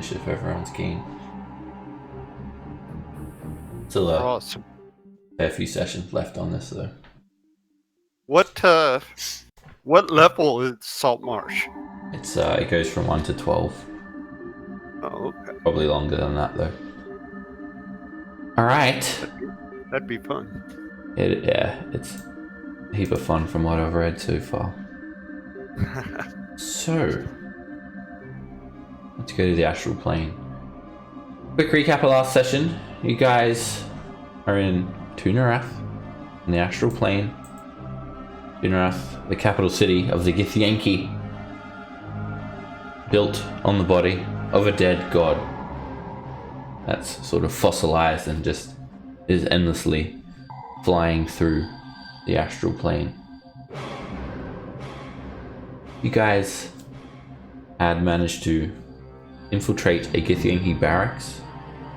finish if everyone's keen. Still a fair few sessions left on this though. What level is Salt Marsh? It goes from 1 to 12. Oh, okay. Probably longer than that though. Alright. That'd be fun. It's a heap of fun from what I've read so far. So, let's go to the astral plane. Quick recap of last session. You guys are in Tunarath, in the astral plane. Tunarath, the capital city of the Githyanki, built on the body of a dead god that's sort of fossilized and just is endlessly flying through the astral plane. You guys had managed to infiltrate a Githyanki barracks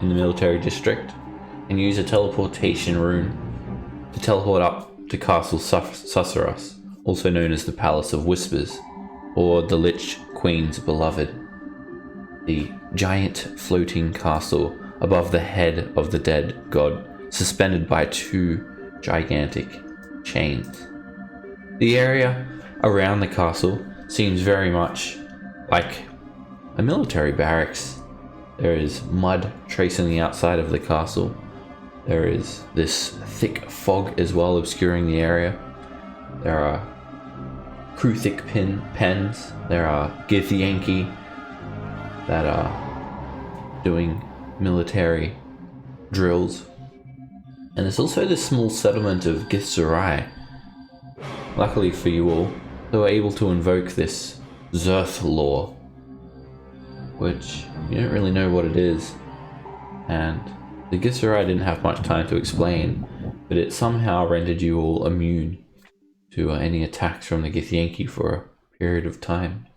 in the military district and use a teleportation rune to teleport up to Castle Susseros, also known as the Palace of Whispers, or the Lich Queen's Beloved, the giant floating castle above the head of the dead god, suspended by 2 gigantic chains. The area around the castle seems very much like a military barracks. There is mud tracing the outside of the castle. There is this thick fog as well obscuring the area. There are crew thick pens. There are Githyanki that are doing military drills. And there's also this small settlement of Githzerai. Luckily for you all, they were able to invoke this Zerth law, which you don't really know what it is. And the Githzerai didn't have much time to explain, but it somehow rendered you all immune to any attacks from the Githyanki for a period of time.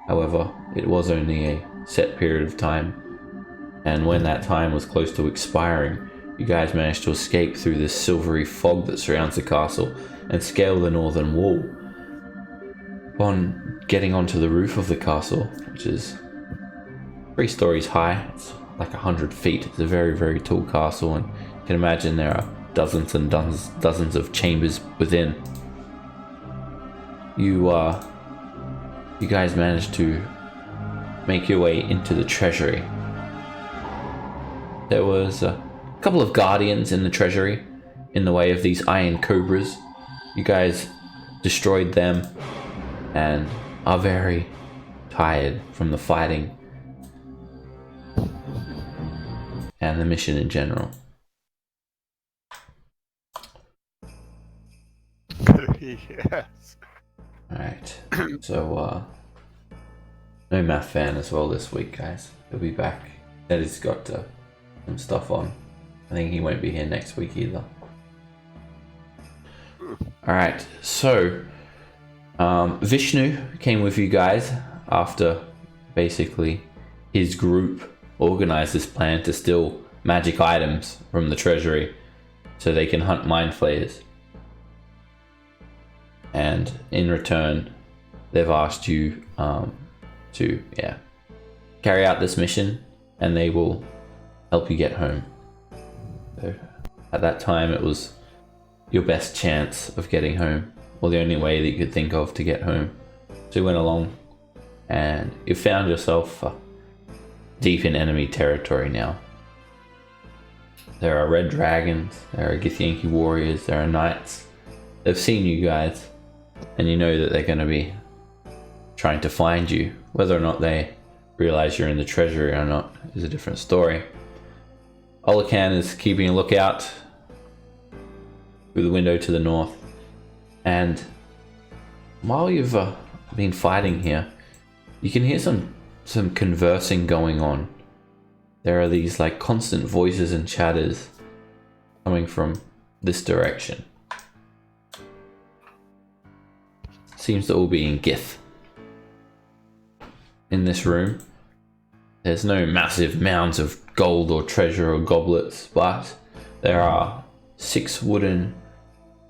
However, it was only a set period of time, and when that time was close to expiring, you guys managed to escape through this silvery fog that surrounds the castle and scale the northern wall. Upon getting onto the roof of the castle, which is 3 stories high, it's like 100 feet, it's a very, very tall castle, and you can imagine there are dozens and dozens of chambers within. You guys managed to make your way into the treasury. There was a couple of guardians in the treasury in the way of these iron cobras. You guys destroyed them and are very tired from the fighting and the mission in general. Yes. Alright, so no math fan as well this week, guys. He'll be back. Eddie's got some stuff on. I think he won't be here next week either. Alright, so Vishnu came with you guys after basically his group organized this plan to steal magic items from the treasury so they can hunt mind flayers. And in return, they've asked you to carry out this mission, and they will help you get home. So at that time, it was your best chance of getting home, or the only way that you could think of to get home. So you went along, and you found yourself deep in enemy territory now. There are red dragons, there are Githyanki warriors, there are knights. They've seen you guys, and you know that they're going to be trying to find you. Whether or not they realize you're in the treasury or not is a different story. Olakan is keeping a lookout through the window to the north, and while you've been fighting here, you can hear some conversing going on. There are these like constant voices and chatters coming from this direction. Seems to all be in Gith. In this room, there's no massive mounds of gold or treasure or goblets, but there are 6 wooden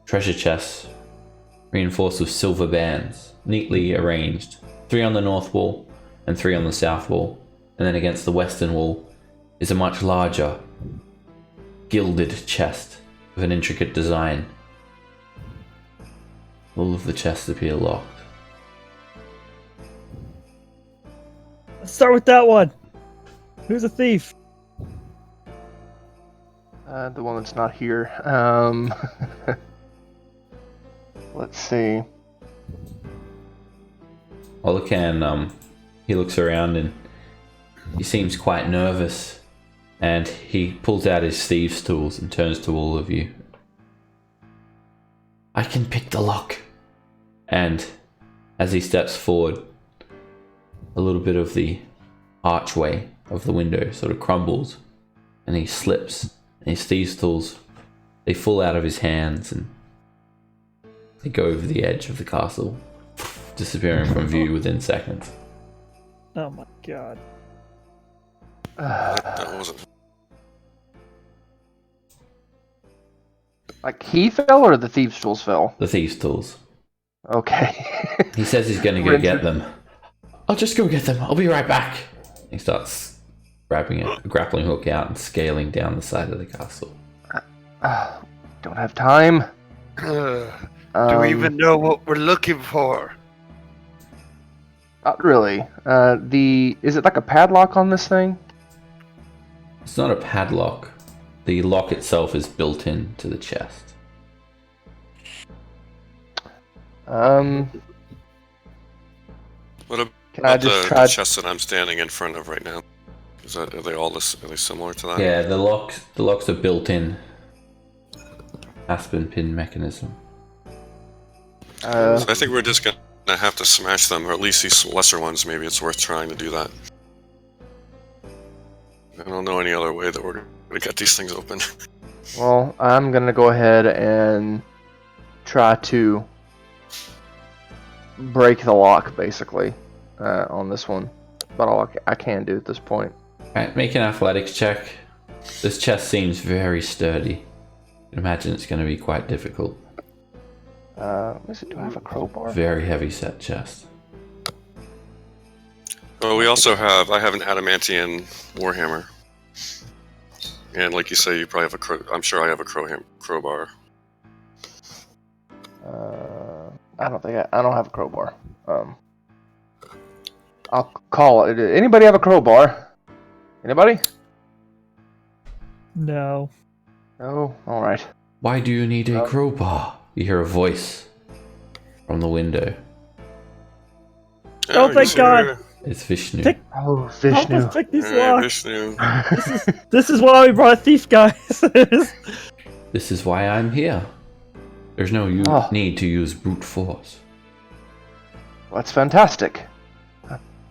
treasure chests reinforced with silver bands, neatly arranged, 3 on the north wall and 3 on the south wall. And then against the western wall is a much larger, gilded chest with an intricate design. All of the chests appear locked. Let's start with that one. Who's a thief? The one that's not here. Let's see. Olacan, he looks around and he seems quite nervous, and he pulls out his thieves' tools and turns to all of you. I can pick the lock. And as he steps forward, a little bit of the archway of the window sort of crumbles, and he slips, and his thieves' tools, they fall out of his hands and they go over the edge of the castle, disappearing from view within seconds. Oh my god. That wasn't. Like he fell or the thieves' tools fell? The thieves' tools. Okay. He says he's going to go get them. I'll just go get them. I'll be right back. He starts grabbing a grappling hook out and scaling down the side of the castle. Don't have time. Do we even know what we're looking for? Not really. Is it like a padlock on this thing? It's not a padlock. The lock itself is built into the chest. What about Can I just the try? chest that I'm standing in front of right now? Are they all similar to that? Yeah, the locks are built in. Aspen pin mechanism. So I think we're just gonna have to smash them, or at least these lesser ones. Maybe it's worth trying to do that. I don't know any other way that we're gonna get these things open. Well, I'm gonna go ahead and try to break the lock, basically, on this one. About all I can do at this point. Alright, make an athletics check. This chest seems very sturdy. I imagine it's going to be quite difficult. Let me see, do I have a crowbar? Very heavy set chest. Well, I have an adamantium warhammer. And like you say, you probably have I'm sure I have a crowbar. I don't have a crowbar. I'll call it. Anybody have a crowbar? Anybody? No. Oh, alright. Why do you need a crowbar? You hear a voice from the window. Oh, thank God. It's Vishnu. Oh, Help Vishnu. us pick these Yeah, locks. Vishnu. This is why we brought a thief, guys. This is why I'm here. There's no need to use brute force. Well, that's fantastic.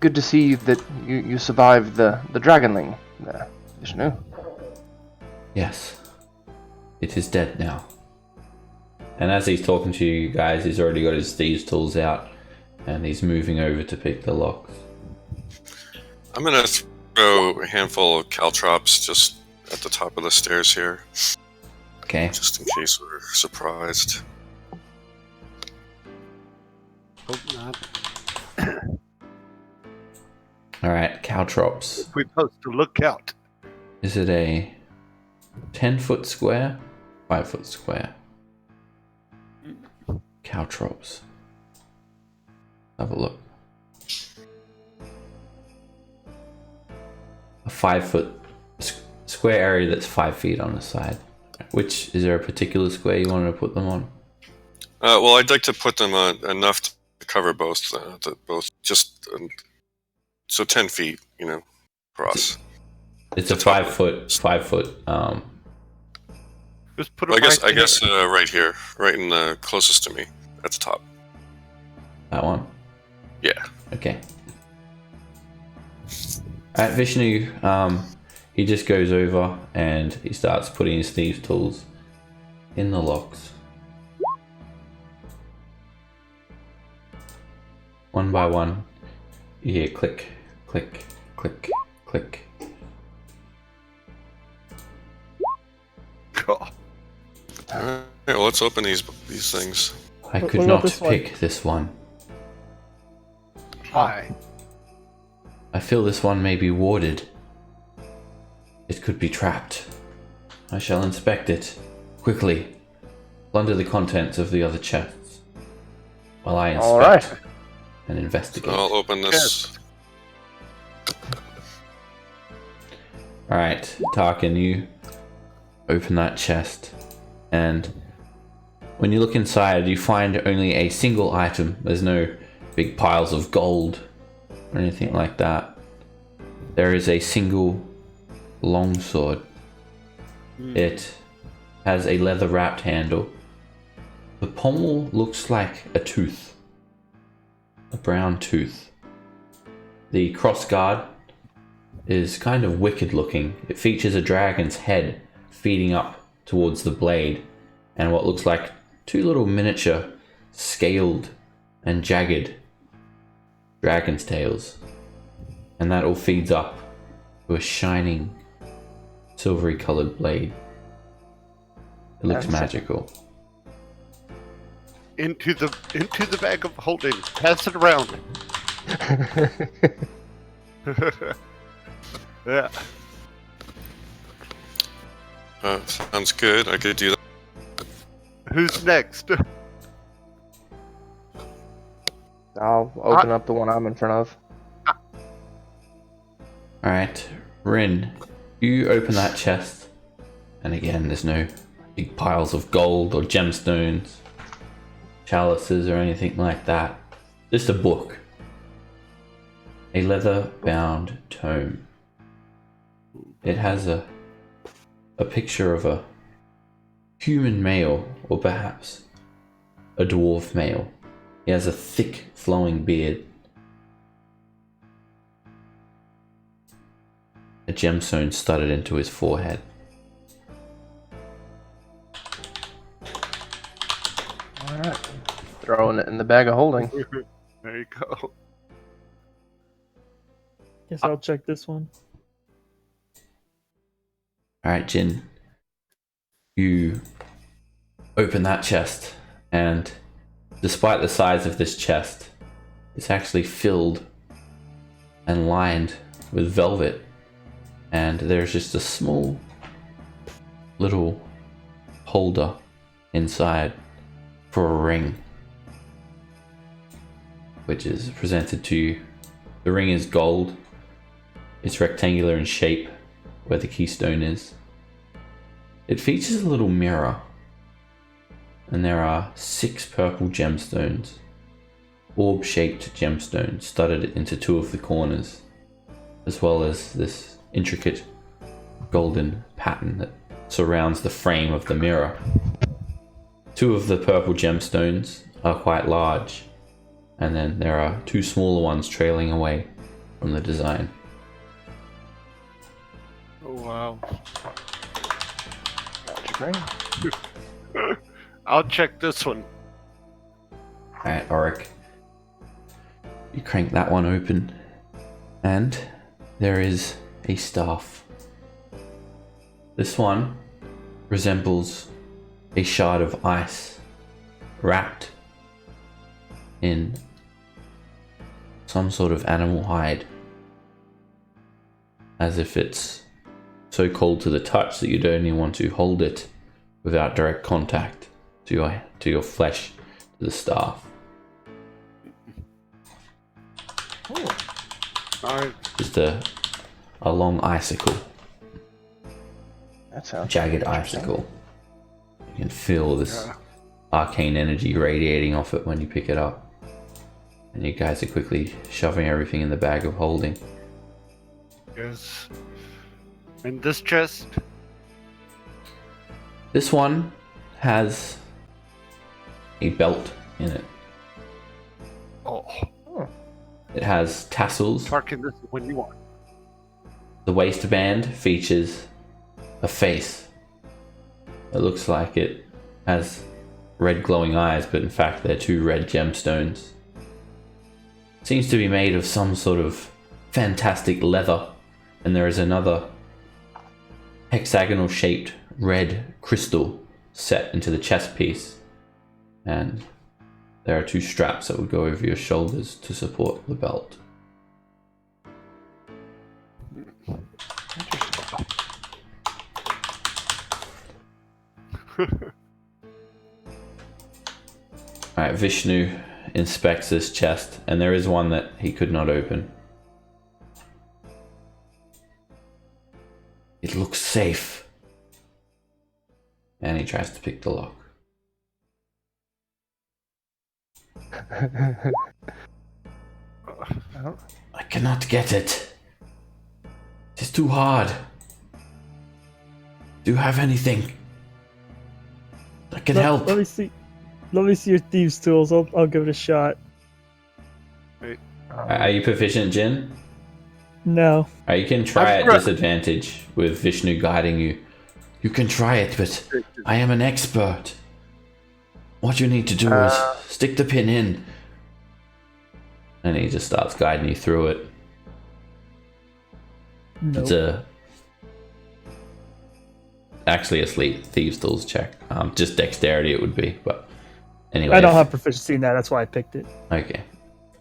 Good to see that you survived the dragonling, Vishnu. Yes. It is dead now. And as he's talking to you guys, he's already got his thieves' tools out, and he's moving over to pick the locks. I'm gonna throw a handful of caltrops just at the top of the stairs here, Okay. just in case we're surprised. Hope not. Alright, caltrops. We're supposed to look out. Is it a 10-foot square? 5-foot square? Caltrops. Have a look. A 5-foot square area that's 5 feet on the side. Is there a particular square you wanted to put them on? Well, I'd like to put them on enough to cover both, so 10 feet, across. It's a 5 foot. Just put Well, them I guess right here, right in the closest to me, at the top. That one? Yeah. Okay. Alright, Vishnu, he just goes over and he starts putting his thieves' tools in the locks. One by one, you hear click, click, click, click. Oh, Alright, well, let's open these things. I What could about not this one? pick this one. hi. I feel this one may be warded. It could be trapped. I shall inspect it. Quickly. Plunder the contents of the other chests. While I inspect Alright. and investigate. I'll open this. Alright, Tarkin, you open that chest, and when you look inside, you find only a single item. There's no big piles of gold or anything like that. There is a single longsword. It has a leather-wrapped handle. The pommel looks like a tooth, a brown tooth. The crossguard is kind of wicked looking. It features a dragon's head feeding up towards the blade and what looks like two little miniature scaled and jagged dragon's tails, and that all feeds up to a shining silvery colored blade. It looks magical. Into the bag of holding. Pass it around. Yeah. Sounds good. I could do that. Who's next? I'll open up the one I'm in front of. Alright, Rin, you open that chest, and again, there's no big piles of gold or gemstones, chalices, or anything like that. Just a book. A leather-bound tome. It has a picture of a human male, or perhaps a dwarf male. He has a thick, flowing beard. A gemstone studded into his forehead. Alright. Throwing it in the bag of holding. There you go. Guess I'll check this one. Alright, Jin. You open that chest, and despite the size of this chest, it's actually filled and lined with velvet. And there's just a small little holder inside for a ring, which is presented to you. The ring is gold. It's rectangular in shape where the keystone is. It features a little mirror, and there are 6 purple gemstones, orb-shaped gemstones studded into 2 of the corners, as well as this intricate golden pattern that surrounds the frame of the mirror. 2 of the purple gemstones are quite large, and then there are 2 smaller ones trailing away from the design. Oh wow. Ring. I'll check this one. Alright, Auric. You crank that one open, and there is a staff. This one resembles a shard of ice wrapped in some sort of animal hide, as if it's so cold to the touch that you don't even want to hold it without direct contact to your flesh, to the staff. Alright. Just a long icicle, That sounds jagged icicle. You can feel this arcane energy radiating off it when you pick it up. And you guys are quickly shoving everything in the bag of holding. Yes. In this chest. This one has a belt in it. Oh. It has tassels. Tarkin, this is when you want. The waistband features a face. It looks like it has red glowing eyes, but in fact they're 2 red gemstones. It seems to be made of some sort of fantastic leather, and there is another hexagonal shaped red crystal set into the chest piece, and there are 2 straps that would go over your shoulders to support the belt. Alright, Vishnu inspects his chest, and there is one that he could not open. It looks safe. And he tries to pick the lock. I cannot get it. It is too hard. Do you have anything that can help? Let me see. Let me see your thieves' tools. I'll give it a shot. Are you proficient, Jin? No. You can try at disadvantage with Vishnu guiding you. You can try it, but I am an expert. What you need to do is stick the pin in. And he just starts guiding you through it. Nope. It's actually a thieves tools check. Just dexterity it would be, but anyway. I don't have proficiency in that. That's why I picked it. Okay.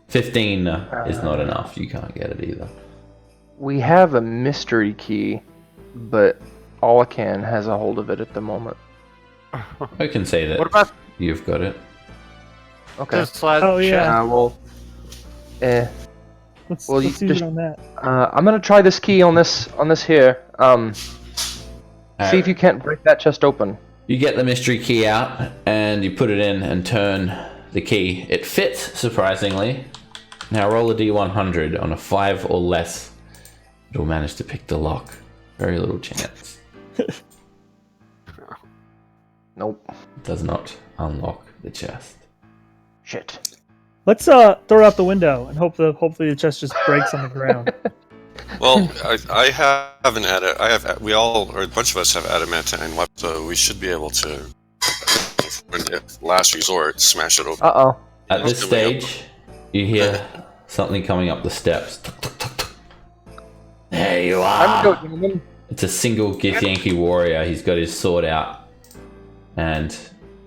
15 is not enough. You can't get it either. We have a mystery key, but Olacan has a hold of it at the moment. I can say that What about you've got it. Okay. this slide? Oh, yeah. Well, Let's Well, you use just- it on that. I'm gonna try this key on this here. See if you can't break that chest open. You get the mystery key out and you put it in and turn the key. It fits, surprisingly. Now roll a d100. On a 5 or less, it'll manage to pick the lock. Very little chance. Nope. It does not unlock the chest. Shit. Let's throw it out the window and hopefully the chest just breaks on the ground. Well, I have an we all, or a bunch of us have adamantine weapons, so we should be able to, if last resort, smash it open. Uh-oh. At this stage, you hear something coming up the steps. Tuk, tuk, tuk, tuk. There you Time to are! go, gentlemen. It's a single Githyanki warrior. He's got his sword out and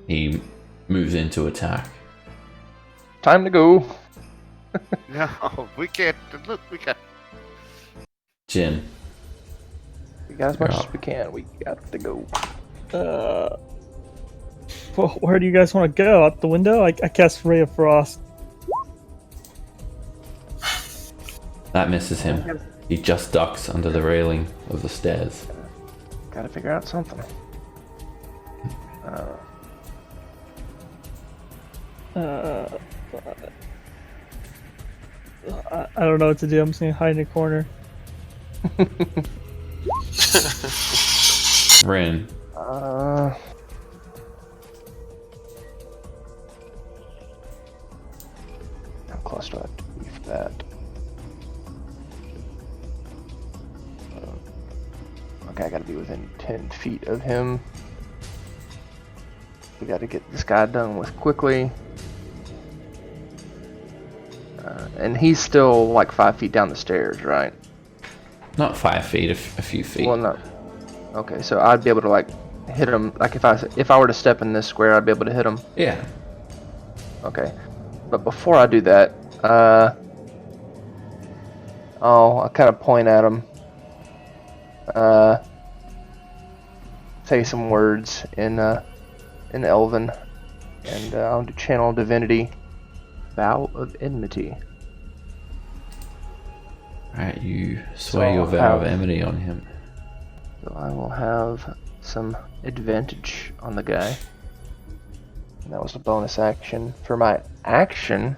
he moves into attack. Time to go. No, we can't. Look, we got. Jin. We got as much Yeah. as we can. We got to go. Well, where do you guys want to go? Out the window? I cast Ray of Frost. That misses him. He just ducks under the railing of the stairs. Gotta figure out something. I don't know what to do. I'm just gonna hide in a corner. Rin. How close do I have to be for that? Okay, I gotta be within 10 feet of him. We gotta get this guy done with quickly. And he's still like 5 feet down the stairs, right? Not 5 feet, a few feet. Well, no. Okay, so I'd be able to like hit him. Like if I were to step in this square, I'd be able to hit him. Yeah. Okay, but before I do that, I'll kind of point at him. Say some words in Elven, and I'll do channel divinity, vow of enmity. Alright, you swear So your vow of have- enmity on him. So I will have some advantage on the guy. And that was a bonus action. For my action,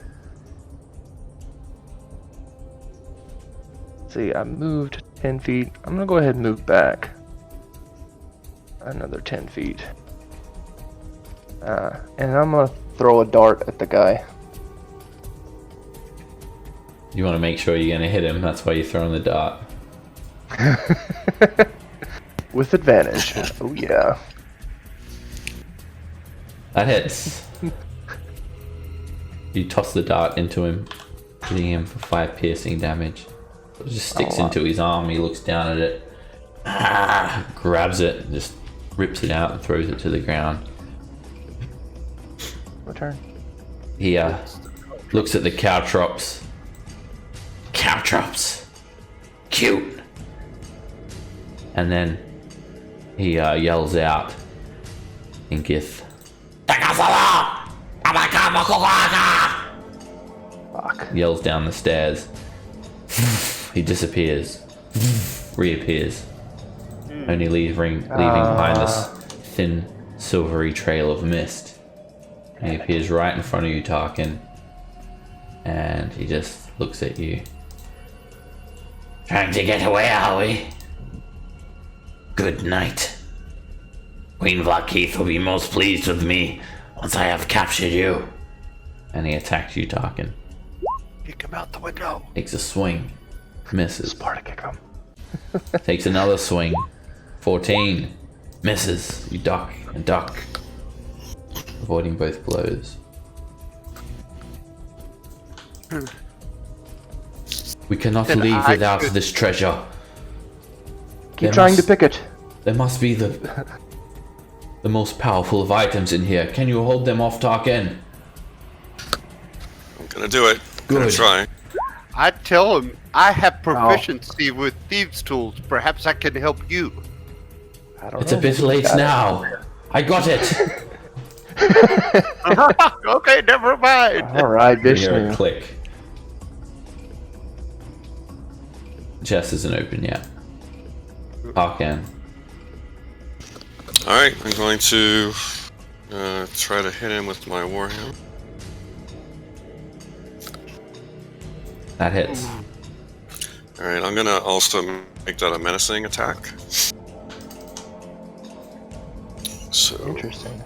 see, I moved 10 feet. I'm gonna go ahead and move back another 10 feet. And I'm gonna throw a dart at the guy. You want to make sure you're going to hit him, that's why you're throwing the dart. With advantage. Oh yeah. That hits. You toss the dart into him, hitting him for 5 piercing damage. It just sticks into his arm, he looks down at it, grabs it, and just rips it out and throws it to the ground. Return. He looks at the caltrops. Caltrops! Cute! And then he yells out, in Gith. Fuck. Yells down the stairs. He disappears. Reappears. Only leaving behind this thin, silvery trail of mist. And he appears right in front of you, Tarkin. And he just looks at you. Trying to get away, are we? Good night. Queen Vlakeith will be most pleased with me once I have captured you. And he attacks you, Tarkin. Kick him out the window. Takes a swing. Misses. Sparta kick him. Takes another swing. 14. Misses. You duck and duck. Avoiding both blows. We cannot Then leave I without should- this treasure. Keep trying to pick it. There must be the most powerful of items in here. Can you hold them off, Tarkin? I'm gonna do it. Good. Gonna try. I tell him I have proficiency with thieves' tools. Perhaps I can help you. I don't It's know. a bit late now. I got it. Okay, never mind. All right, You hear a Vishnu. click. Chest isn't open yet. Tarkin. Alright, I'm going to try to hit him with my warhammer. That hits. Alright, I'm gonna also make that a menacing attack. So, Interesting.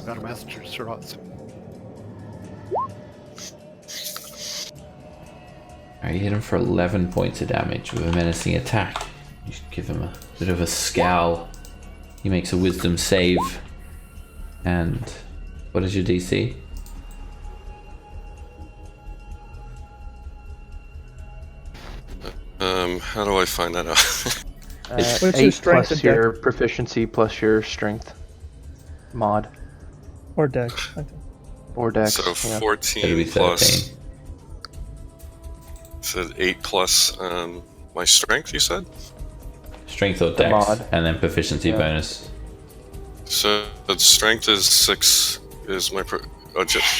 Battle Masters are awesome. Alright, you hit him for 11 points of damage with a menacing attack. You should give him a bit of a scowl. He makes a wisdom save. And what is your DC? how do I find that out? It's- What's your 8 strength plus and your proficiency plus your strength mod Or deck. I think. or dex. So yeah. 14 It'll be 13. plus. So 8 plus my strength, you said? Strength or The dex, mod. and then proficiency Yeah. bonus. So the strength is 6. Is my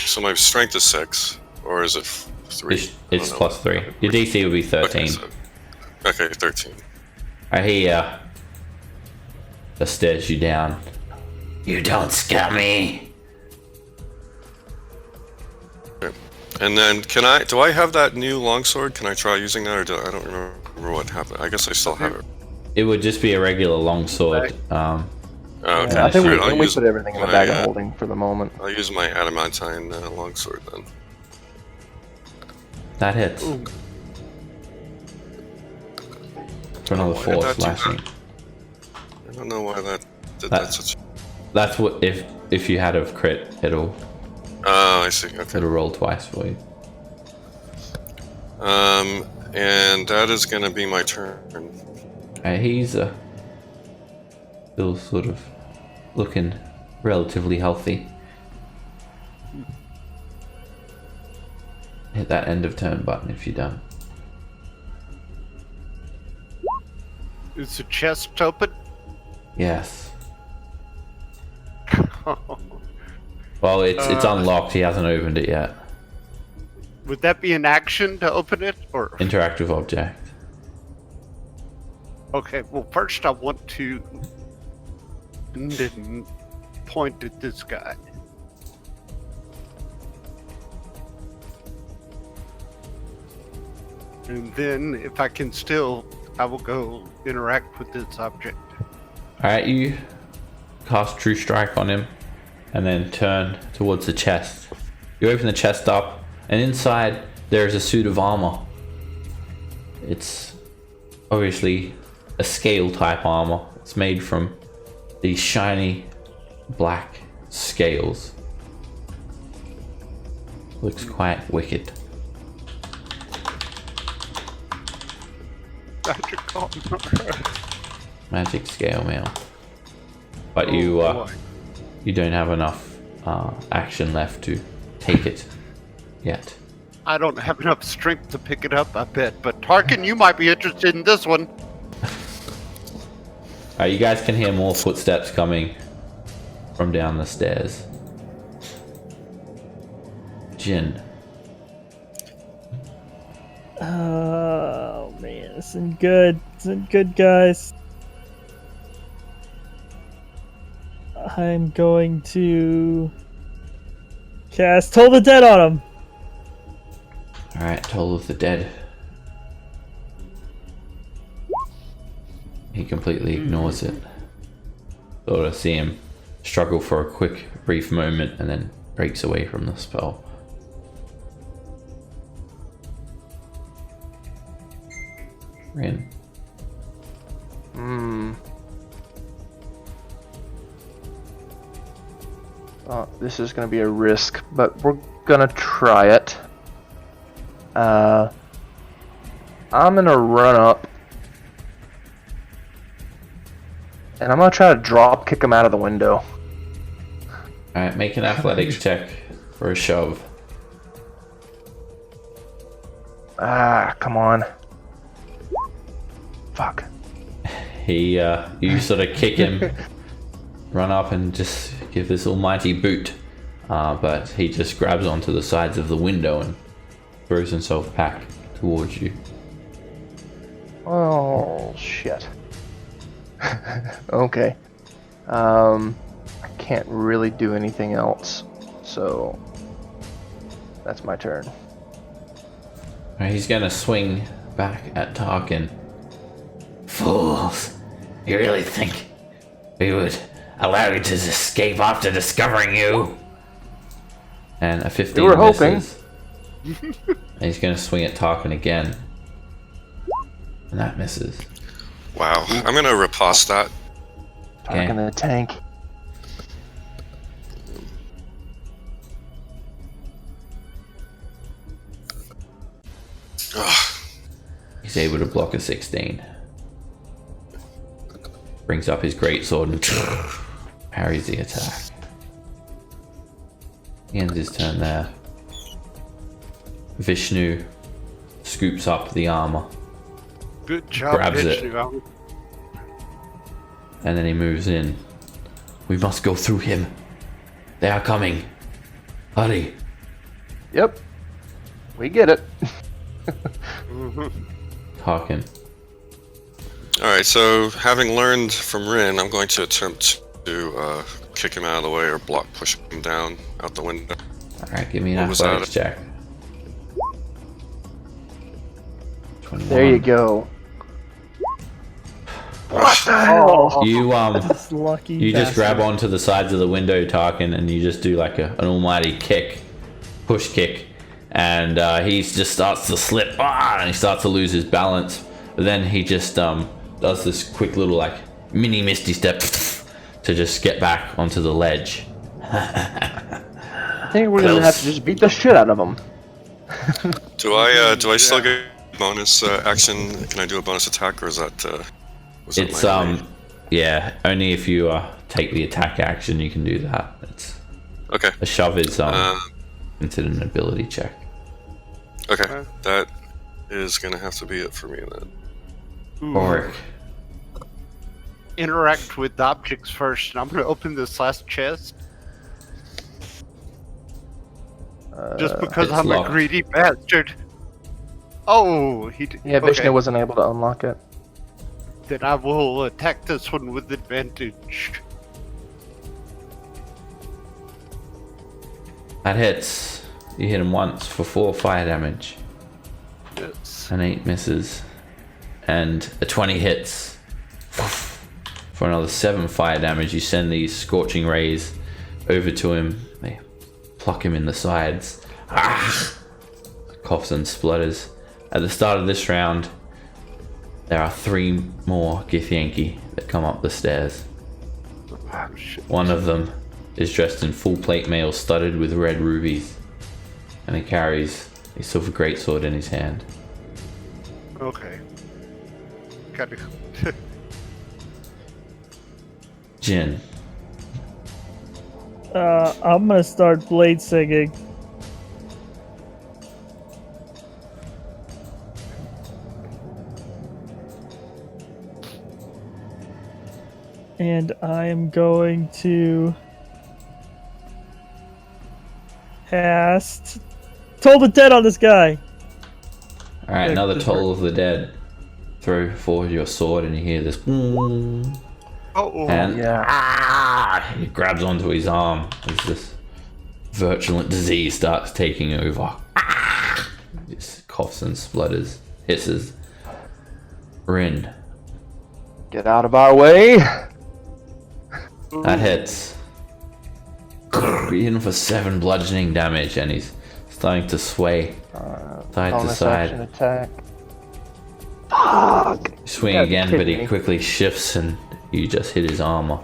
so my strength is 6, or is it 3? It's plus 3. Your DC will be 13. Okay, 13. I hear that stares you down. You don't scare me. And then do I have that new longsword? Can I try using that, or I don't remember what happened. I guess I still have it. It would just be a regular longsword. Oh, okay. Yeah, I think Sure, we, I'll we use put everything in the my, bag of holding for the moment. I'll use my adamantine longsword then. That hits. For another Why 4 did that do slashing. I don't know why that did That- that such. That's what if you had a crit, it'll Oh, I see. Okay. roll twice for you. And that is gonna be my turn. He's still sort of looking relatively healthy. Hit that end of turn button if you're done. Is the chest open? Yes. Well, it's unlocked. He hasn't opened it yet. Would that be an action to open it, or? Interactive object. Okay. Well, first I want to point at this guy. And then, if I can still, I will go interact with this object. Alright, you cast True Strike on him and then turn towards the chest. You open the chest up, and inside there is a suit of armor. It's obviously a scale type armor. It's made from these shiny black scales. Looks quite wicked. Magic armor. Magic scale mail. But you don't have enough action left to take it yet. I don't have enough strength to pick it up, I bet. But Tarkin, you might be interested in this one. You guys can hear more footsteps coming from down the stairs. Jin. Oh man, this isn't good. This isn't good, guys. I'm going to cast Toll the Dead on him. Alright, Toll of the Dead. He completely ignores it. Sort of see him struggle for a quick, brief moment and then breaks away from the spell. Rin. This is going to be a risk, but we're going to try it. I'm going to run up. And I'm going to try to drop kick him out of the window. Alright, make an athletics check for a shove. Come on. Fuck. You sort of kick him, run up and just give this almighty boot. But he just grabs onto the sides of the window and throws himself back towards you. Oh, shit. Okay. I can't really do anything else, so that's my turn. Alright, he's gonna swing back at Tarkin. Fools! You really think we would allow you to escape after discovering you? And a 15 We were hoping. misses. And he's gonna swing at Tarkin again. And that misses. Wow, I'm gonna riposte that. Okay. Talking to the tank. Ugh. He's able to block a 16. Brings up his greatsword and parries the attack. He ends his turn there. Vishnu scoops up the armor, Good job, Grabs it. Vishnu. and then he moves in. We must go through him. They are coming. Hurry. Yep. We get it. Tarkin. Alright, so having learned from Rin, I'm going to attempt to kick him out of the way or push him down out the window. Alright, give me an What was athletics that? check. 21. There you go. What the hell? You This lucky You just bastard. grab onto the sides of the window, Tarkin, and you just do like an almighty kick, push kick, and he just starts to slip, and he starts to lose his balance. But then he just does this quick little like mini misty step to just get back onto the ledge. I think we're gonna have to just beat the shit out of him. Do I still get a bonus action? Can I do a bonus attack, or is that? Was that It's my raid? yeah, only if you take the attack action you can do that. It's Okay. a shove is considered an ability check. Okay. That is gonna have to be it for me then. Oric. Interact with the objects first, and I'm going to open this last chest. Just because it's I'm locked. a greedy bastard. Oh, he did. Yeah, Vishnu okay. wasn't able to unlock it. Then I will attack this one with advantage. That hits. You hit him once for 4 fire damage. Yes. An 8 misses. And a 20 hits. For another 7 fire damage. You send these scorching rays over to him. They pluck him in the sides. Coughs and splutters. At the start of this round, there are 3 more Githyanki that come up the stairs. Oh, shit. One of them is dressed in full plate mail studded with red rubies. And he carries a silver greatsword in his hand. Okay. Gotta Jin. I'm gonna start blade singing. And I am going to cast Toll the Dead on this guy. Alright, Yeah, another this Toll of the Dead. Throw forward your sword and you hear this. Oh, And Yeah. he grabs onto his arm as this virulent disease starts taking over. He just coughs and splutters, hisses. Rin. Get out of our way. That hits. In for 7 bludgeoning damage, and he's starting to sway side to Bonus action side. attack. Fuck. Swing You again, gotta but be he kidding me. quickly shifts and you just hit his armor.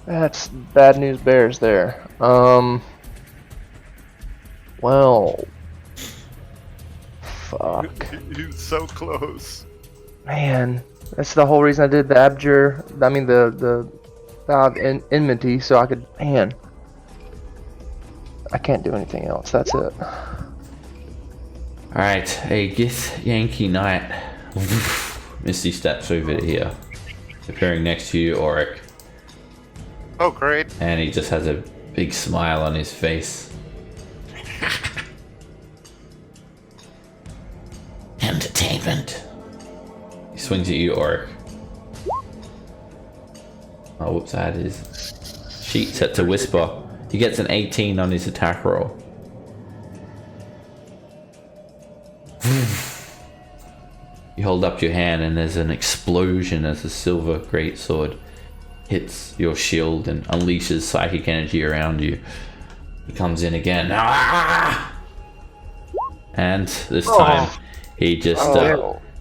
That's bad news bears there. Well. Fuck. he's so close. Man, that's the whole reason I did the abjure. I mean the enmity, so I could. Man, I can't do anything else. That's it. Alright, a Gith Yankee Knight. Misty steps over to here, appearing next to you, Auric, Oh, great. and he just has a big smile on his face. Entertainment. He swings at you, Auric. Oh, whoops, I had his sheet set to whisper. He gets an 18 on his attack roll. You hold up your hand and there's an explosion as the silver greatsword hits your shield and unleashes psychic energy around you. He comes in again. Ah! And this time he just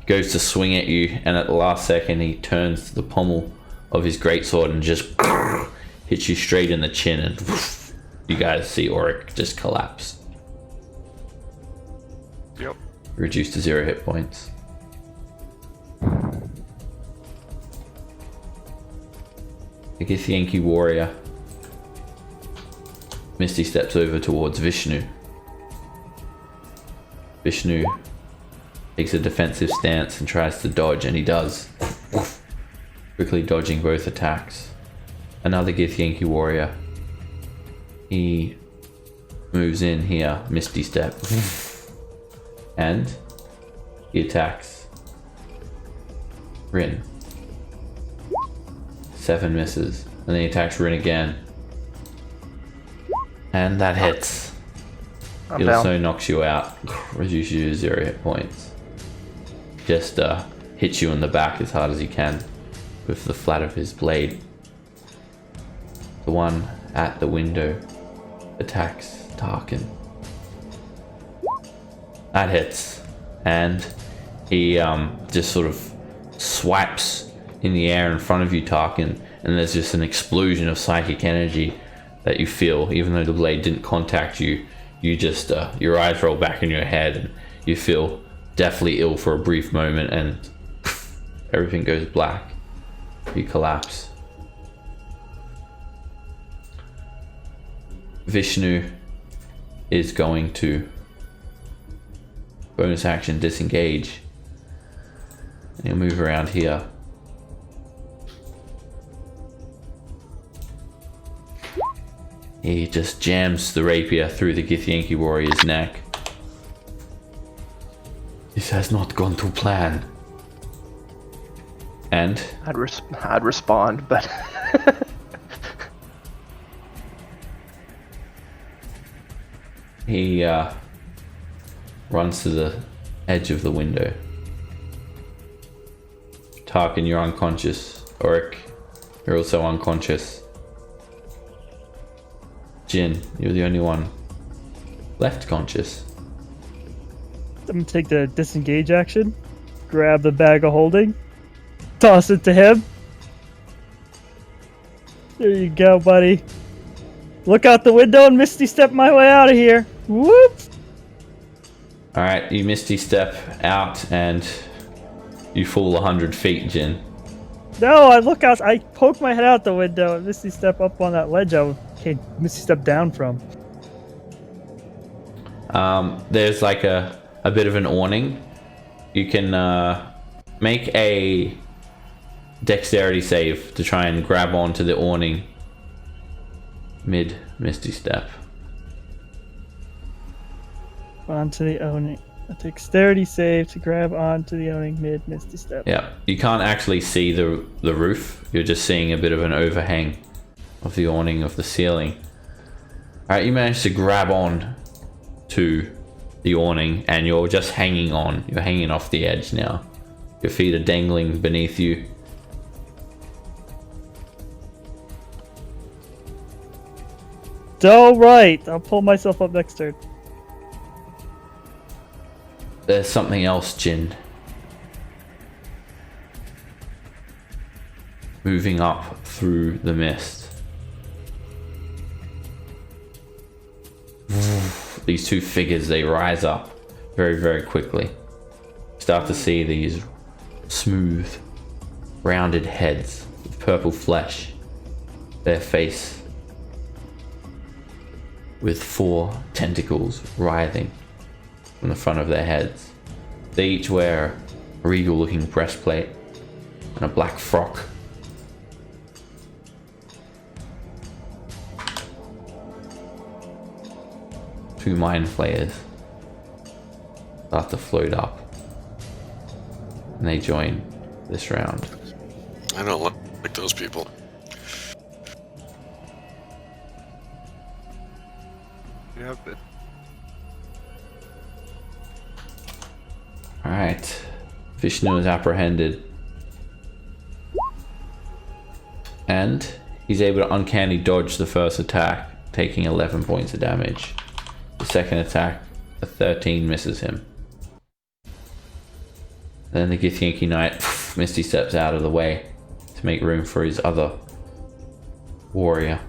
goes to swing at you, and at the last second he turns to the pommel of his greatsword and just hits you straight in the chin, and you guys see Auric just collapse. Yep. Reduced to 0 hit points. The Githyanki warrior. Misty steps over towards Vishnu. Vishnu takes a defensive stance and tries to dodge, and he does. Quickly dodging both attacks. Another Githyanki warrior. He moves in here, Misty Step. And he attacks Rin. 7 misses. And then he attacks Rin again. And that hits. I'm It down. also knocks you out. Reduces you to 0 hit points. Just hits you in the back as hard as he can with the flat of his blade. The one at the window attacks Tarkin. That hits. And he just sort of swipes in the air in front of you, Tarkin, and there's just an explosion of psychic energy that you feel. Even though the blade didn't contact you, you just your eyes roll back in your head and you feel deathly ill for a brief moment, and everything goes black. You collapse. Vishnu is going to bonus action disengage. He'll move around here. He just jams the rapier through the Githyanki warrior's neck. This has not gone to plan. And I'd respond, but he runs to the edge of the window. Tarkin, you're unconscious. Auric, you're also unconscious. Jin, you're the only one left conscious. I'm gonna take the disengage action, grab the bag of holding, toss it to him. There you go, buddy. Look out the window and Misty Step my way out of here. Whoop! Alright, you Misty Step out and you fall 100 feet, Jin. No, I look out. I poke my head out the window and Misty Step up on that ledge I came Misty Step down from. There's like a bit of an awning. You can make a dexterity save to try and grab onto the awning mid Misty Step. Onto the awning. A dexterity save to grab onto the awning mid Misty Step. Yeah, you can't actually see the roof. You're just seeing a bit of an overhang of the awning of the ceiling. Alright, you managed to grab on to the awning and you're just hanging on. You're hanging off the edge now. Your feet are dangling beneath you. Alright, I'll pull myself up next turn. There's something else, Jin. Moving up through the mist. These two figures, they rise up very, very quickly. Start to see these smooth, rounded heads with purple flesh. Their face with 4 tentacles writhing from the front of their heads. They each wear a regal looking breastplate and a black frock. Two mind flayers start to float up and they join this round. I don't like those people. Yeah, but Alright, Vishnu is apprehended. And he's able to uncanny dodge the first attack, taking 11 points of damage. The second attack, a 13, misses him. Then the Githyanki Knight, Misty steps out of the way to make room for his other warrior.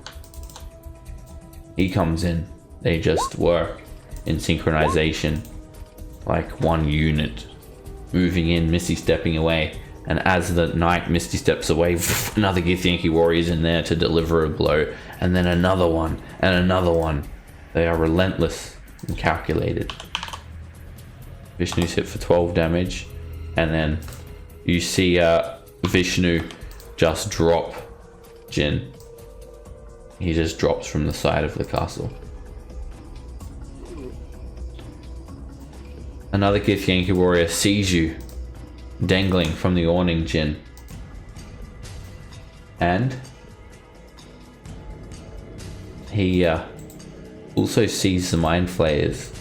He comes in. They just work in synchronization, like one unit, moving in, Misty stepping away. And as the knight Misty steps away, another Githyanki warrior is in there to deliver a blow, and then another one, and another one. They are relentless and calculated. Vishnu's hit for 12 damage, and then you see Vishnu just drop Jin. He just drops from the side of the castle. Another Githyanki warrior sees you dangling from the awning, Jin. And he also sees the mind flayers.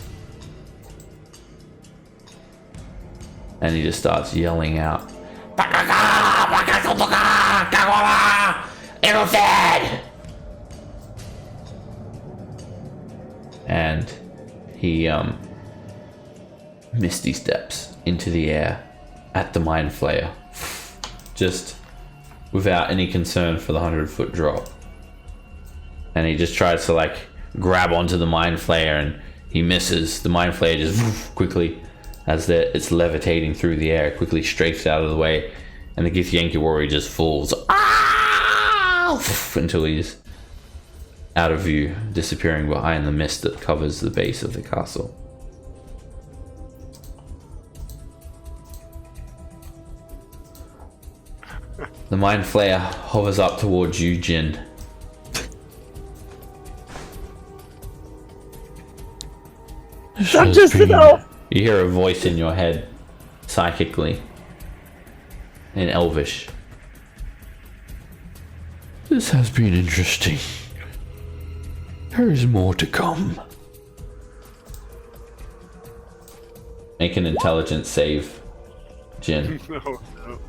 And he just starts yelling out, and he Misty steps into the air at the mind flayer, just without any concern for the 100-foot drop. And he just tries to like grab onto the mind flayer, and he misses. The mind flayer just quickly, as it's levitating through the air, quickly strafes out of the way, and the Githyanki warrior just falls until he's out of view, disappearing behind the mist that covers the base of the castle. The mind flayer hovers up towards you, Jin. Not just enough! You hear a voice in your head, psychically, in Elvish. This has been interesting. There is more to come. Make an intelligence save, Jin. no, no.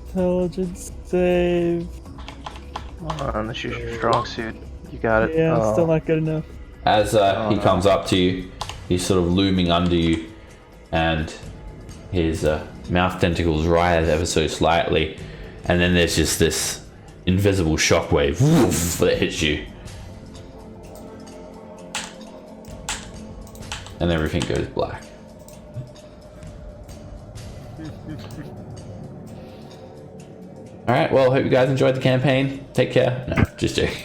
Intelligence save. That's your strong suit. You got it. Yeah, still not good enough. As he comes up to you, he's sort of looming under you, and his mouth tentacles writhe ever so slightly, and then there's just this invisible shockwave that hits you, and everything goes black. Alright, well, hope you guys enjoyed the campaign. Take care. No, just joking.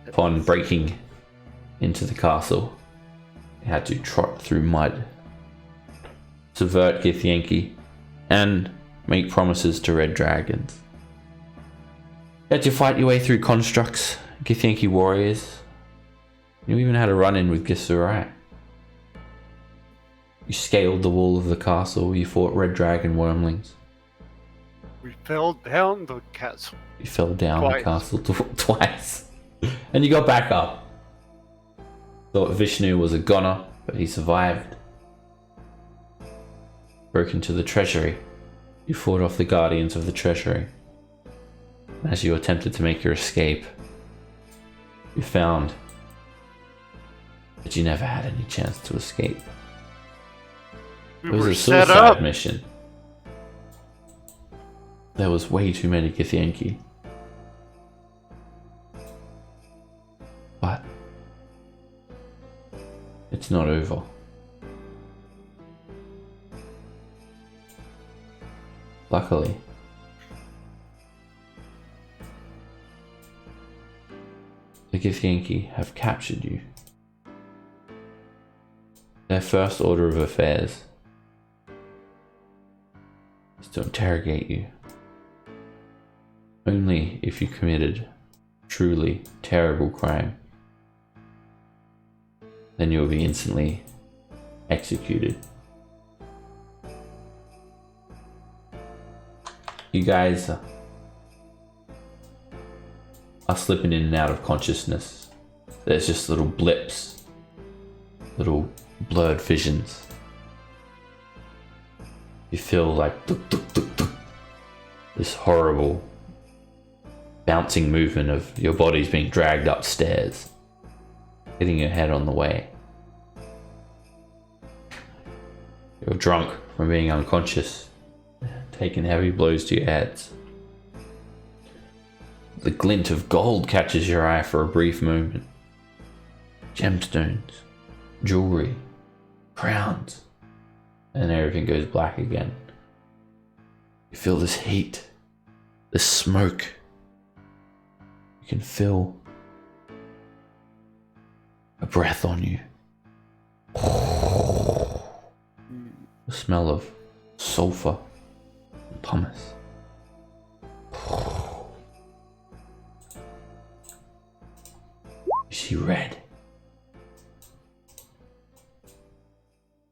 Upon breaking into the castle, You had to trot through mud, subvert Githyanki, and make promises to red dragons. You had to fight your way through constructs, Githyanki warriors. You even had a run-in with Gisurai. You scaled the wall of the castle, you fought red dragon wormlings. We fell down the castle. You fell down Twice. the castle twice. And you got back up. Thought Vishnu was a goner, but he survived. Broke into the treasury. You fought off the guardians of the treasury. As you attempted to make your escape, you found that you never had any chance to escape. We It was were a set suicide up. mission. There was way too many Githyanki. But it's not over. Luckily, the Githyanki have captured you. Their first order of affairs is to interrogate you. Only if you committed truly terrible crime, then you will be instantly executed. You guys are slipping in and out of consciousness. There's just little blips, little blurred visions. You feel like tuk, tuk, tuk, tuk, this horrible bouncing movement of your body's being dragged upstairs, hitting your head on the way. You're drunk from being unconscious, taking heavy blows to your heads. The glint of gold catches your eye for a brief moment. Gemstones, jewelry, crowns, and everything goes black again. You feel this heat, this smoke. You can feel a breath on you. The smell of sulfur and pumice. You see red.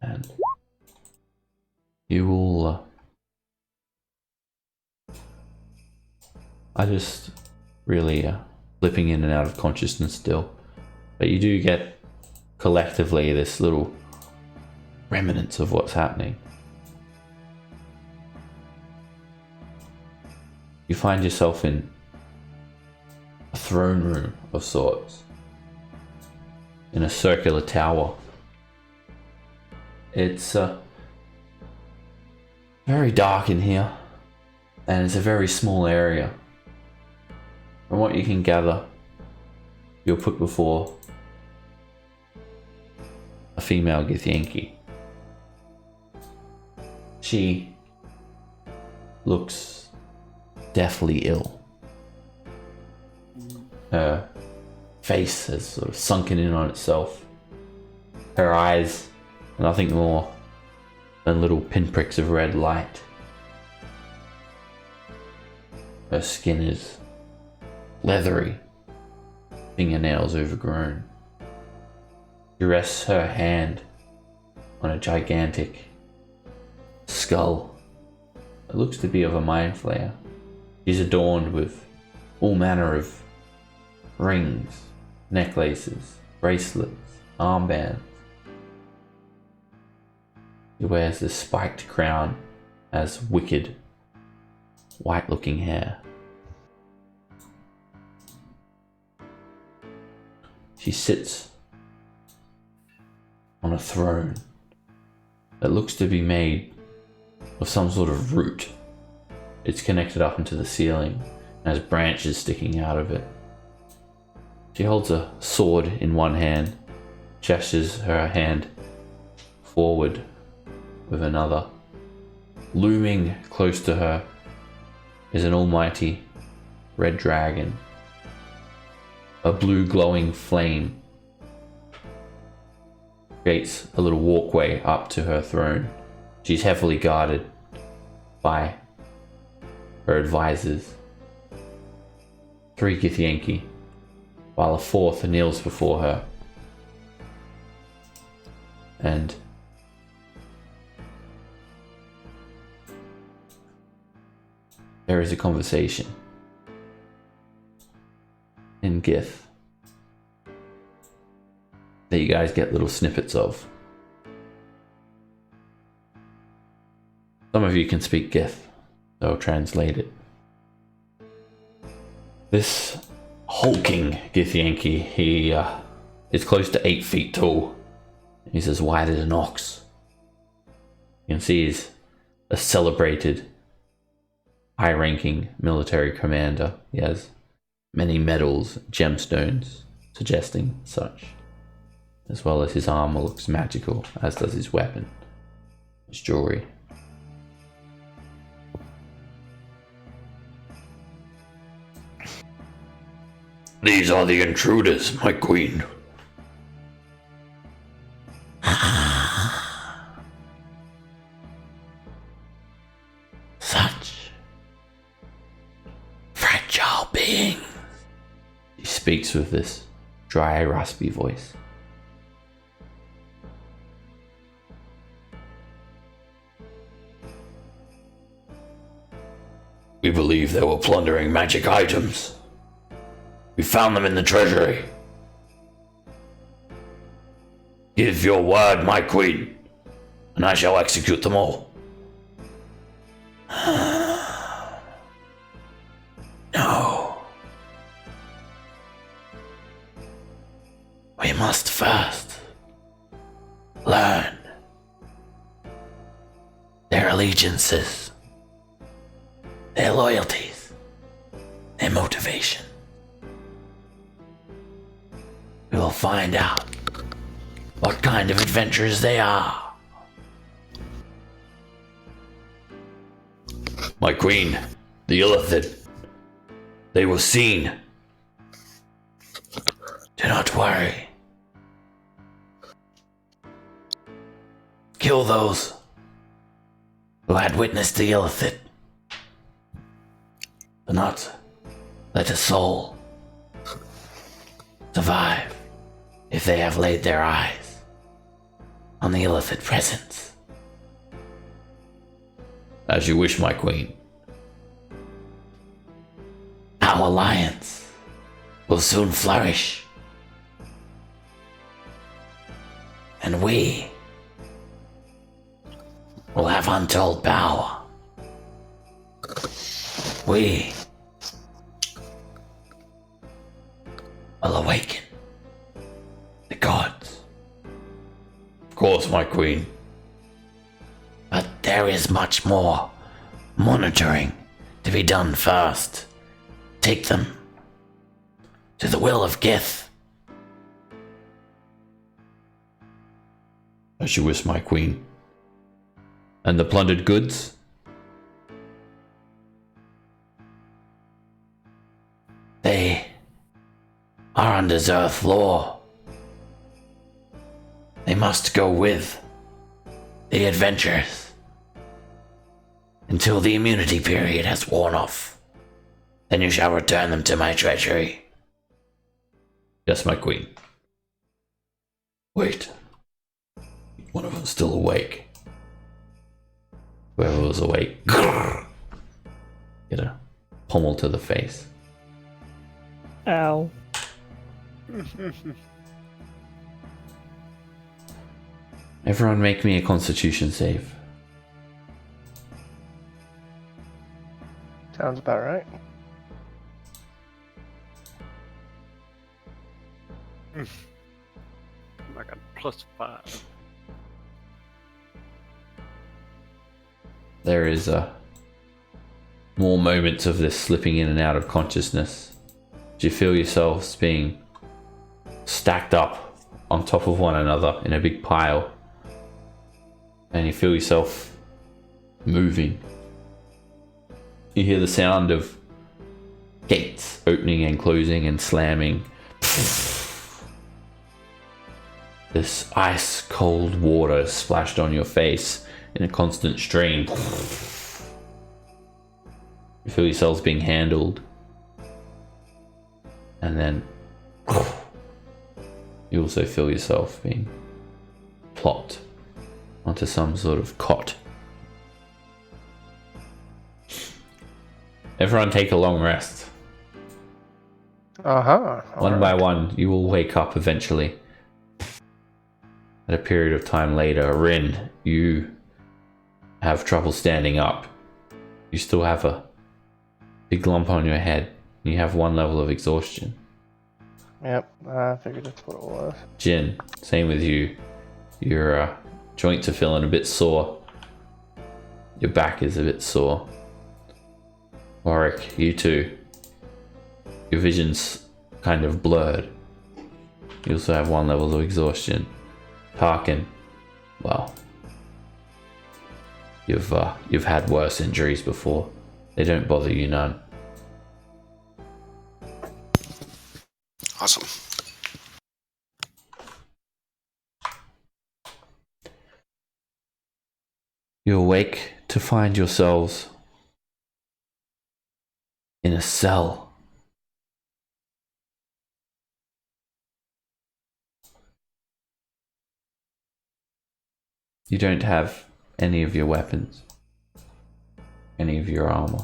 And you will I just really flipping in and out of consciousness still, but you do get collectively this little remnants of what's happening. You find yourself in a throne room of sorts, in a circular tower. It's very dark in here, and it's a very small area. From what you can gather, you're put before a female Githyanki. She looks deathly ill. Her face has sort of sunken in on itself. Her eyes are nothing more than little pinpricks of red light. Her skin is leathery, fingernails overgrown. She rests her hand on a gigantic skull. It looks to be of a mind flayer. She's adorned with all manner of rings, necklaces, bracelets, armbands. She wears this spiked crown, has wicked, white-looking hair. She sits on a throne that looks to be made of some sort of root. It's connected up into the ceiling and has branches sticking out of it. She holds a sword in one hand, gestures her hand forward with another. Looming close to her is an almighty red dragon, a blue glowing flame. creates a little walkway up to her throne. She's heavily guarded by her advisors, 3 Githyanki, while a 4th kneels before her. And there is a conversation in Gith that you guys get little snippets of. Some of you can speak Gith, so I'll translate it. This hulking Githyanki, he is close to 8 feet tall. He's as wide as an ox. You can see he's a celebrated, high-ranking military commander. He has many medals, gemstones, suggesting such, as well as his armor looks magical, as does his weapon, his jewelry. These are the intruders, my queen. Such fragile beings. He speaks with this dry, raspy voice. We believe they were plundering magic items. We found them in the treasury. Give your word, my queen, and I shall execute them all. No. We must first learn their allegiances, their loyalties, their motivation. We will find out what kind of adventurers they are. My queen, the Illithid, they were seen. Do not worry. Kill those who had witnessed the Illithid. Do not let a soul survive if they have laid their eyes on the Illithid presence. As you wish, my queen. Our alliance will soon flourish, and we will have untold power. We will awaken the gods. Of course, my queen. But there is much more monitoring to be done first. Take them to the will of Gith. As you wish, my queen. And the plundered goods? They are under Zerth law. They must go with the adventurers until the immunity period has worn off. Then you shall return them to my treasury. Yes, my queen. Wait. One of them's still awake. Whoever was awake. Get a pommel to the face. Ow. Everyone make me a constitution save. Sounds about right. I got +5. There is more moments of this slipping in and out of consciousness. You feel yourselves being stacked up on top of one another in a big pile. And you feel yourself moving. You hear the sound of gates opening and closing and slamming. This ice cold water is splashed on your face in a constant stream. You feel yourselves being handled. And then you also feel yourself being plopped onto some sort of cot. Everyone take a long rest. One by one, you will wake up eventually. At a period of time later, Rin, you have trouble standing up. You still have a big lump on your head. You have 1 level of exhaustion. Yep, I figured that's what it was. Jin, same with you. Your joints are feeling a bit sore. Your back is a bit sore. Warwick, you too. Your vision's kind of blurred. You also have 1 level of exhaustion. Tarkin, well, you've had worse injuries before. They don't bother you none. Awesome. You awake to find yourselves in a cell. You don't have any of your weapons, any of your armor.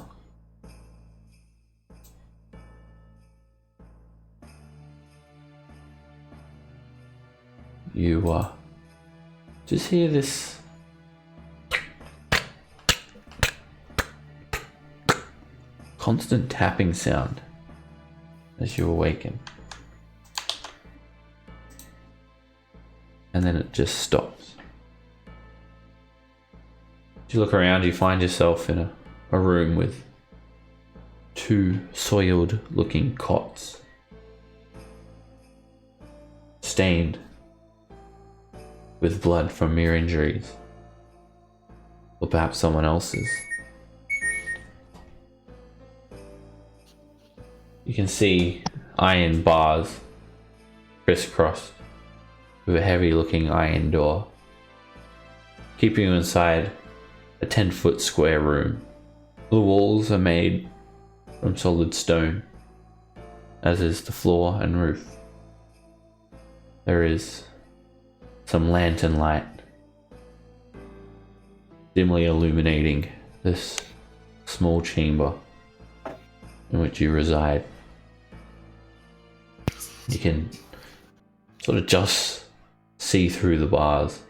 You just hear this constant tapping sound as you awaken. And then it just stops. As you look around, you find yourself in a room with 2 soiled looking cots, stained with blood from your injuries, or perhaps someone else's. You can see iron bars crisscrossed with a heavy looking iron door, keeping you inside a 10-foot square room. The walls are made from solid stone, as is the floor and roof. There is some lantern light dimly illuminating this small chamber in which you reside. You can sort of just see through the bars.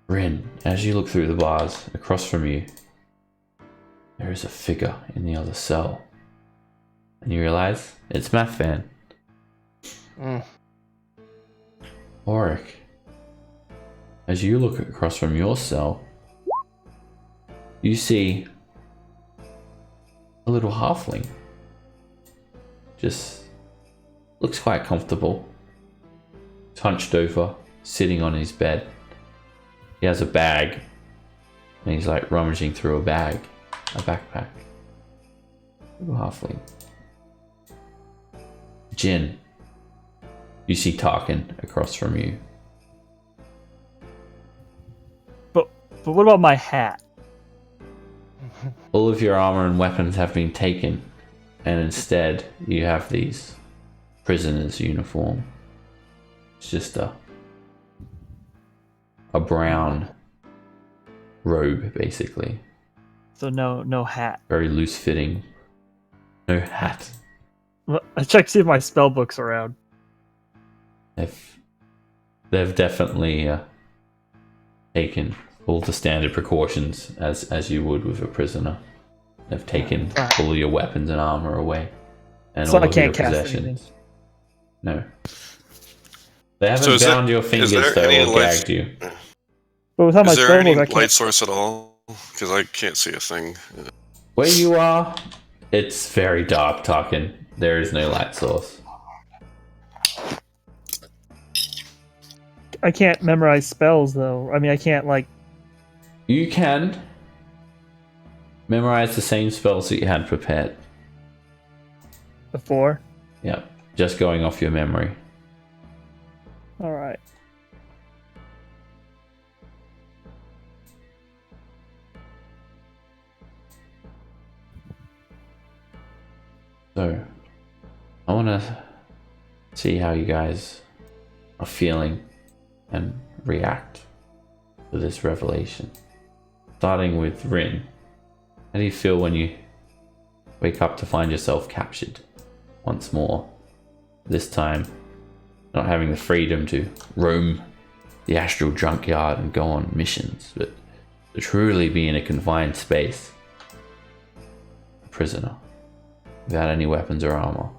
Rin, as you look through the bars across from you, there is a figure in the other cell. And you realize it's Math Van. Auric, as you look across from your cell, you see a little halfling. Just looks quite comfortable. He's hunched over, sitting on his bed. He has a bag, and he's like rummaging through a backpack. Little halfling. Jin, you see Tarkin across from you. But what about my hat? All of your armor and weapons have been taken, and instead you have these prisoner's uniform. It's just a brown robe, basically. So no hat. Very loose fitting. No hat. Well, I checked to see if my spell book's around. They've definitely taken all the standard precautions as you would with a prisoner. They've taken all your weapons and armor away, and So all I of can't your cast possessions. anything. No, they haven't So bound your fingers though, or gagged you. But without my Is there spell any book, I light can't. source at all? Because I can't see a thing. Where you are, it's very dark, Tarkin. There is no light source. I can't memorize spells though. I mean, I can't like. You can memorize the same spells that you had prepared. Before. Yep, just going off your memory. All right. So, I want to see how you guys are feeling and react to this revelation. Starting with Rin, how do you feel when you wake up to find yourself captured once more? This time, not having the freedom to roam the astral junkyard and go on missions, but to truly be in a confined space, a prisoner, without any weapons or armor.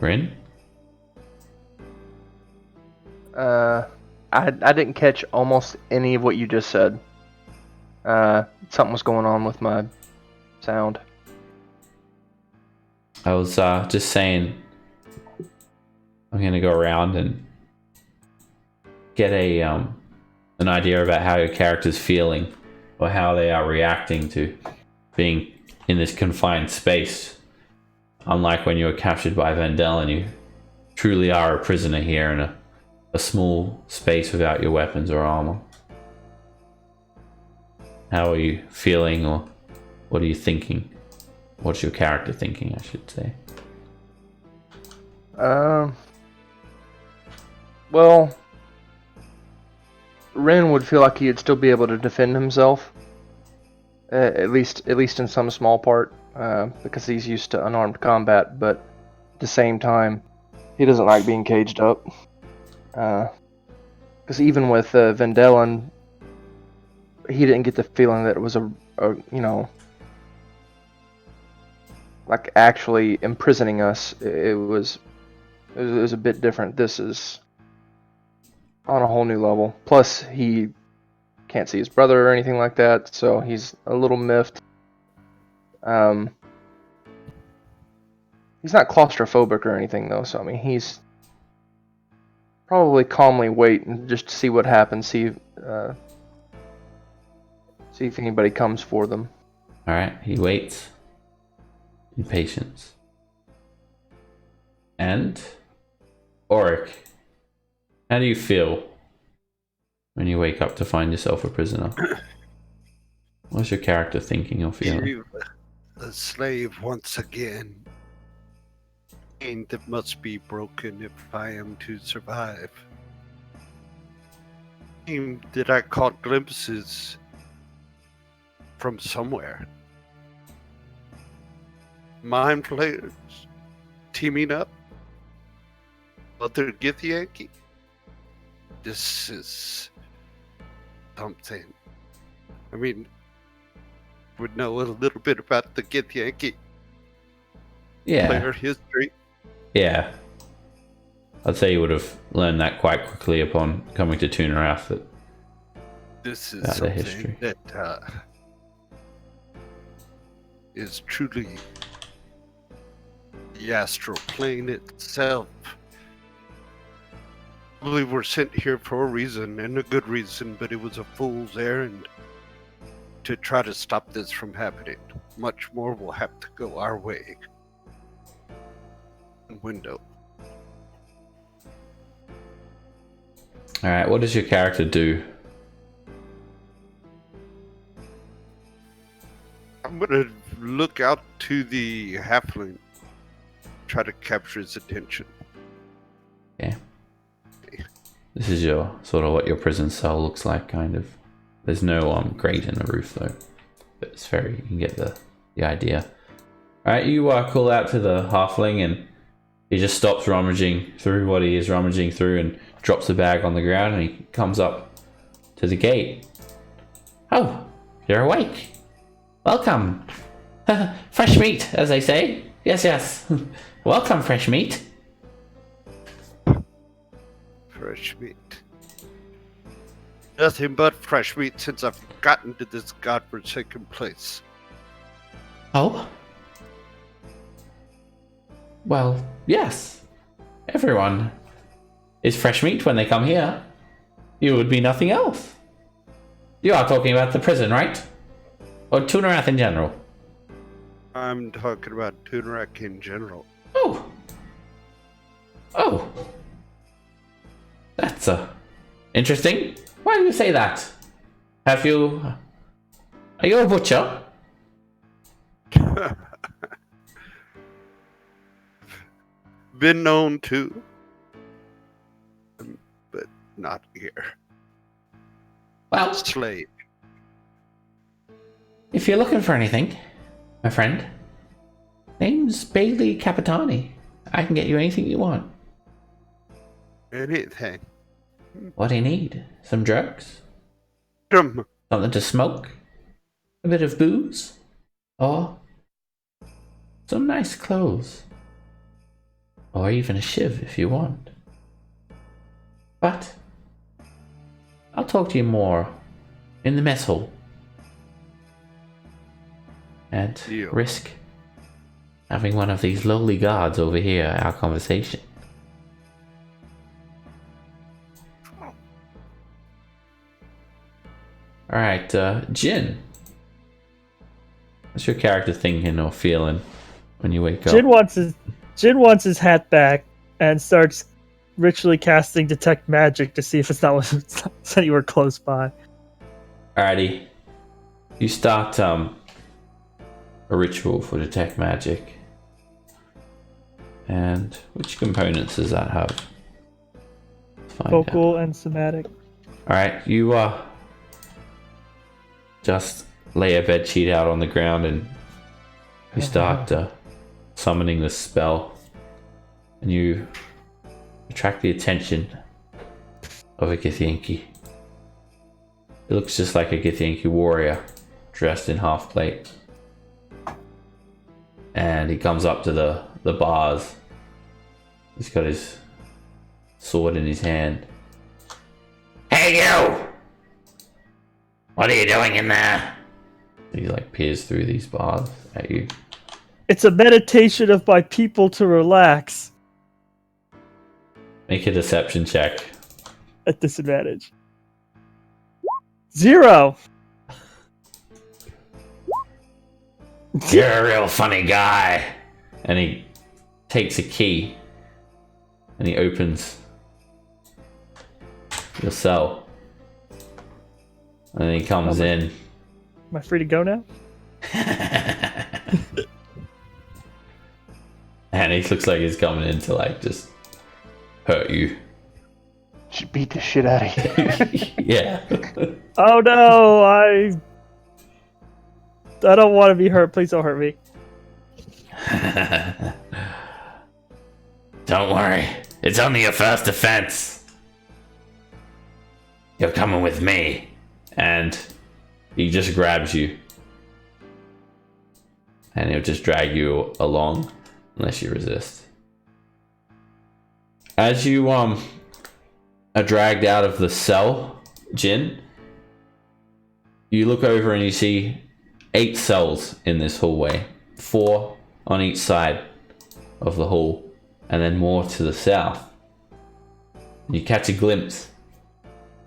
Rin? I didn't catch almost any of what you just said. Something was going on with my sound. I was just saying I'm gonna go around and get a an idea about how your character's feeling or how they are reacting to being in this confined space. Unlike when you were captured by Vendel and you truly are a prisoner here in a small space without your weapons or armor. How are you feeling, or what are you thinking? What's your character thinking, I should say? Well, Ren would feel like he'd still be able to defend himself, at least in some small part, because he's used to unarmed combat. But at the same time, he doesn't like being caged up. Because even with Vendelin, he didn't get the feeling that it was a like actually imprisoning us. It was a bit different. This is on a whole new level. Plus, he can't see his brother or anything like that, so he's a little miffed. He's not claustrophobic or anything though, so I mean he's probably calmly wait and just see what happens. See if anybody comes for them. All right, he waits in patience. And Auric, how do you feel when you wake up to find yourself a prisoner? What's your character thinking or feeling? A slave once again. Chain that must be broken if I am to survive. Chain that I caught glimpses from somewhere. Mind players teaming up. Other Githyanki. This is something. I mean, would know a little bit about the Githyanki player history. Yeah. I'd say you would have learned that quite quickly upon coming to Tuneraf. That this is the something history that is truly the astral plane itself. I believe we're sent here for a reason, and a good reason, but it was a fool's errand to try to stop this from happening. Much more will have to go our way. Window. Alright, what does your character do? I'm gonna look out to the halfling, try to capture his attention. Okay. This is your sort of what your prison cell looks like, kind of. There's no grate in the roof though, but it's very, you can get the idea. Alright, you call out to the halfling and he just stops rummaging through what he is rummaging through and drops the bag on the ground, and he comes up to the gate. Oh, you're awake. Welcome. Fresh meat, as they say. Yes, yes. Welcome, fresh meat. Fresh meat. Nothing but fresh meat since I've gotten to this godforsaken place. Oh? Well, yes. Everyone is fresh meat when they come here. You would be nothing else. You are talking about the prison, right? Or Tunereth in general? I'm talking about Tunarak in general. Oh. Oh. That's interesting. Why do you say that? Are you a butcher? Been known to, but not here. Well, Slave. if you're looking for anything, my friend, name's Bailey Capitani. I can get you anything you want. Anything. What do you need? Some drugs? Come. Something to smoke? A bit of booze? Or some nice clothes? Or even a shiv if you want. But I'll talk to you more in the mess hall. And Deal. risk having one of these lowly guards overhear our conversation. Alright, Jin. What's your character thinking or feeling when you wake up? Jin wants his hat back and starts ritually casting detect magic to see if it's anywhere close by. Alrighty. You start a ritual for detect magic. And which components does that have? Let's find out. Vocal and somatic. Alright, you just lay a bed sheet out on the ground and you start summoning the spell, and you attract the attention of a Githyanki. It looks just like a Githyanki warrior dressed in half plate, and he comes up to the bars. He's got his sword in his hand. Hey you! What are you doing in there? He like peers through these bars at you. It's a meditation of my people to relax. Make a deception check. At disadvantage. 0. You're a real funny guy. And he takes a key and he opens your cell. And then he comes in. Am I free to go now? And he looks like he's coming in to like just hurt you. Should beat the shit out of you. Yeah. Oh no, I don't want to be hurt. Please don't hurt me. Don't worry. It's only your first offense. You're coming with me. And he just grabs you. And he'll just drag you along unless you resist. As you are dragged out of the cell, Jin, you look over and you see 8 cells in this hallway. 4 on each side of the hall, and then more to the south. You catch a glimpse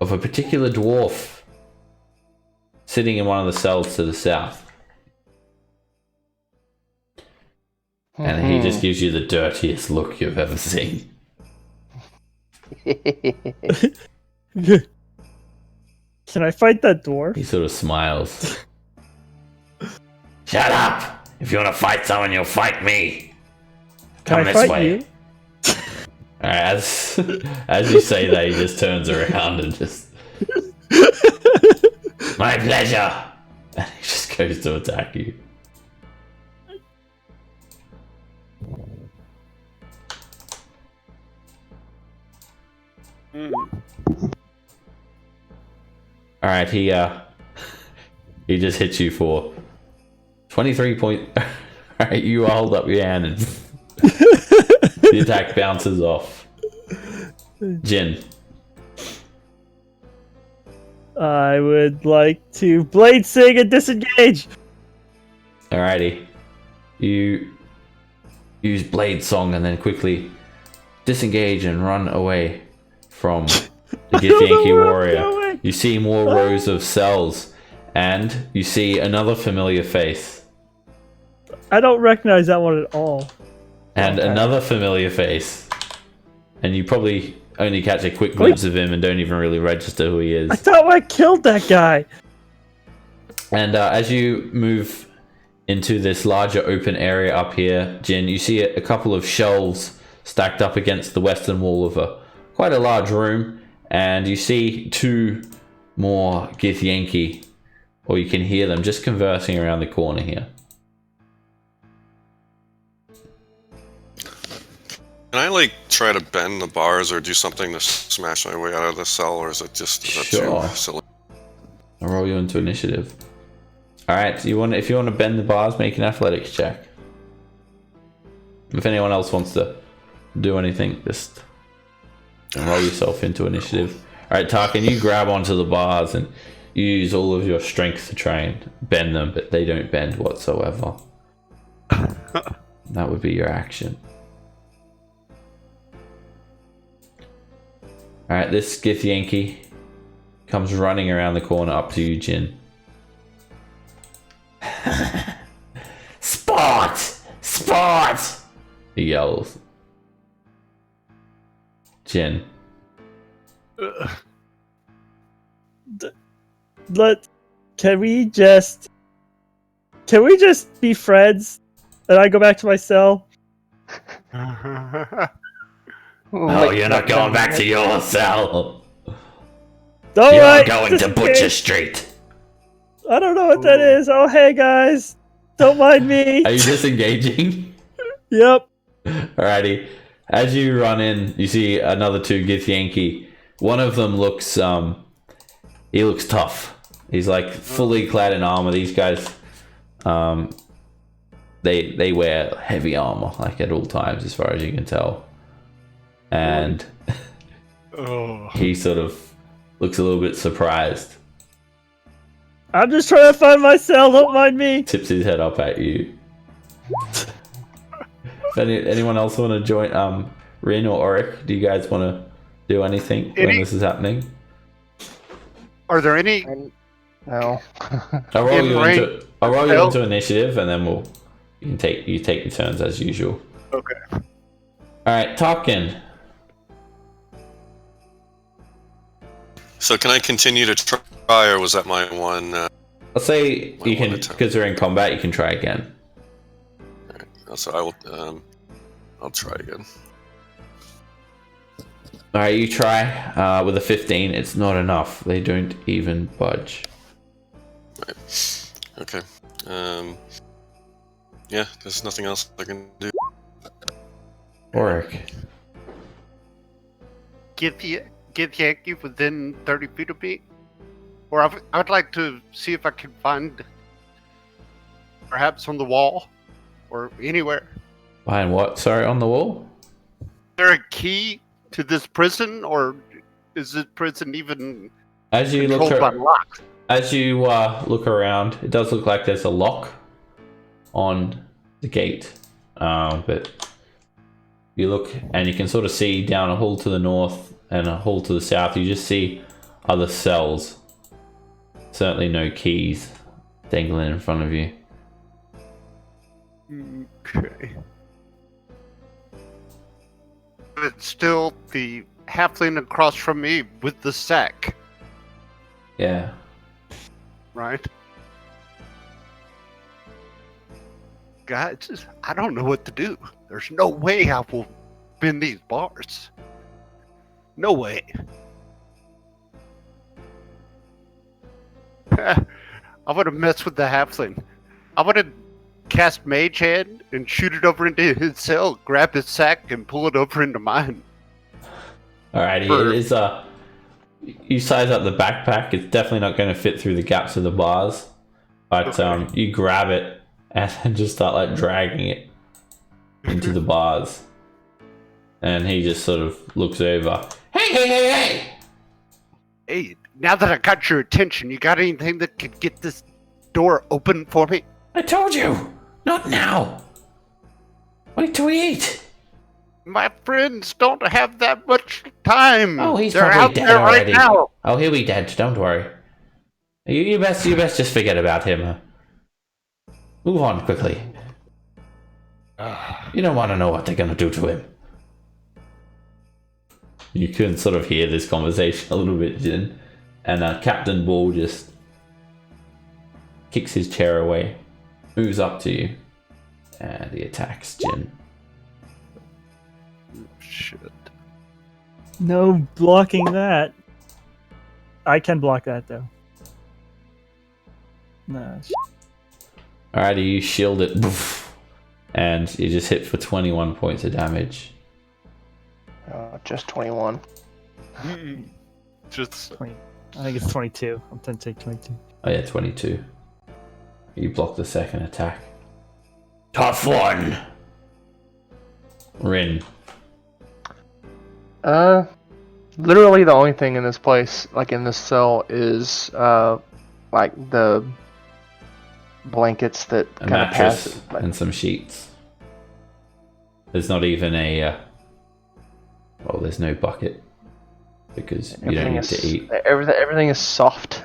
of a particular dwarf sitting in one of the cells to the south. And he just gives you the dirtiest look you've ever seen. Can I fight that dwarf? He sort of smiles. Shut up! If you want to fight someone, you'll fight me. Come Can I this fight way. you? Alright, as you say that, he just turns around and just... My pleasure! And he just goes to attack you. Alright, he just hits you for 23 point. Alright, you hold up your hand and the attack bounces off. Jin. I would like to blade sing and disengage. Alrighty. You use blade song and then quickly disengage and run away from the Githyanki warrior. You see more rows of cells and you see another familiar face. I don't recognize that one at all. And Okay. another familiar face. And you probably only catch a quick glimpse of him and don't even really register who he is. I thought I killed that guy. And as you move into this larger open area up here, Jin, you see a couple of shelves stacked up against the western wall of quite a large room. And you see two more Githyanki, or you can hear them just conversing around the corner here. Can I like try to bend the bars or do something to smash my way out of the cell, or is that Sure. too silly? I'll roll you into initiative. Alright, if you want to bend the bars, make an athletics check. If anyone else wants to do anything, just roll yourself into initiative. Alright, Tarkin, you grab onto the bars and you use all of your strength to try and bend them, but they don't bend whatsoever. That would be your action. Alright, this Githyanki comes running around the corner up to you, Jin. Sport! Sport! He yells. Jin. Can we just be friends? And I go back to my cell. Oh, you're not going back to your cell. All You're right, going just to in Butcher case. Street. I don't know what that is. Oh, hey guys, don't mind me. Are you disengaging? Yep. Alrighty. As you run in, you see another two Githyanki. One of them looks, he looks tough. He's like fully clad in armor. These guys, they wear heavy armor, like at all times, as far as you can tell. And he sort of looks a little bit surprised. I'm just trying to find my cell. Don't mind me. Tips his head up at you. Anyone else want to join? Rin or Oric, do you guys want to do anything when this is happening? Are there any? No. I'll roll you range- into initiative, and then you take your turns as usual. Okay. All right, Tarkin. So can I continue to try, or was that my one? I'll say you can, attempt. because they're in combat, you can try again. So I will. I'll try again. All right, you try with a 15. It's not enough. They don't even budge. Right. Okay. Yeah, there's nothing else I can do. Oric. Get Yankee within 30 feet of me? Or I would like to see if I can find, perhaps on the wall, or anywhere. Behind what? Sorry, on the wall? Is there a key to this prison, or is this prison even As you controlled by locks? As you look around, it does look like there's a lock on the gate, but you look and you can sort of see down a hall to the north and a hall to the south. You just see other cells. Certainly no keys dangling in front of you. Okay. But it's still the halfling across from me with the sack, Yeah. right? Guys, I don't know what to do. There's no way I will bend these bars. No way. I would have messed with the halfling. I would have cast Mage Hand and shoot it over into his cell, grab his sack, and pull it over into mine. Alrighty, it is you size up the backpack. It's definitely not going to fit through the gaps of the bars, but Okay. you grab it and then just start like dragging it into the bars. And he just sort of looks over. Hey! Hey, now that I got your attention, you got anything that could get this door open for me? I told you! Not now! Wait till we eat! My friends don't have that much time. Oh, he's They're probably out dead there already. right now. Oh, he'll be dead, don't worry. You best just forget about him. Move on quickly. You don't want to know what they're going to do to him. You can sort of hear this conversation a little bit, Jin. And Captain Bull just kicks his chair away, moves up to you, and he attacks Jin. Shit. No blocking that. I can block that though. No. Alrighty, you shield it, and you just hit for 21 points of damage. Just 21. Just 20. I think it's 22. I'm going to take 22. Oh yeah, 22. You block the second attack. Tough one! Rin. Literally the only thing in this place, like in this cell, is like the blankets that A kind of mattress pass. and some sheets. There's not even a... well, there's no bucket. Because you don't need to eat. Everything is soft.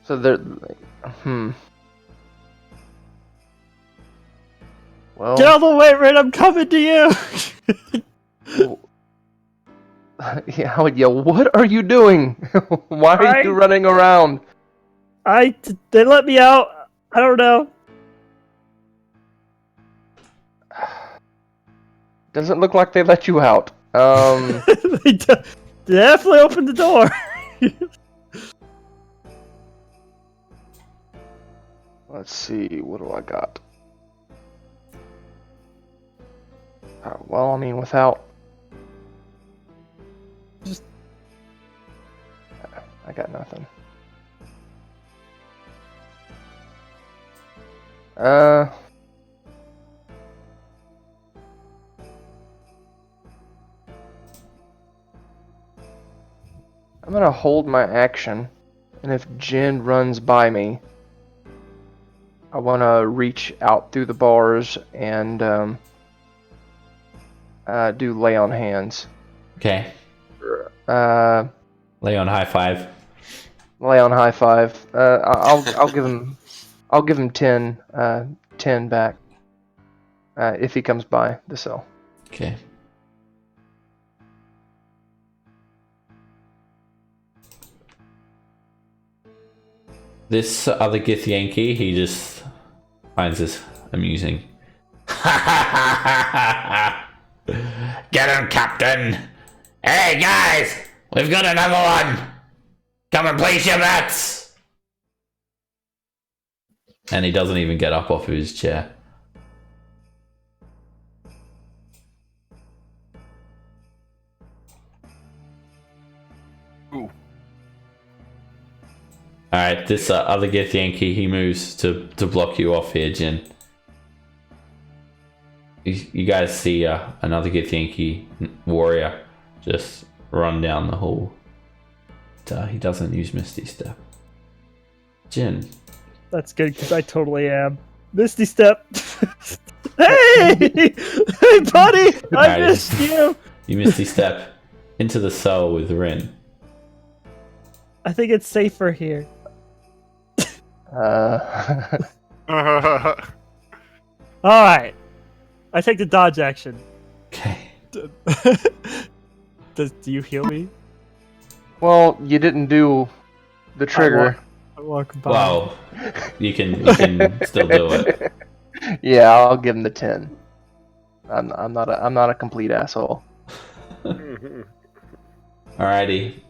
So there... Well... Get out of the way, Red! I'm coming to you! Yeah, I would yell, what are you doing? Why are you running around? They let me out. I don't know. Doesn't look like they let you out. They definitely opened the door. Let's see, what do I got? Well, I mean, without... I got nothing. I'm gonna hold my action, and if Jin runs by me, I wanna reach out through the bars and do lay on hands. Okay. Lay on high five. Lay on high five. I'll give him. I'll give him 10 back if he comes by the cell. Okay. This other Githyanki, he just finds this amusing. Get him, Captain! Hey, guys! We've got another one! Come and place your bets! And he doesn't even get up off of his chair. Ooh. Alright, this other Githyanki, he moves to block you off here, Jin. You guys see another Githyanki warrior just run down the hall. But, he doesn't use Misty Step. Jin. That's good, because I totally am. Misty Step! Hey! Hey, buddy! I missed you! You Misty Step into the cell with Rin. I think it's safer here. Alright. I take the dodge action. Okay. Do you heal me? Well, you didn't do the trigger. I walk by. Wow. You can still do it. Yeah, I'll give him the 10. I'm not a complete asshole. Alrighty.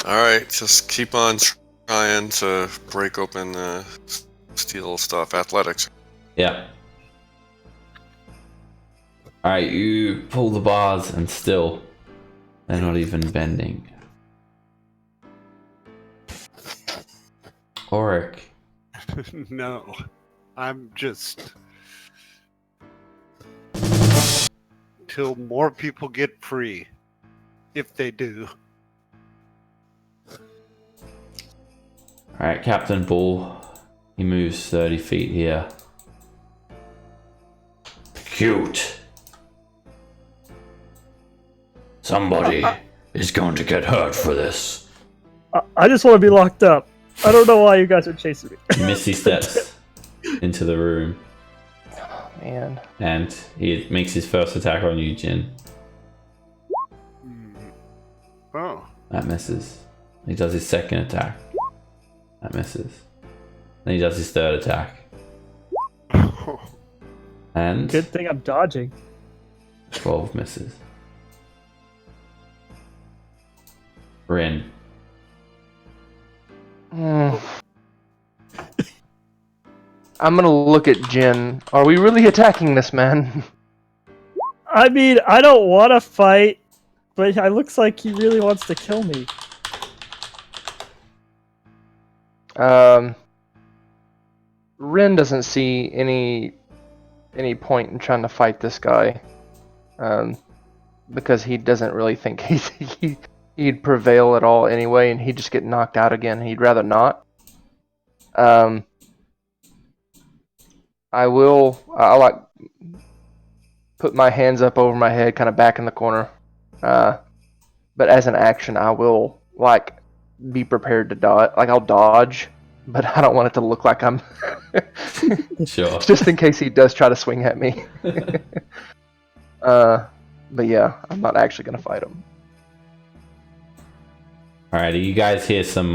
Alright, just keep on trying to break open the steel stuff. Athletics. Yeah. Alright, you pull the bars and still they're not even bending. Auric. No. I'm just... Till more people get free. If they do. Alright, Captain Bull. He moves 30 feet here. Cute. Somebody is going to get hurt for this. I just want to be locked up. I don't know why you guys are chasing me. Misty steps into the room, Oh, man. and he makes his first attack on you, Jin. Oh. That misses. He does his second attack. That misses. Then he does his third attack. And Good thing I'm dodging. 12 misses. Rin. I'm gonna look at Jin. Are we really attacking this man? I mean, I don't want to fight, but it looks like he really wants to kill me. Rin doesn't see any point in trying to fight this guy, because he doesn't really think he'd prevail at all anyway, and he'd just get knocked out again. He'd rather not. I'll like put my hands up over my head, kind of back in the corner. But as an action, I will like be prepared to dodge. Like I'll dodge, but I don't want it to look like I'm. Sure. Just in case he does try to swing at me. But yeah, I'm not actually gonna fight him. Alrighty, you guys hear some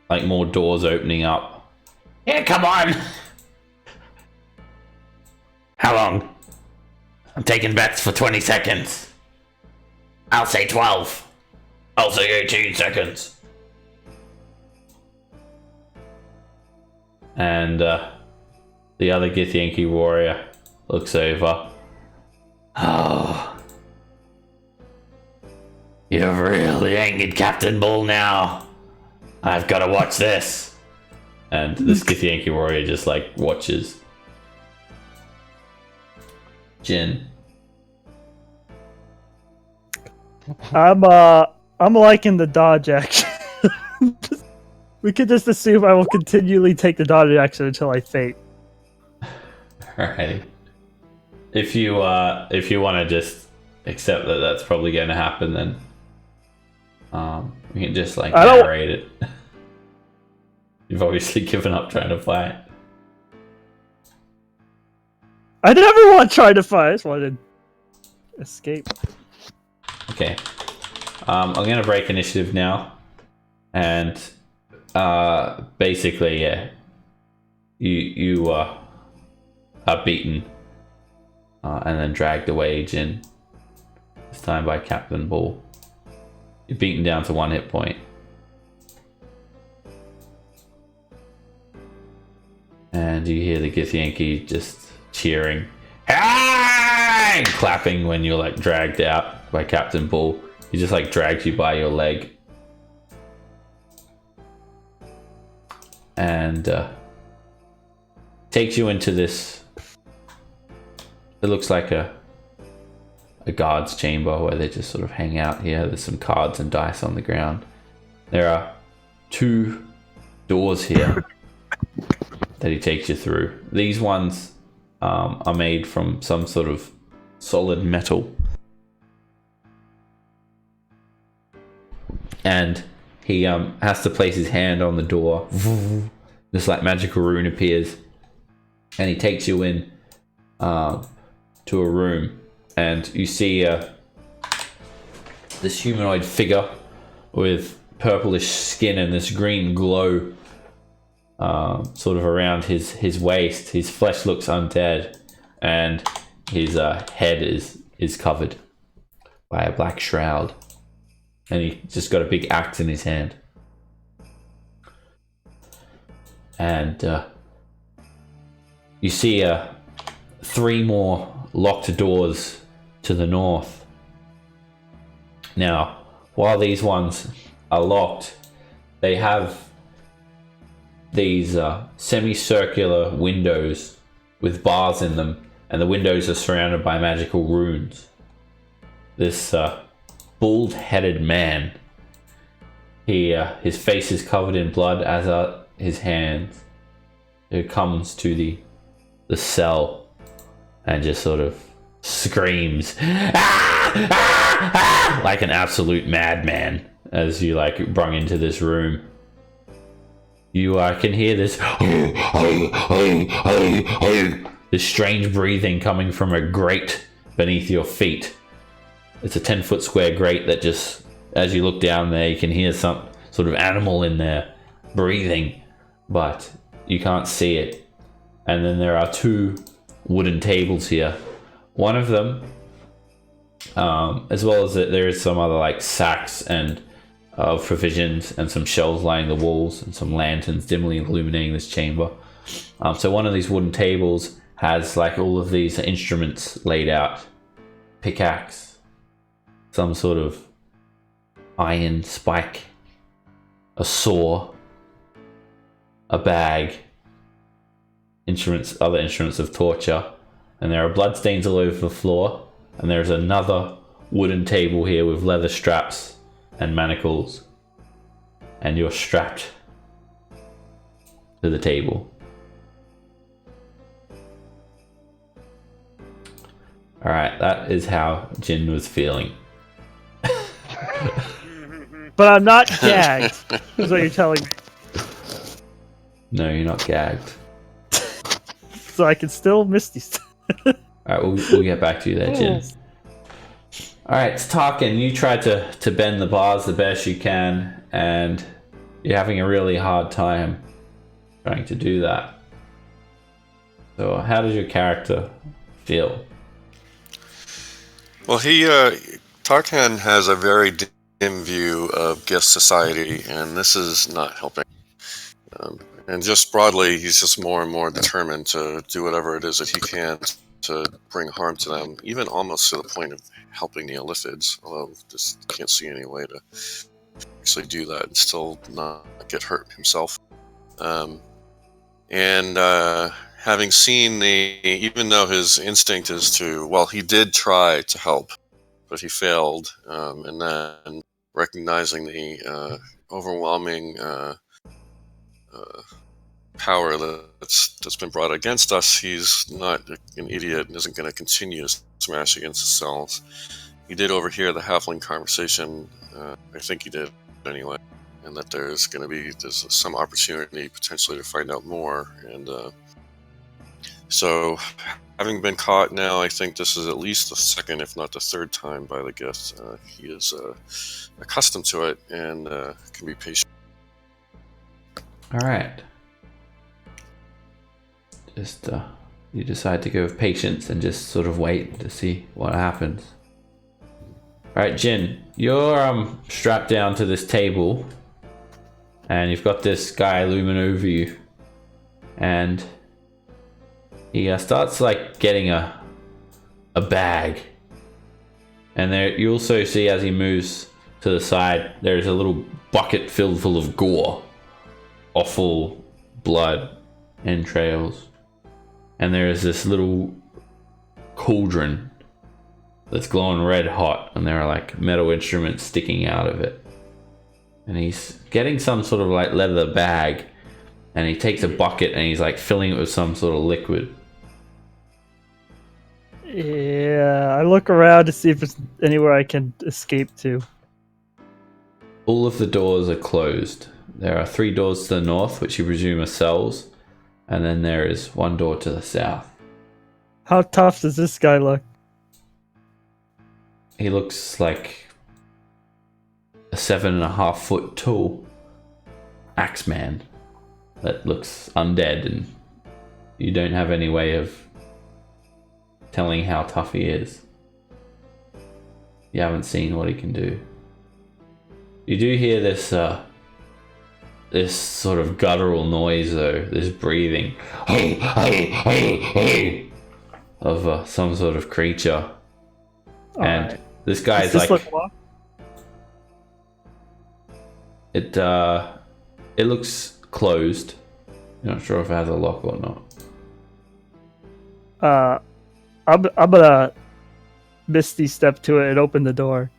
like more doors opening up. Yeah, come on. How long? I'm taking bets for 20 seconds. I'll say 12. I'll say 18 seconds. And the other Githyanki warrior looks over. Oh. You've really angered Captain Bull now. I've got to watch this. And this Githyanki warrior just like watches. Jin. I'm liking the dodge action. We could just assume I will continually take the dodge action until I faint. Alrighty. If you want to just accept that that's probably going to happen, then we can just like narrate it. You've obviously given up trying to fight. I never want to try to fight. I just wanted to escape. Okay. I'm going to break initiative now. And basically, yeah, you are beaten and then dragged away, Jin. This time by Captain Bull. You're beaten down to 1 hit point. And you hear the Githyanki just cheering. Hey! Clapping when you're like dragged out by Captain Bull. He just like dragged you by your leg. And takes you into this. It looks like a guard's chamber where they just sort of hang out here. There's some cards and dice on the ground. There are 2 doors here that he takes you through. These ones are made from some sort of solid metal. And he has to place his hand on the door. This like magical rune appears. And he takes you in to a room. And you see this humanoid figure with purplish skin and this green glow sort of around his waist. His flesh looks undead, and his head is covered by a black shroud. And he just got a big axe in his hand. And you see 3 more locked doors to the north. Now, while these ones are locked, they have these semicircular windows with bars in them, and the windows are surrounded by magical runes. This bald-headed man, his face is covered in blood, as are his hands. He comes to the cell and just sort of screams like an absolute madman as you like brung into this room. You can hear this this strange breathing coming from a grate beneath your feet. It's a 10-foot square grate that just, as you look down there, you can hear some sort of animal in there breathing, but you can't see it. And then there are 2 wooden tables here. One of them, as well as there is some other like sacks and provisions and some shelves lining the walls and some lanterns dimly illuminating this chamber. So one of these wooden tables has like all of these instruments laid out. Pickaxe, some sort of iron spike, a saw, a bag, other instruments of torture, and there are bloodstains all over the floor, and there's another wooden table here with leather straps and manacles, and you're strapped to the table. Alright, that is how Jin was feeling. But I'm not gagged, is what you're telling me. No, you're not gagged. So I can still Misty Step. Alright, we'll get back to you there, Jin. Alright, Tarkin, you tried to bend the bars the best you can, and you're having a really hard time trying to do that. So how does your character feel? Well, Tarkan has a very dim view of Gith society, and this is not helping. And just broadly, he's just more and more determined to do whatever it is that he can to bring harm to them, even almost to the point of helping the Illithids, although just can't see any way to actually do that and still not get hurt himself. Having seen even though his instinct is he did try to help, but he failed, and then recognizing the overwhelming power that's been brought against us, he's not an idiot and isn't going to continue to smash against the cells. He did overhear the halfling conversation, I think he did anyway, and that there's some opportunity potentially to find out more, and so having been caught now, I think this is at least the second, if not the third time by the Gith. He is accustomed to it and can be patient. Alright. Just you decide to go with patience and just sort of wait to see what happens. Alright, Jin, you're strapped down to this table, and you've got this guy looming over you, and he starts like getting a bag, and there you also see as he moves to the side there's a little bucket filled full of gore, awful blood, entrails, and there is this little cauldron that's glowing red hot, and there are like metal instruments sticking out of it, and he's getting some sort of like leather bag, and he takes a bucket and he's like filling it with some sort of liquid. Yeah, I look around to see if there's anywhere I can escape to. All of the doors are closed. There are 3 doors to the north, which you presume are cells, and then there is 1 door to the south. How tough does this guy look? He looks like a 7.5-foot tall axeman that looks undead, and you don't have any way of telling how tough he is. You haven't seen what he can do. You do hear this this sort of guttural noise though, this breathing of some sort of creature. And right. this guy's Does this like look locked? it looks closed. You're not sure if it has a lock or not. I'm gonna Misty Step to it and open the door.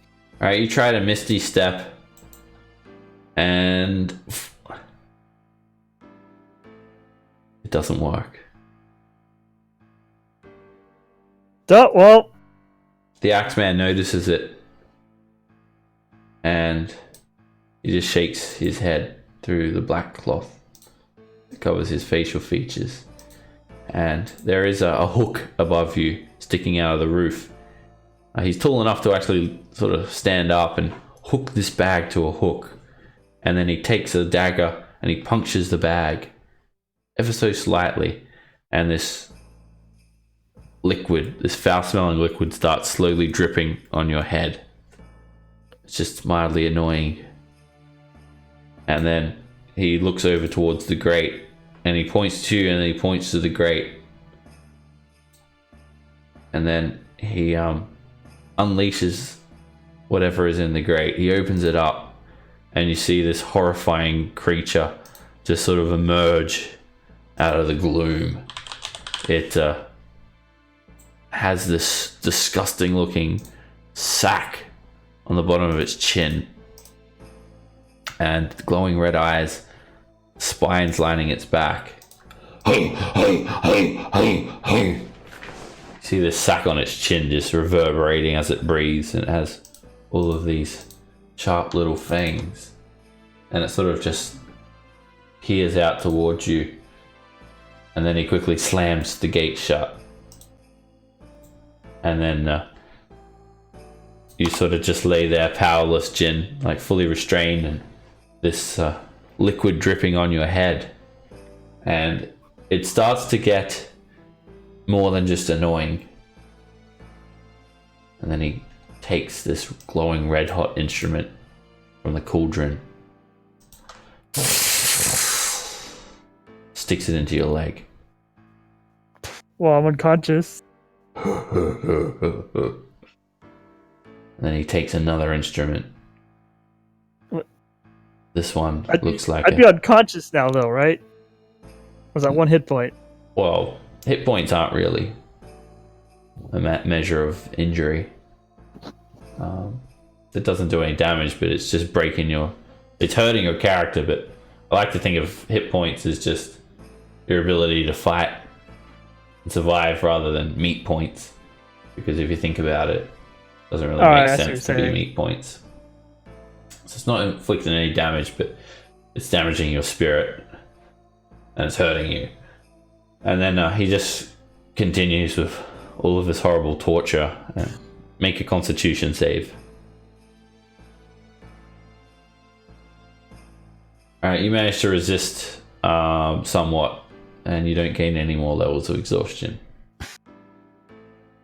Alright, you try to Misty Step, and it doesn't work. Well, The Axeman notices it, and he just shakes his head through the black cloth. that covers his facial features. And there is a hook above you sticking out of the roof. He's tall enough to actually sort of stand up and hook this bag to a hook. And then he takes a dagger and he punctures the bag ever so slightly. And this liquid, this foul-smelling liquid, starts slowly dripping on your head. It's just mildly annoying. And then he looks over towards the grate and he points to you and he points to the grate. And then he unleashes whatever is in the grate. He opens it up and you see this horrifying creature just sort of emerge out of the gloom. It has this disgusting looking sack on the bottom of its chin and glowing red eyes, spines lining its back. Hey, hey, hey, hey, hey. You see this sack on its chin just reverberating as it breathes, and it has all of these sharp little fangs, and it sort of just peers out towards you, and then he quickly slams the gate shut. And then you sort of just lay there powerless, Jin, like fully restrained, and this liquid dripping on your head. And it starts to get more than just annoying. And then he takes this glowing red hot instrument from the cauldron, sticks it into your leg. Well, I'm unconscious. And then he takes another instrument. What? This one looks like I'd be unconscious now, though, right? Was that one hit point? Well, hit points aren't really a measure of injury. It doesn't do any damage, but it's just it's hurting your character. But I like to think of hit points as just your ability to fight and survive rather than meat points. Because if you think about it, it doesn't really make sense to be meat points. So it's not inflicting any damage, but it's damaging your spirit and it's hurting you. And then he just continues with all of this horrible torture. Make a Constitution save. Alright, you manage to resist somewhat, and you don't gain any more levels of exhaustion.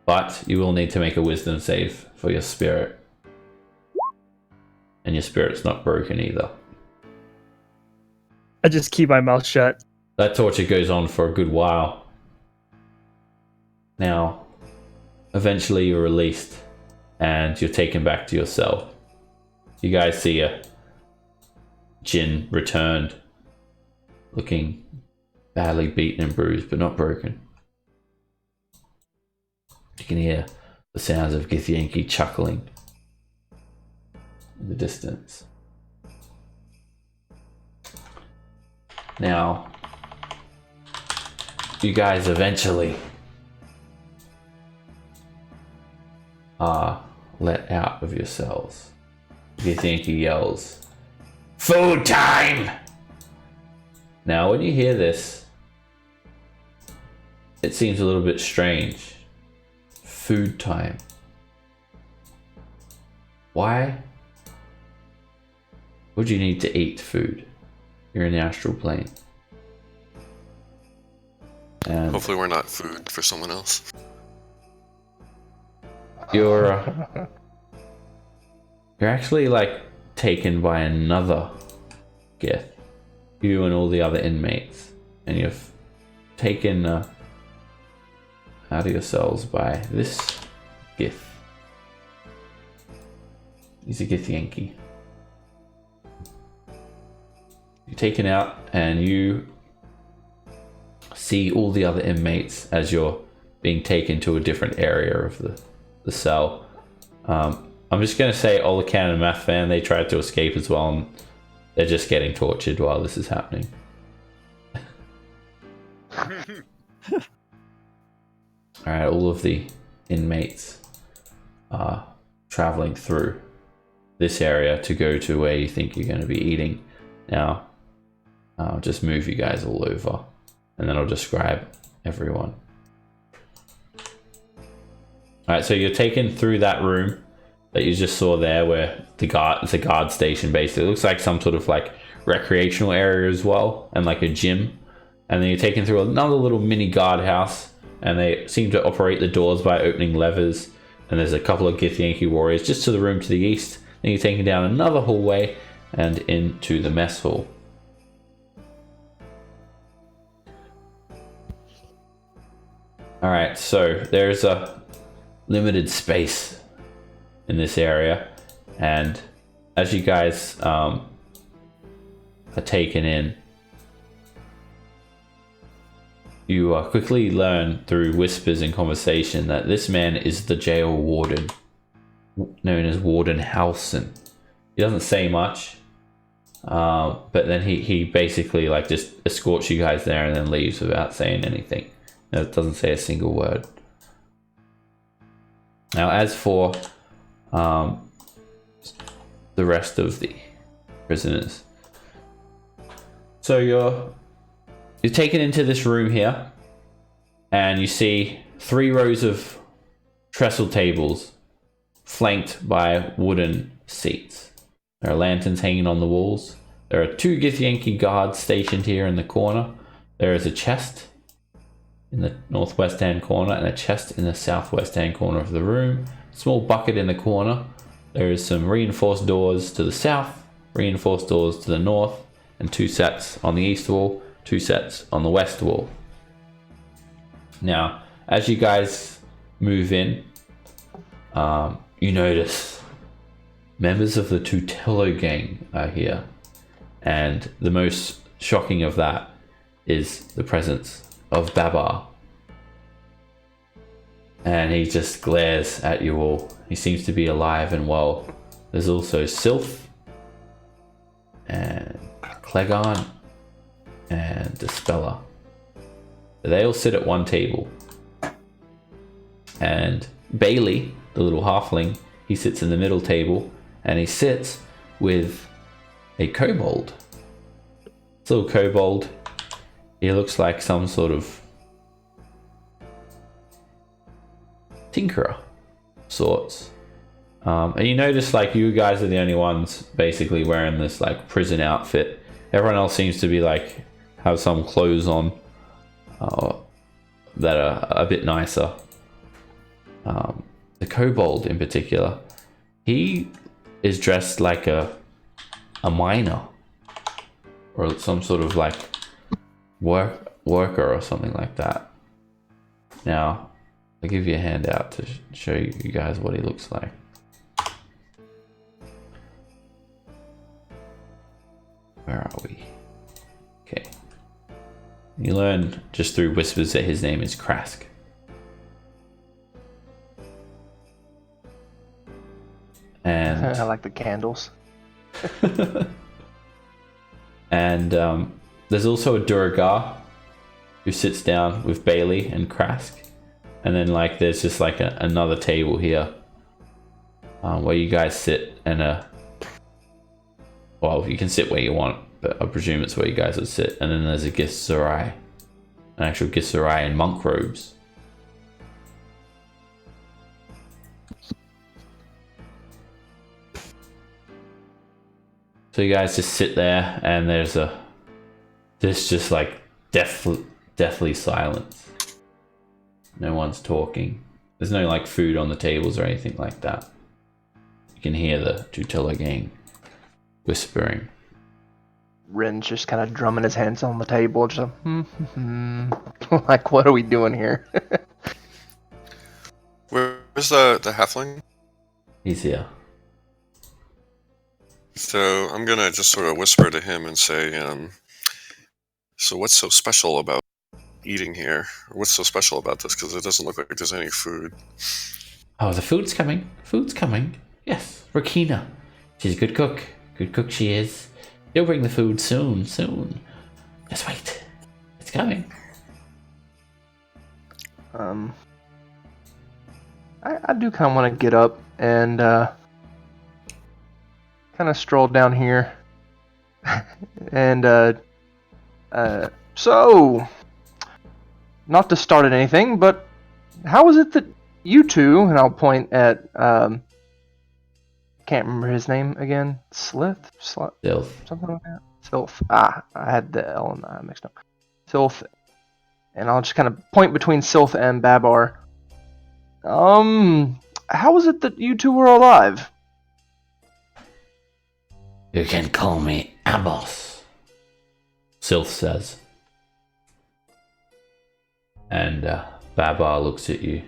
But you will need to make a Wisdom save for your spirit. And your spirit's not broken either. I just keep my mouth shut. That torture goes on for a good while. Now, eventually you're released and you're taken back to your cell. You guys see Jin returned, looking badly beaten and bruised, but not broken. You can hear the sounds of Githyanki chuckling in the distance. Now, you guys eventually are let out of your cells. Githyanki yells, "Food time!" Now, when you hear this, it seems a little bit strange. Food time. Why would you need to eat food? You're in the astral plane. And Hopefully we're not food for someone else. you're actually like taken by another Gith. You and all the other inmates. And you've taken out of your cells by this Gith. He's a Githyanki. You're taken out and you see all the other inmates as you're being taken to a different area of the cell. I'm just going to say Olacan and Mathfan, they tried to escape as well, and they're just getting tortured while this is happening. Alright, all of the inmates are traveling through this area to go to where you think you're going to be eating. Now, I'll just move you guys all over, and then I'll describe everyone. Alright, so you're taken through that room that you just saw there, where it's a guard station basically. It looks like some sort of like recreational area as well, and like a gym. And then you're taken through another little mini guardhouse, and they seem to operate the doors by opening levers. And there's a couple of Githyanki warriors just to the room to the east. Then you're taken down another hallway and into the mess hall. Alright, so there's a limited space in this area, and as you guys are taken in, you quickly learn through whispers and conversation that this man is the jail warden, known as Warden Halson. He doesn't say much, but then he basically like just escorts you guys there and then leaves without saying anything. It doesn't say a single word. Now, as for the rest of the prisoners, so you're taken into this room here, and you see 3 rows of trestle tables flanked by wooden seats. There are lanterns hanging on the walls. There are 2 Githyanki guards stationed here in the corner. There is a chest in the northwest hand corner and a chest in the southwest hand corner of the room. Small bucket in the corner. There is some reinforced doors to the south, reinforced doors to the north, and 2 sets on the east wall, 2 sets on the west wall. Now, as you guys move in, you notice members of the Tutello gang are here, and the most shocking of that is the presence of Babar. And he just glares at you all. He seems to be alive and well. There's also Sylph and Clegon and Dispeller. They all sit at one table. And Bailey, the little halfling, he sits in the middle table, and he sits with a kobold. This little kobold, he looks like some sort of tinkerer sorts. And you notice like you guys are the only ones basically wearing this like prison outfit. Everyone else seems to be like have some clothes on that are a bit nicer. The kobold in particular, he is dressed like a miner or some sort of like worker or something like that. Now I'll give you a handout to show you guys what he looks like. Where are we? Okay. You learn just through whispers that his name is Krask. And I like the candles. and there's also a Duragar who sits down with Bailey and Krask. And then like there's just like another table here where you guys sit, and well, you can sit where you want, but I presume it's where you guys would sit. And then there's a Githzerai, an actual Githzerai in monk robes. So you guys just sit there, and there's just like deathly silence. No one's talking. There's no like food on the tables or anything like that. You can hear the Tutilla gang whispering. Ren's just kind of drumming his hands on the table, just like, what are we doing here? Where's the halfling? He's here. So I'm gonna just sort of whisper to him and say, so what's so special about eating here? Or what's so special about this? Because it doesn't look like there's any food. Oh, the food's coming. Food's coming. Yes, Rakina. She's a good cook. Good cook she is. She'll bring the food soon. Just wait. It's coming. I do kind of want to get up and kind of stroll down here and So, not to start at anything, but how is it that you two, and I'll point at, can't remember his name again, Sylph, Sylph. something like that? Sylph. I had the L and I mixed up. Sylph. And I'll just kind of point between Sylph and Babar. How is it that you two were alive? You can call me Amos, Sylph says. And Babar looks at you.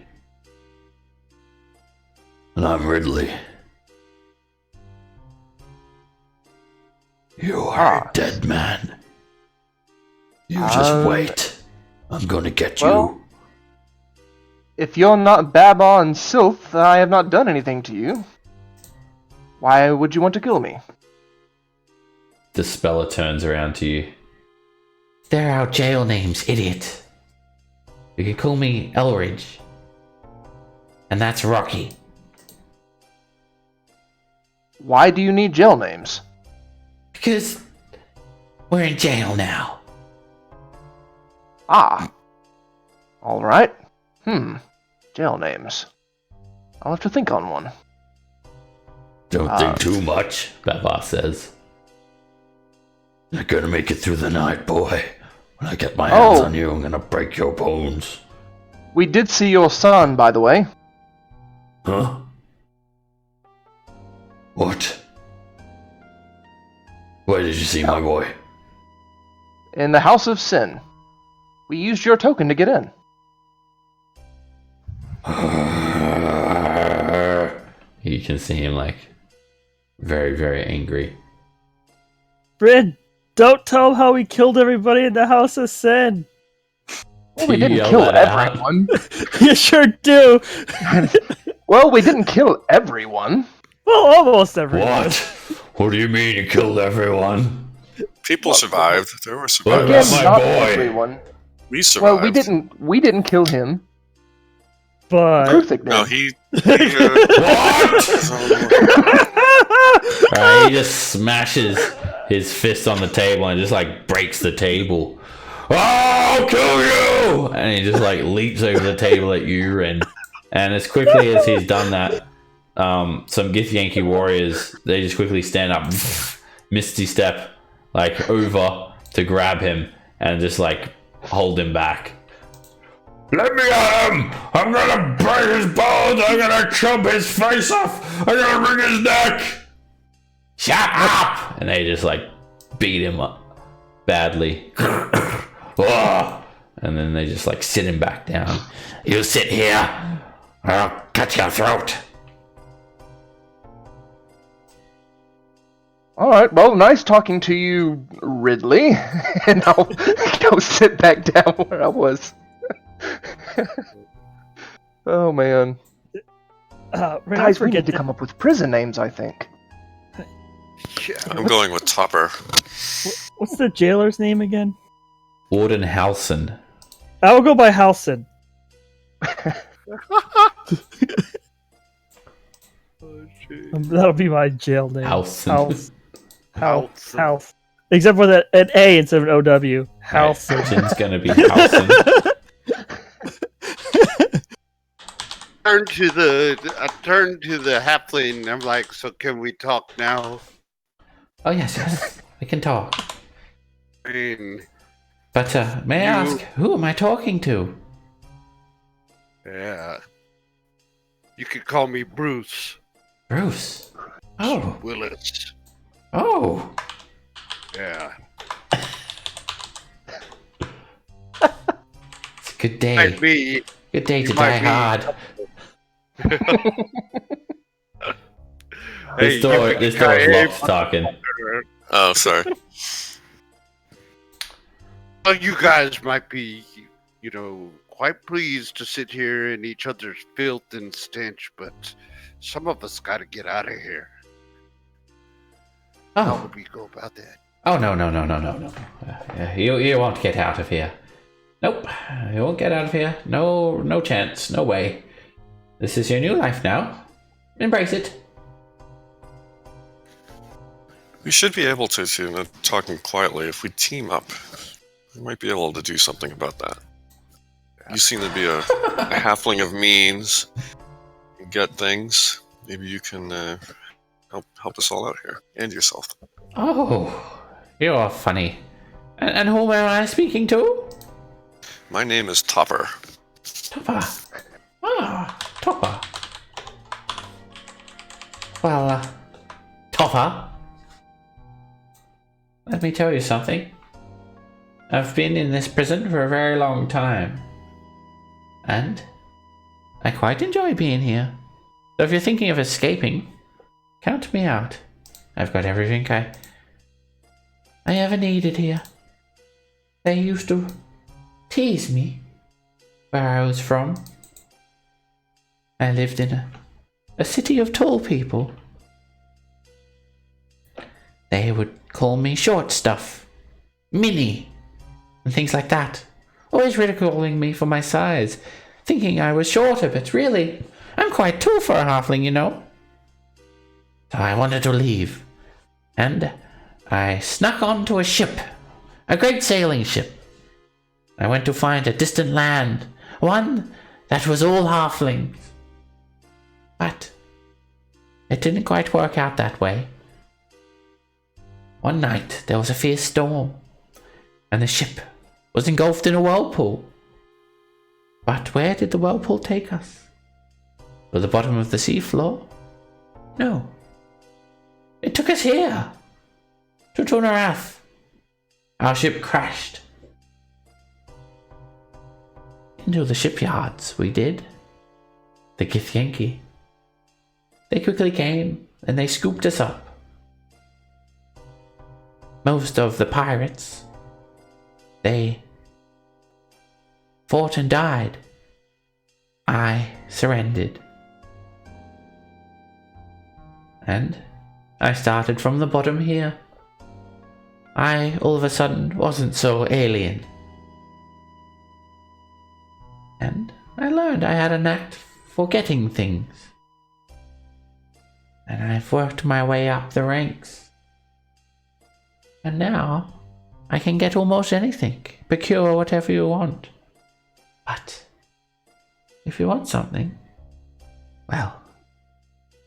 And I'm Ridley. You are a dead man. You just wait. I'm gonna get you. If you're not Babar and Sylph, I have not done anything to you. Why would you want to kill me? The speller turns around to you. They're our jail names, idiot. You can call me Elridge. And that's Rocky. Why do you need jail names? Because we're in jail now. Ah. Alright. Jail names. I'll have to think on one. Don't think too much, Babar says. You're gonna make it through the night, boy. When I get my hands on you, I'm gonna break your bones. We did see your son, by the way. Huh? What? Where did you see my boy? In the House of Sin. We used your token to get in. You can see him like very, very angry. Bryn, don't tell him how we killed everybody in the House of Sin. Well, we didn't kill everyone. You sure do. Well, we didn't kill everyone. Well, almost everyone. What? What do you mean you killed everyone? People survived. There were What survivors. about my Not boy? everyone. We survived. Well, we didn't kill him. But Perfect. No, he. What? He just smashes his fist on the table and just like breaks the table. Oh, I'll kill you! And he just like leaps over the table at you, and as quickly as he's done that, some Githyanki warriors, they just quickly stand up, misty step like over to grab him and just like hold him back. Let me at him! I'm gonna break his bones! I'm gonna chop his face off! I'm gonna wring his neck! Shut up! And they just like beat him up badly. And then they just like sit him back down. You sit here, or I'll cut your throat. Alright, well, nice talking to you, Ridley. And I'll go sit back down where I was. Oh, man. Guys, we need to come up with prison names, I think. I'm going with Topper. What's the jailer's name again? Warden Halson. I will go by Halson. That'll be my jail name. Halson. House. Except for an A instead of an OW. Halson. Jin's gonna be Halson. I turned to the halfling and I'm like, so can we talk now? Oh yes, we can talk. I mean, But may I ask, who am I talking to? yeah. You could call me Bruce Bruce. Oh. Willis. Oh. Yeah. It's a good day. Might be. Good day to might die be- hard. Hey, This door is locked, talking. Oh, sorry. Well, you guys might be, quite pleased to sit here in each other's filth and stench, but some of us got to get out of here. How Oh. would we go about that? Oh, no. You won't get out of here. Nope. You won't get out of here. No chance. No way. This is your new life now. Embrace it. We should be able to, talking quietly, if we team up. I might be able to do something about that. You seem to be a halfling of means. Get things. Maybe you can help us all out here. And yourself. Oh, you're funny. And whom am I speaking to? My name is Topper. Topper. Ah, Topper. Well, Topper, let me tell you something. I've been in this prison for a very long time, and I quite enjoy being here. So if you're thinking of escaping, count me out. I've got everything I ever needed here. They used to tease me where I was from. I lived in a city of tall people. They would call me short stuff, mini, and things like that. Always ridiculing me for my size, thinking I was shorter, but really, I'm quite tall for a halfling, you know. So I wanted to leave, and I snuck onto a ship, a great sailing ship. I went to find a distant land, one that was all halflings. But it didn't quite work out that way. One night there was a fierce storm, and the ship was engulfed in a whirlpool. But where did the whirlpool take us? To the bottom of the seafloor? No. It took us here, to Tunarath. Our ship crashed. Into the shipyards, we did. The Githyanki. They quickly came, and they scooped us up. Most of the pirates, they fought and died. I surrendered. And I started from the bottom here. I, all of a sudden, wasn't so alien. And I learned I had a knack for getting things. And I've worked my way up the ranks. And now, I can get almost anything, procure whatever you want. But, if you want something, well,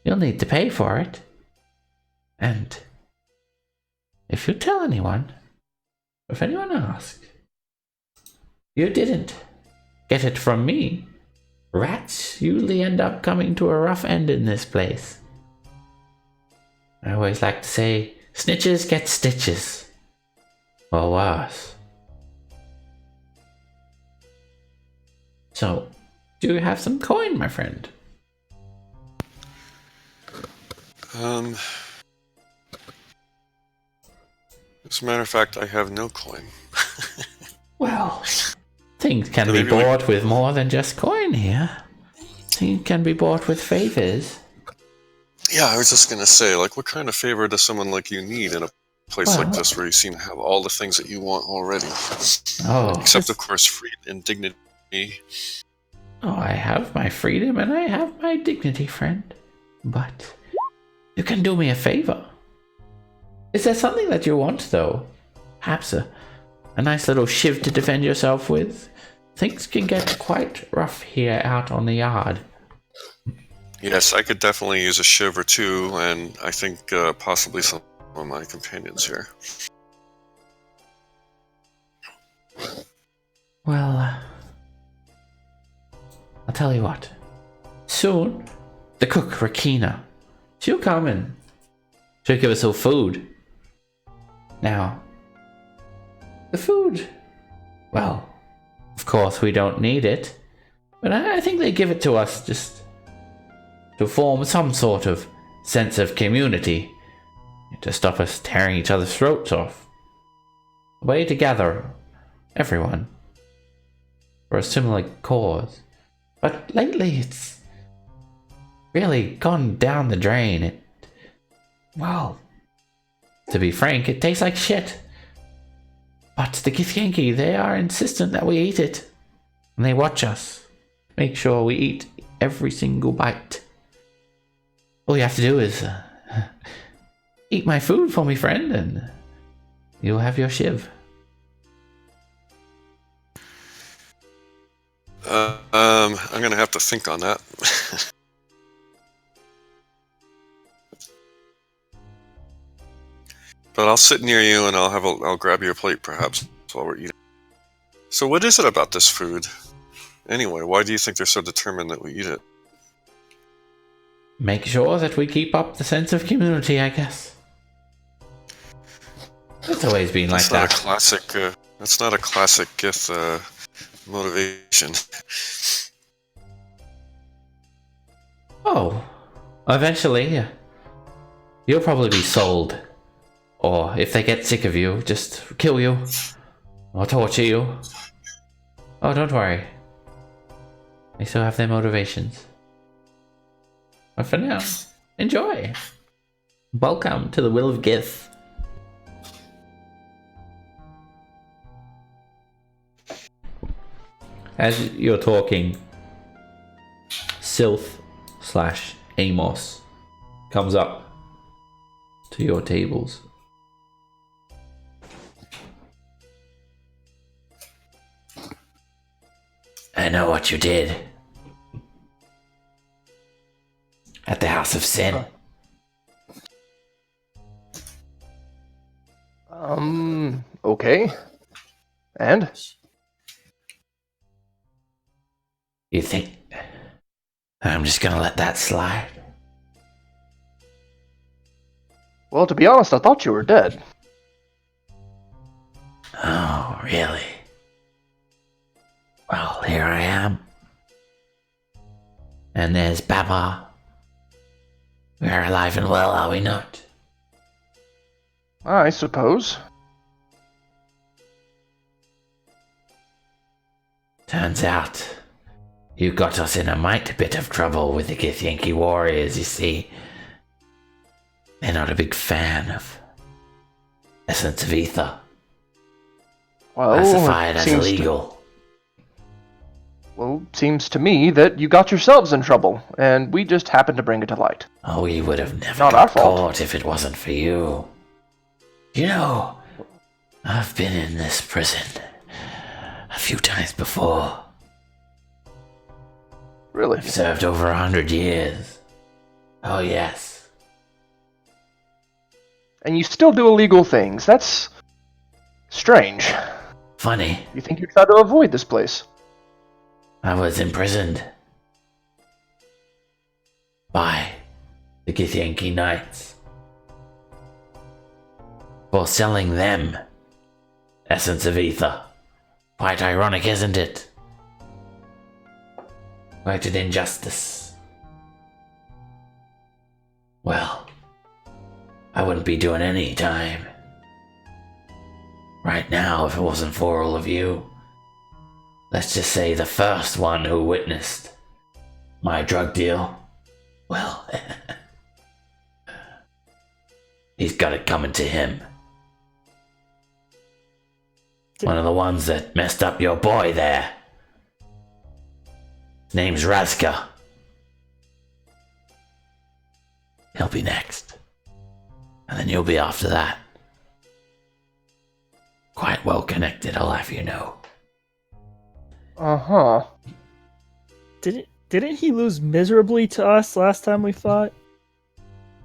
you'll need to pay for it. And, if you tell anyone, if anyone asks, you didn't get it from me, rats usually end up coming to a rough end in this place. I always like to say, snitches get stitches. Or worse. So, do you have some coin, my friend? As a matter of fact, I have no coin. Well, things can So be maybe we- bought with more than just coin here. Things can be bought with favors. Yeah, I was just gonna say, like, what kind of favor does someone like you need in a place like this where you seem to have all the things that you want already? Oh, Except, of course, freedom and dignity. oh, I have my freedom and I have my dignity, friend. But you can do me a favor. Is there something that you want, though? Perhaps a nice little shiv to defend yourself with? Things can get quite rough here out on the yard. Yes, I could definitely use a shiv or two, and I think possibly some of my companions here. Well, I'll tell you what. Soon, the cook, Rakina, she'll come and she'll give us some food. Now, the food, well, of course we don't need it, but I think they give it to us just to form some sort of sense of community, to stop us tearing each other's throats off. A way to gather everyone for a similar cause. But lately it's really gone down the drain. Well, to be frank, it tastes like shit. But the Githyanki, they are insistent that we eat it. And they watch us. Make sure we eat every single bite. All you have to do is eat my food for me, friend, and you'll have your shiv. I'm gonna have to think on that. But I'll sit near you and I'll grab your plate perhaps while we're eating. So what is it about this food? Anyway, why do you think they're so determined that we eat it? Make sure that we keep up the sense of community, I guess. It's always been like that. That's not a classic Gith motivation. Oh, eventually, you'll probably be sold. Or if they get sick of you, just kill you. Or torture you. Oh, don't worry. They still have their motivations. But for now, enjoy. Welcome to the Will of Gith. As you're talking, Sylph/Amos comes up to your tables. I know what you did. At the House of Sin. Okay. And? You think I'm just gonna let that slide? Well, to be honest, I thought you were dead. Oh, really? Well, here I am. And there's Baba. We're alive and well, are we not? I suppose. Turns out, you got us in a mighty bit of trouble with the Githyanki warriors, you see. They're not a big fan of essence of ether. Well, Classified as illegal. Well, seems to me that you got yourselves in trouble, and we just happened to bring it to light. Oh, we would have never Not our got fault. caught if it wasn't for you. You know, I've been in this prison a few times before. Really? I've served over 100 years. Oh, yes. And you still do illegal things. That's strange. Funny, You think you try to avoid this place? I was imprisoned by the Githyanki Knights for selling them essence of ether. Quite ironic, isn't it? Quite an injustice. Well, I wouldn't be doing any time right now if it wasn't for all of you. Let's just say the first one who witnessed my drug deal, well, he's got it coming to him. One of the ones that messed up your boy there. His name's Razka. He'll be next. And then you'll be after that. Quite well connected, I'll have you know. Uh-huh. Didn't he lose miserably to us last time we fought?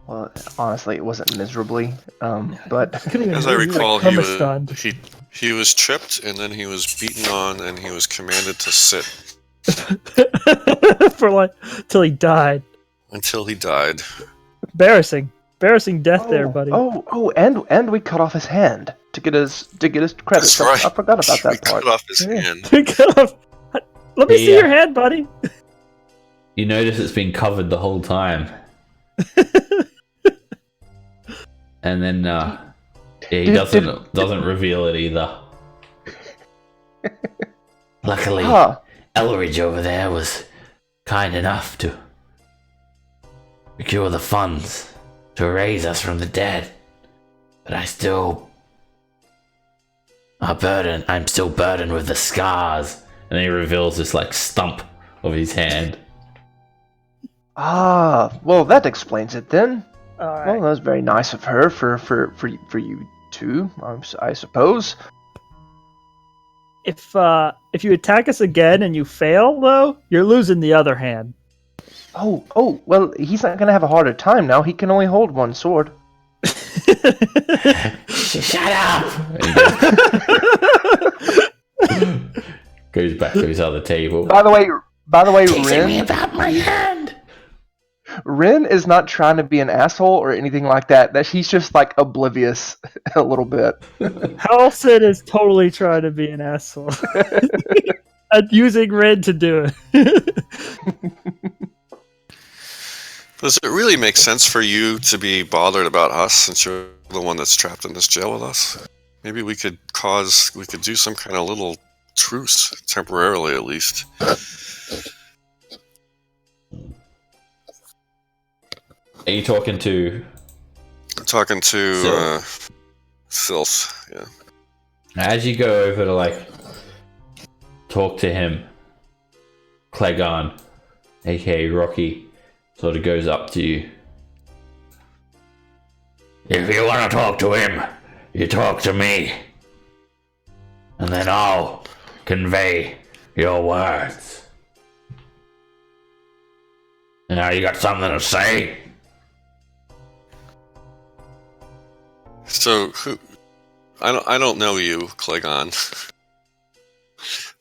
Well, honestly, it wasn't miserably, but... As I recall, he he was stunned. he was tripped and then he was beaten on and he was commanded to sit for like till he died. until he died. Embarrassing death there, buddy. And we cut off his hand to get his credit. That's So right. I forgot about We that part. cut off his Yeah. hand. Let me see your hand, buddy. You notice it's been covered the whole time. And then he doesn't reveal it either. Luckily, Elridge over there was kind enough to procure the funds to raise us from the dead. But I'm still burdened with the scars. And he reveals this like stump of his hand. Well, that explains it then. All right. Well, that was very nice of her for you two, I suppose. if you attack us again and you fail, though, you're losing the other hand. Oh, well, he's not gonna have a harder time now. He can only hold one sword. Shut up! Goes back to his other table. By the way, Teasing me Rin, about my hand. Rin is not trying to be an asshole or anything like that. That he's just like oblivious a little bit. Halson is totally trying to be an asshole. And using Red to do it. Does it really make sense for you to be bothered about us since you're the one that's trapped in this jail with us? Maybe we could do some kind of little truce, temporarily at least. Are you talking to? I'm talking to Sylph, yeah. As you go over to talk to him, Clegon, aka Rocky, sort of goes up to you. If you want to talk to him, you talk to me. And then I'll convey your words. And now you got something to say? So who? I don't know you, Clegon.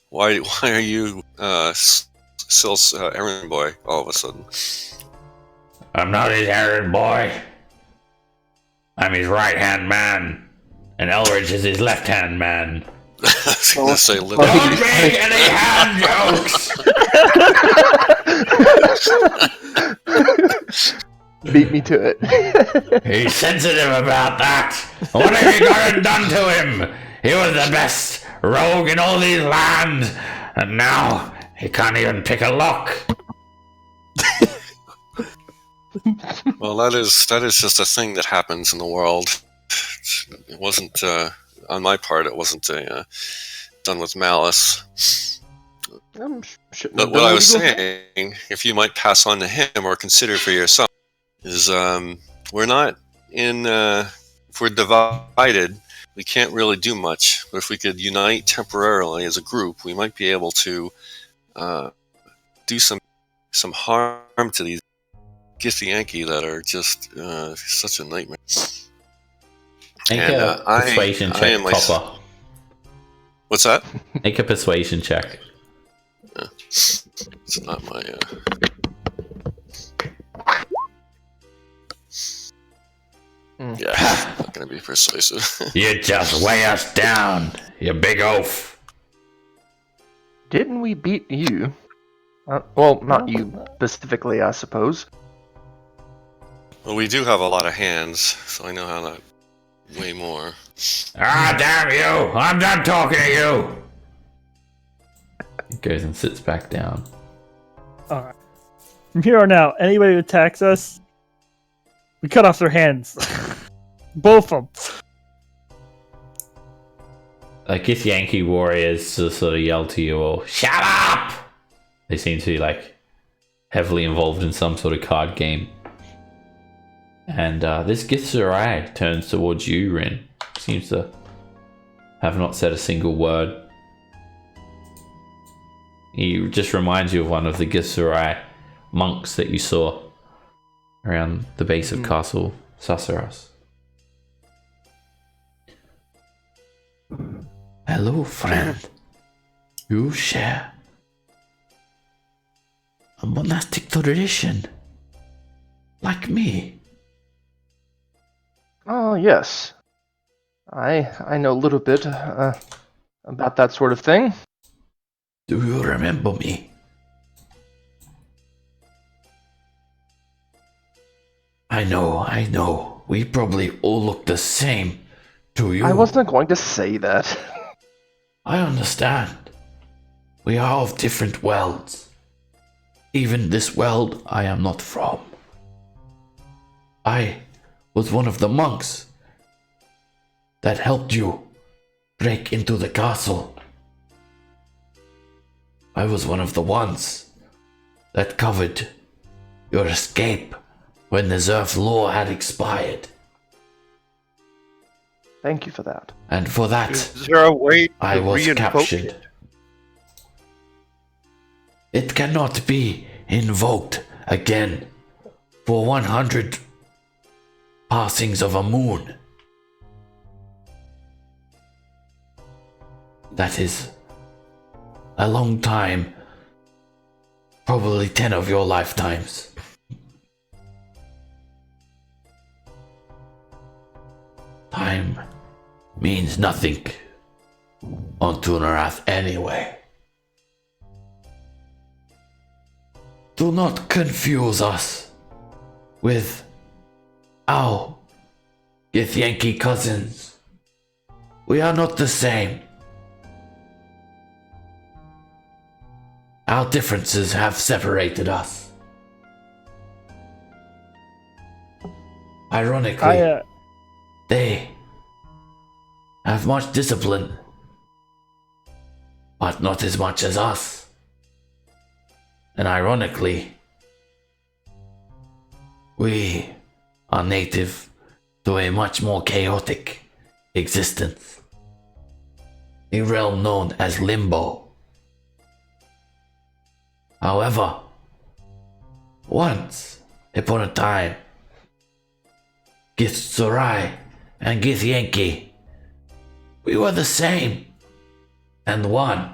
Why are you Sylph's errand boy all of a sudden? I'm not his errand boy. I'm his right-hand man. And Elridge is his left-hand man. I was gonna say Don't make any hand jokes! Beat me to it. He's sensitive about that. What have you got done to him? He was the best rogue in all these lands, and now he can't even pick a lock. Well, that is just a thing that happens in the world. It wasn't on my part. It wasn't done with malice. But what I was saying, if you might pass on to him or consider for yourself, is we're not in. If we're divided, we can't really do much. But if we could unite temporarily as a group, we might be able to do some harm to these Githyanki that are just such a nightmare. Make a persuasion check, Copper. What's that? Make a persuasion check. Yeah. It's not my. Yeah, not gonna be persuasive. You just weigh us down, you big oaf. Didn't we beat you? Well, not you specifically, I suppose. Well, we do have a lot of hands, so I know how that. Way more. Ah, damn you! I'm done talking to you! He goes and sits back down. Alright. From here on out, anybody who attacks us, we cut off their hands. Both of them. Githyanki warriors just sort of yell to you all, "Shut up!" They seem to be heavily involved in some sort of card game. And this Githzerai turns towards you, Rin. Seems to have not said a single word. He just reminds you of one of the Githzerai monks that you saw around the base of Castle Sasaras. Hello, friend. You share a monastic tradition, like me. Oh, yes. I know a little bit about that sort of thing. Do you remember me? I know. We probably all look the same to you. I wasn't going to say that. I understand. We are of different worlds. Even this world I am not from. I was one of the monks that helped you break into the castle. I was one of the ones that covered your escape when the Zerf law had expired. Thank you for that. And for that, Is there a way to I was reinvoke captured. it? It cannot be invoked again for 100 passings of a moon. That is a long time, probably 10 of your lifetimes. Time means nothing on Tunarath anyway. Do not confuse us with our Githyanki cousins. We are not the same. Our differences have separated us. Ironically, they have much discipline, but not as much as us. And ironically, we are native to a much more chaotic existence, a realm known as Limbo. However, once upon a time, Githzerai and Githyanki, we were the same and one.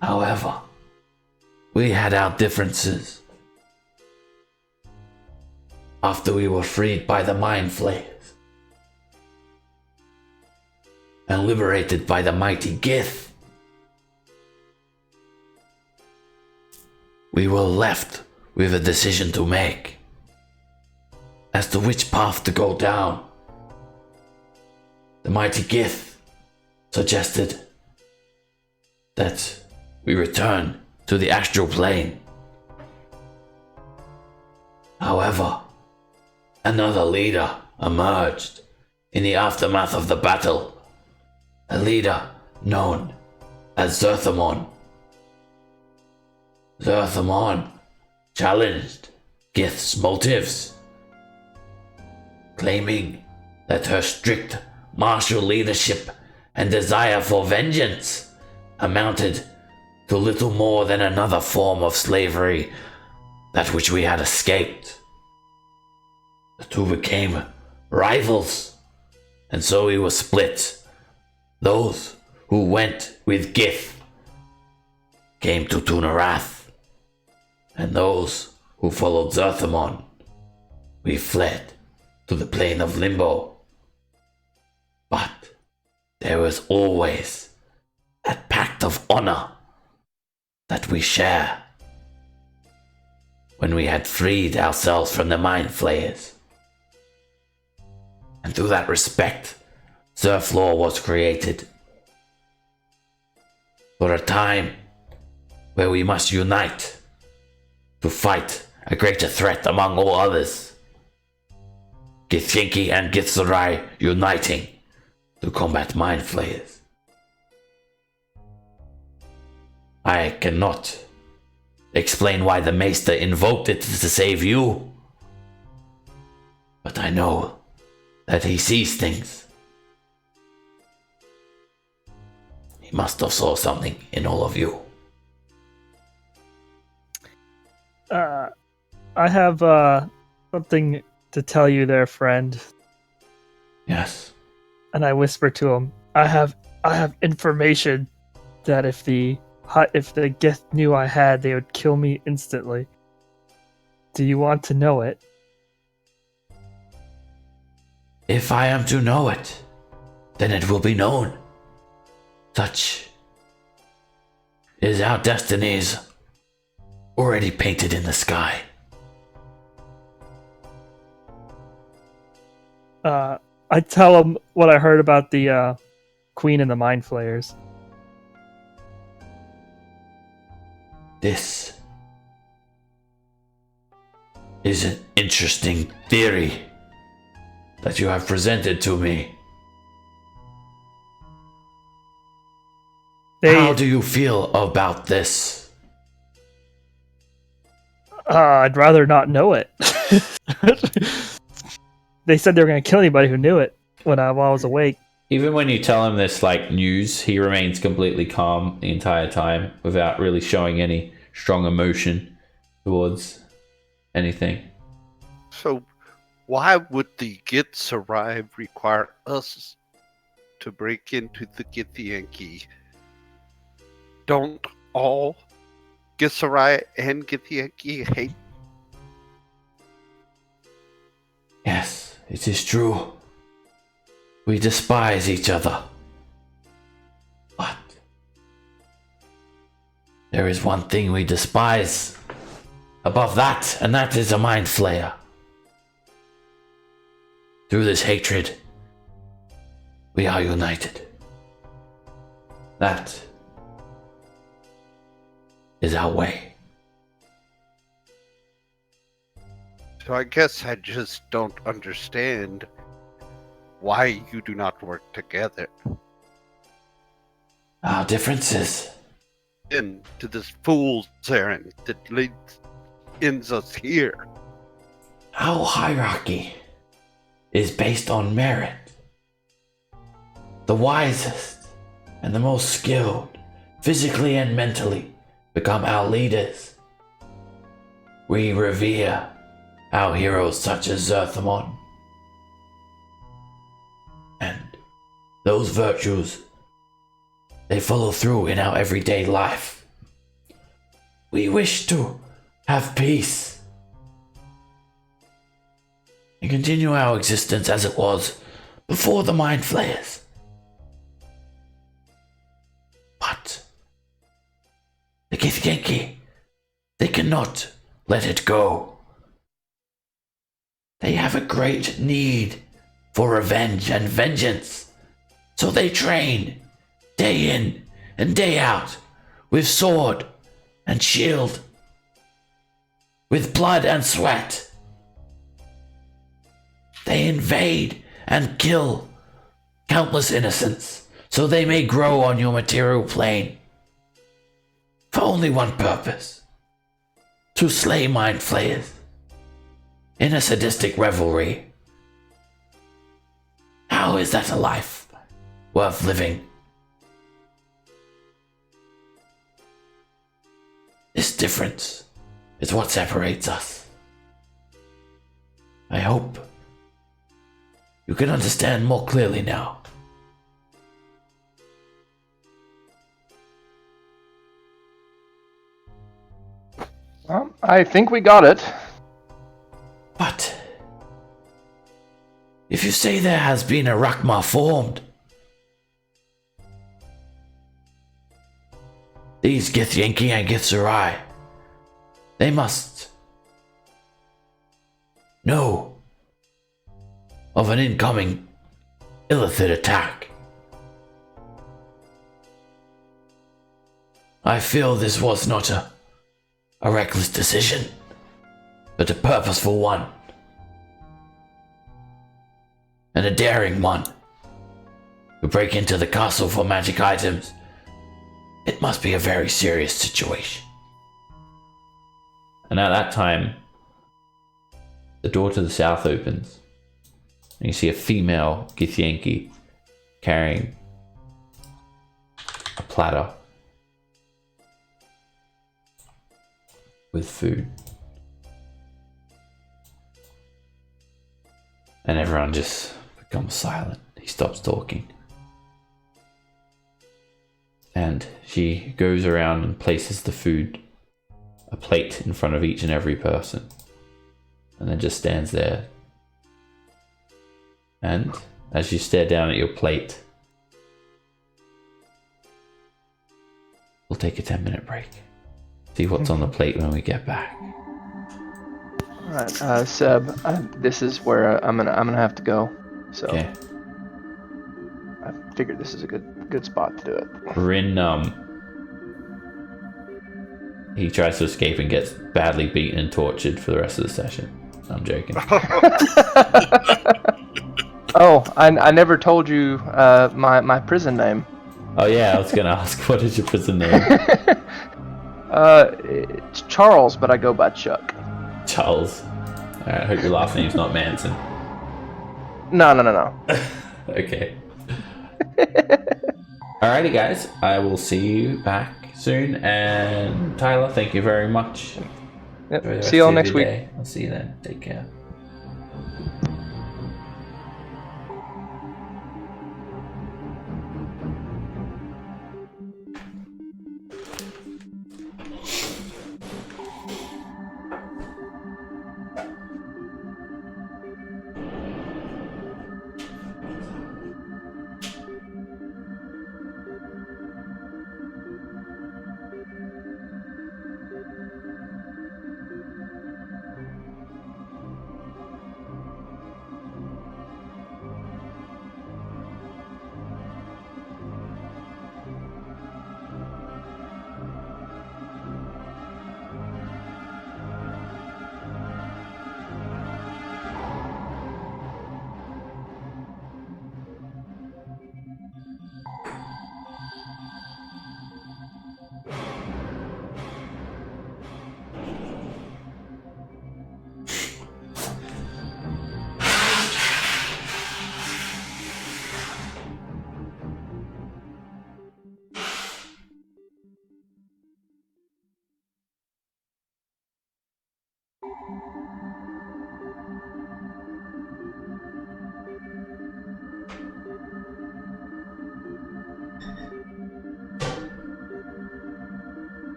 However, we had our differences. After we were freed by the Mind Flayers and liberated by the mighty Gith, we were left with a decision to make as to which path to go down. The mighty Gith suggested that we return to the astral plane. However, another leader emerged in the aftermath of the battle, a leader known as Zerthamon. Zerthamon challenged Gith's motives, claiming that her strict martial leadership and desire for vengeance amounted to little more than another form of slavery, that which we had escaped. The two became rivals, and so we were split. Those who went with Gith came to Tunarath, and those who followed Zerthamon, we fled to the plane of Limbo. But there was always that pact of honor that we share. When we had freed ourselves from the Mind Flayers. And through that respect, Zerflaw was created. For a time where we must unite to fight a greater threat among all others. Githyanki and Githzerai uniting to combat Mind Flayers. I cannot explain why the Maester invoked it to save you, but I know that he sees things. He must have saw something in all of you. I have something to tell you there, friend. Yes. And I whisper to him, I have information that if the Gith knew I had, they would kill me instantly. Do you want to know it? If I am to know it, then it will be known. Such is our destinies already painted in the sky. I tell him what I heard about the Queen and the Mind Flayers. This is an interesting theory that you have presented to me. How do you feel about this? I'd rather not know it. They said they were going to kill anybody who knew it while I was awake. Even when you tell him this like news, he remains completely calm the entire time without really showing any strong emotion towards anything. So, why would the Githzerai require us to break into the Githyanki? Don't all Githzerai and Githyanki hate? Yes, it is true. We despise each other. But there is one thing we despise above that, and that is a mind flayer. Through this hatred, we are united. That is our way. So I guess I just don't understand why you do not work together. Our differences. Into this fool's errand that ends us here. Our hierarchy is based on merit. The wisest and the most skilled, physically and mentally, become our leaders. We revere our heroes such as Zerthamon. And those virtues, they follow through in our everyday life. We wish to have peace and continue our existence as it was before the Mind Flayers. But the Githyanki, they cannot let it go. They have a great need for revenge and vengeance, so they train day in and day out with sword and shield, with blood and sweat. They invade and kill countless innocents so they may grow on your material plane for only one purpose: to slay mind flayers in a sadistic revelry. How is that a life worth living? This difference is what separates us. I hope you can understand more clearly now. Well, I think we got it. But if you say there has been a Rakma formed, these Githyanki and Githzerai, they must know of an incoming Illithid attack. I feel this was not a reckless decision, but a purposeful one. And a daring one. To break into the castle for magic items, it must be a very serious situation. And at that time, the door to the south opens, and you see a female Githyanki carrying a platter with food. And everyone just becomes silent. He stops talking. And she goes around and places the food, a plate in front of each and every person. And then just stands there. And as you stare down at your plate, we'll take a 10-minute break. See what's on the plate when we get back. Alright, Seb, this is where I'm gonna have to go. So Okay. I figured this is a good spot to do it. Rin, he tries to escape and gets badly beaten and tortured for the rest of the session. I'm joking. Oh, I never told you my prison name. Oh yeah, I was gonna ask, what is your prison name? It's Charles, but I go by Chuck. Charles. I hope your last name's not Manson. No. Okay. Alrighty, guys. I will see you back soon. And Tyler, thank you very much. Yep. Enjoy the See y'all rest next of your week. day. I'll see you then. Take care.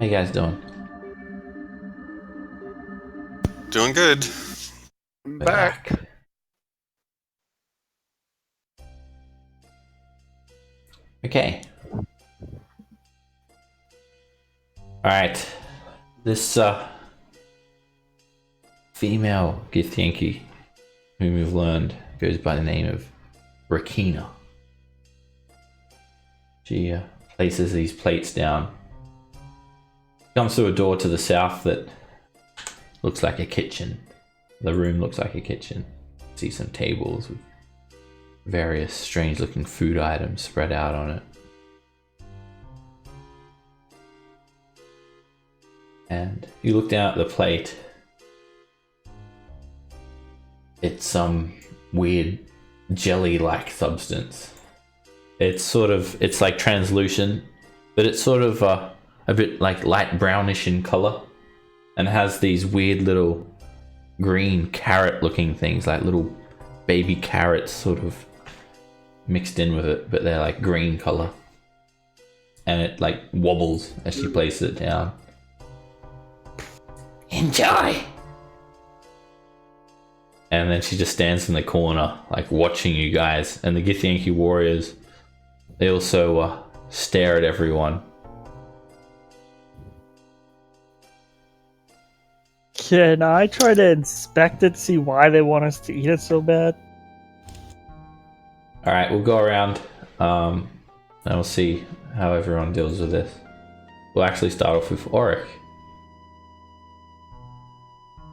How you guys doing? Doing good. I'm back. Okay. Alright. This female Githyanki, whom we've learned goes by the name of Rakina. She places these plates down. Comes to a door to the south that looks like a kitchen. The room looks like a kitchen. See some tables with various strange looking food items spread out on it. And you look down at the plate. It's some weird jelly-like substance. It's like translucent, but it's sort of a bit like light brownish in color, and has these weird little green carrot-looking things, like little baby carrots sort of mixed in with it, but they're like green color. And it like wobbles as she places it down. Enjoy! And then she just stands in the corner, like watching you guys. And the Githyanki warriors, they also stare at everyone. Can I try to inspect it, see why they want us to eat it so bad? Alright, we'll go around and we'll see how everyone deals with this. We'll actually start off with Auric.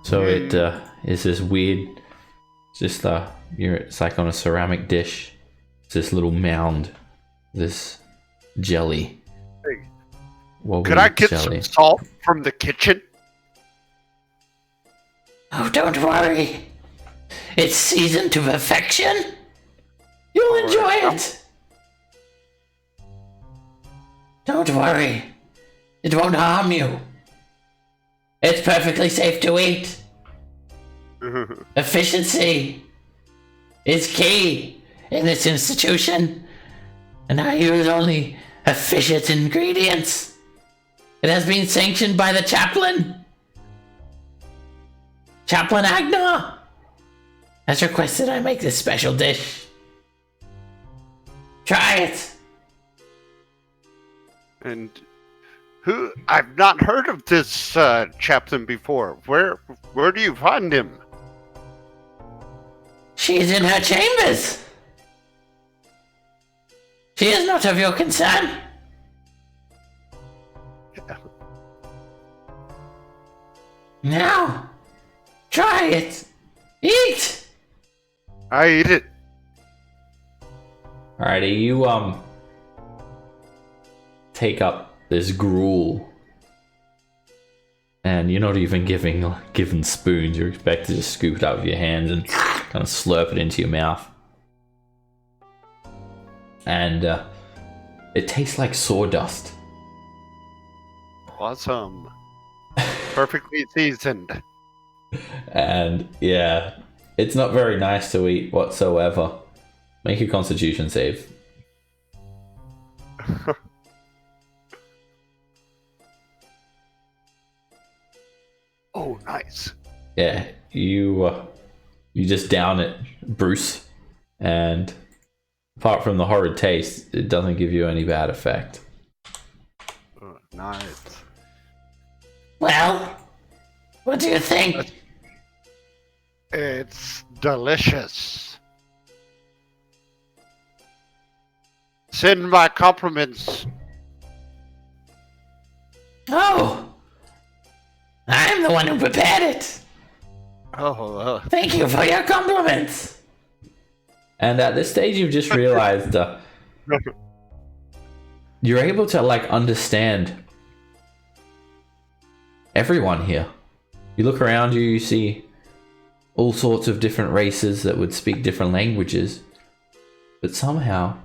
So it is this weird, it's just it's like on a ceramic dish. It's this little mound, this jelly. Hey, Wobbly could I get jelly. some salt from the kitchen? Oh, don't worry. It's seasoned to perfection. You'll enjoy it. Don't worry. It won't harm you. It's perfectly safe to eat. Efficiency is key in this institution, and I use only efficient ingredients. It has been sanctioned by the chaplain. Chaplain Agnar has requested I make this special dish. Try it. And who? I've not heard of this chaplain before. Where do you find him? She is in her chambers. She is not of your concern. Now, try it. Eat. I eat it. Alrighty, you take up this gruel, and you're not even given spoons. You're expected to just scoop it out with your hands and kind of slurp it into your mouth. And it tastes like sawdust. Awesome. Perfectly seasoned. And yeah, it's not very nice to eat whatsoever. Make a constitution save. Oh, nice. Yeah, you just down it, Bruce, and apart from the horrid taste, it doesn't give you any bad effect. Oh, nice. Well, what do you think? It's delicious. Send my compliments. Oh, I'm the one who prepared it. Oh, Thank you for your compliments. And at this stage, you've just realized you're able to like understand everyone here. You look around you, you see all sorts of different races that would speak different languages, but somehow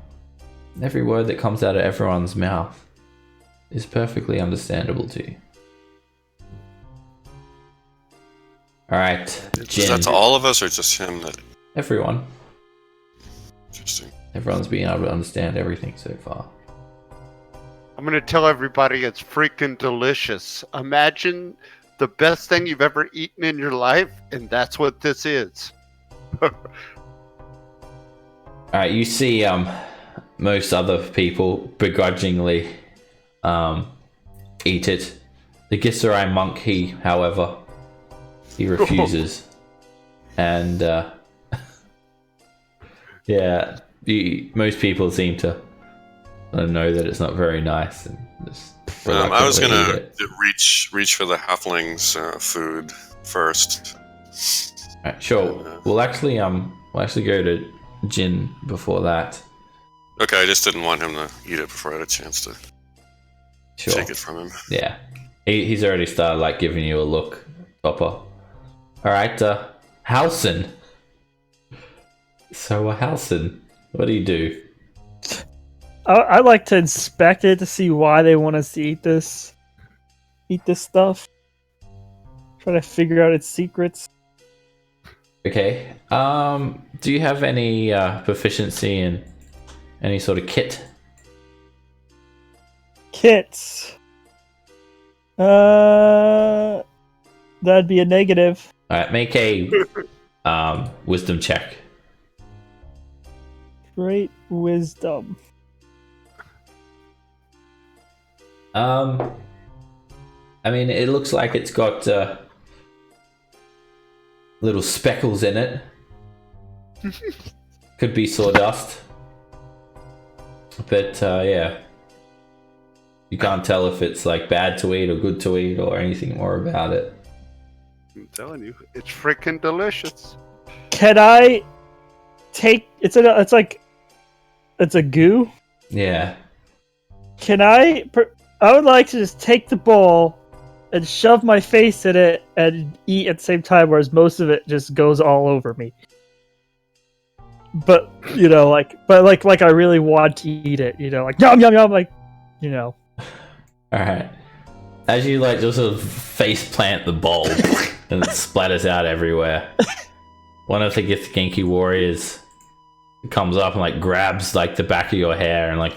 every word that comes out of everyone's mouth is perfectly understandable to you. Alright, Is Jin. that to all of us or just him? That Everyone. interesting. Everyone's being able to understand everything so far. I'm gonna tell everybody it's freaking delicious. Imagine the best thing you've ever eaten in your life, and that's what this is. Alright, you see most other people begrudgingly eat it. The Gisserai monk, however, he refuses. And yeah, most people seem to know that it's not very nice. And just I was reluctantly gonna eat it. reach for the halflings food first. Alright, sure. We'll actually go to Jin before that. Okay, I just didn't want him to eat it before I had a chance to Sure. take it from him. Yeah. He's already started like giving you a look, Topper. Alright, Halson. So Halson, what do you do? I like to inspect it to see why they want us to eat this stuff. Try to figure out its secrets. Okay. Do you have any proficiency in any sort of kit? Kits. That'd be a negative. Alright, make a wisdom check. Great wisdom. I mean, it looks like it's got little speckles in it. Could be sawdust. But yeah. You can't tell if it's like bad to eat or good to eat or anything more about it. I'm telling you, it's freaking delicious. Can I take? It's a goo. Yeah. Can I? I would like to just take the bowl and shove my face in it and eat at the same time, whereas most of it just goes all over me. But like I really want to eat it. Like yum yum yum, like Alright. As you like just sort of face plant the bowl and it splatters out everywhere, one of the Genki warriors comes up and like grabs like the back of your hair and like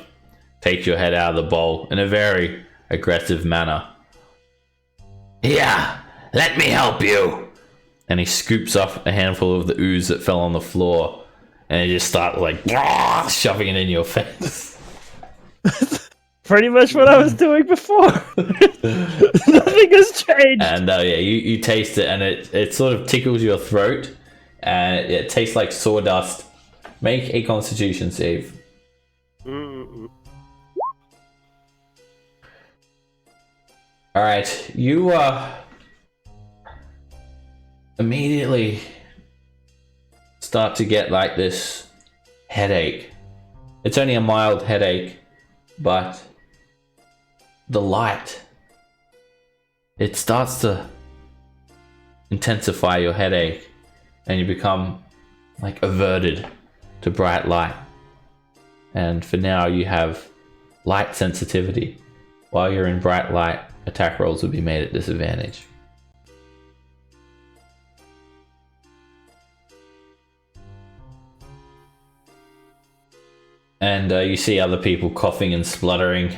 takes your head out of the bowl in a very aggressive manner. Yeah, let me help you. And he scoops up a handful of the ooze that fell on the floor and he just starts like shoving it in your face. Pretty much what I was doing before. Nothing has changed. And yeah, you taste it and it sort of tickles your throat and it tastes like sawdust. Make a constitution save. Alright, you immediately start to get like this headache. It's only a mild headache, but the light, it starts to intensify your headache and you become like averted to bright light. And for now you have light sensitivity. While you're in bright light, attack rolls will be made at disadvantage. And you see other people coughing and spluttering.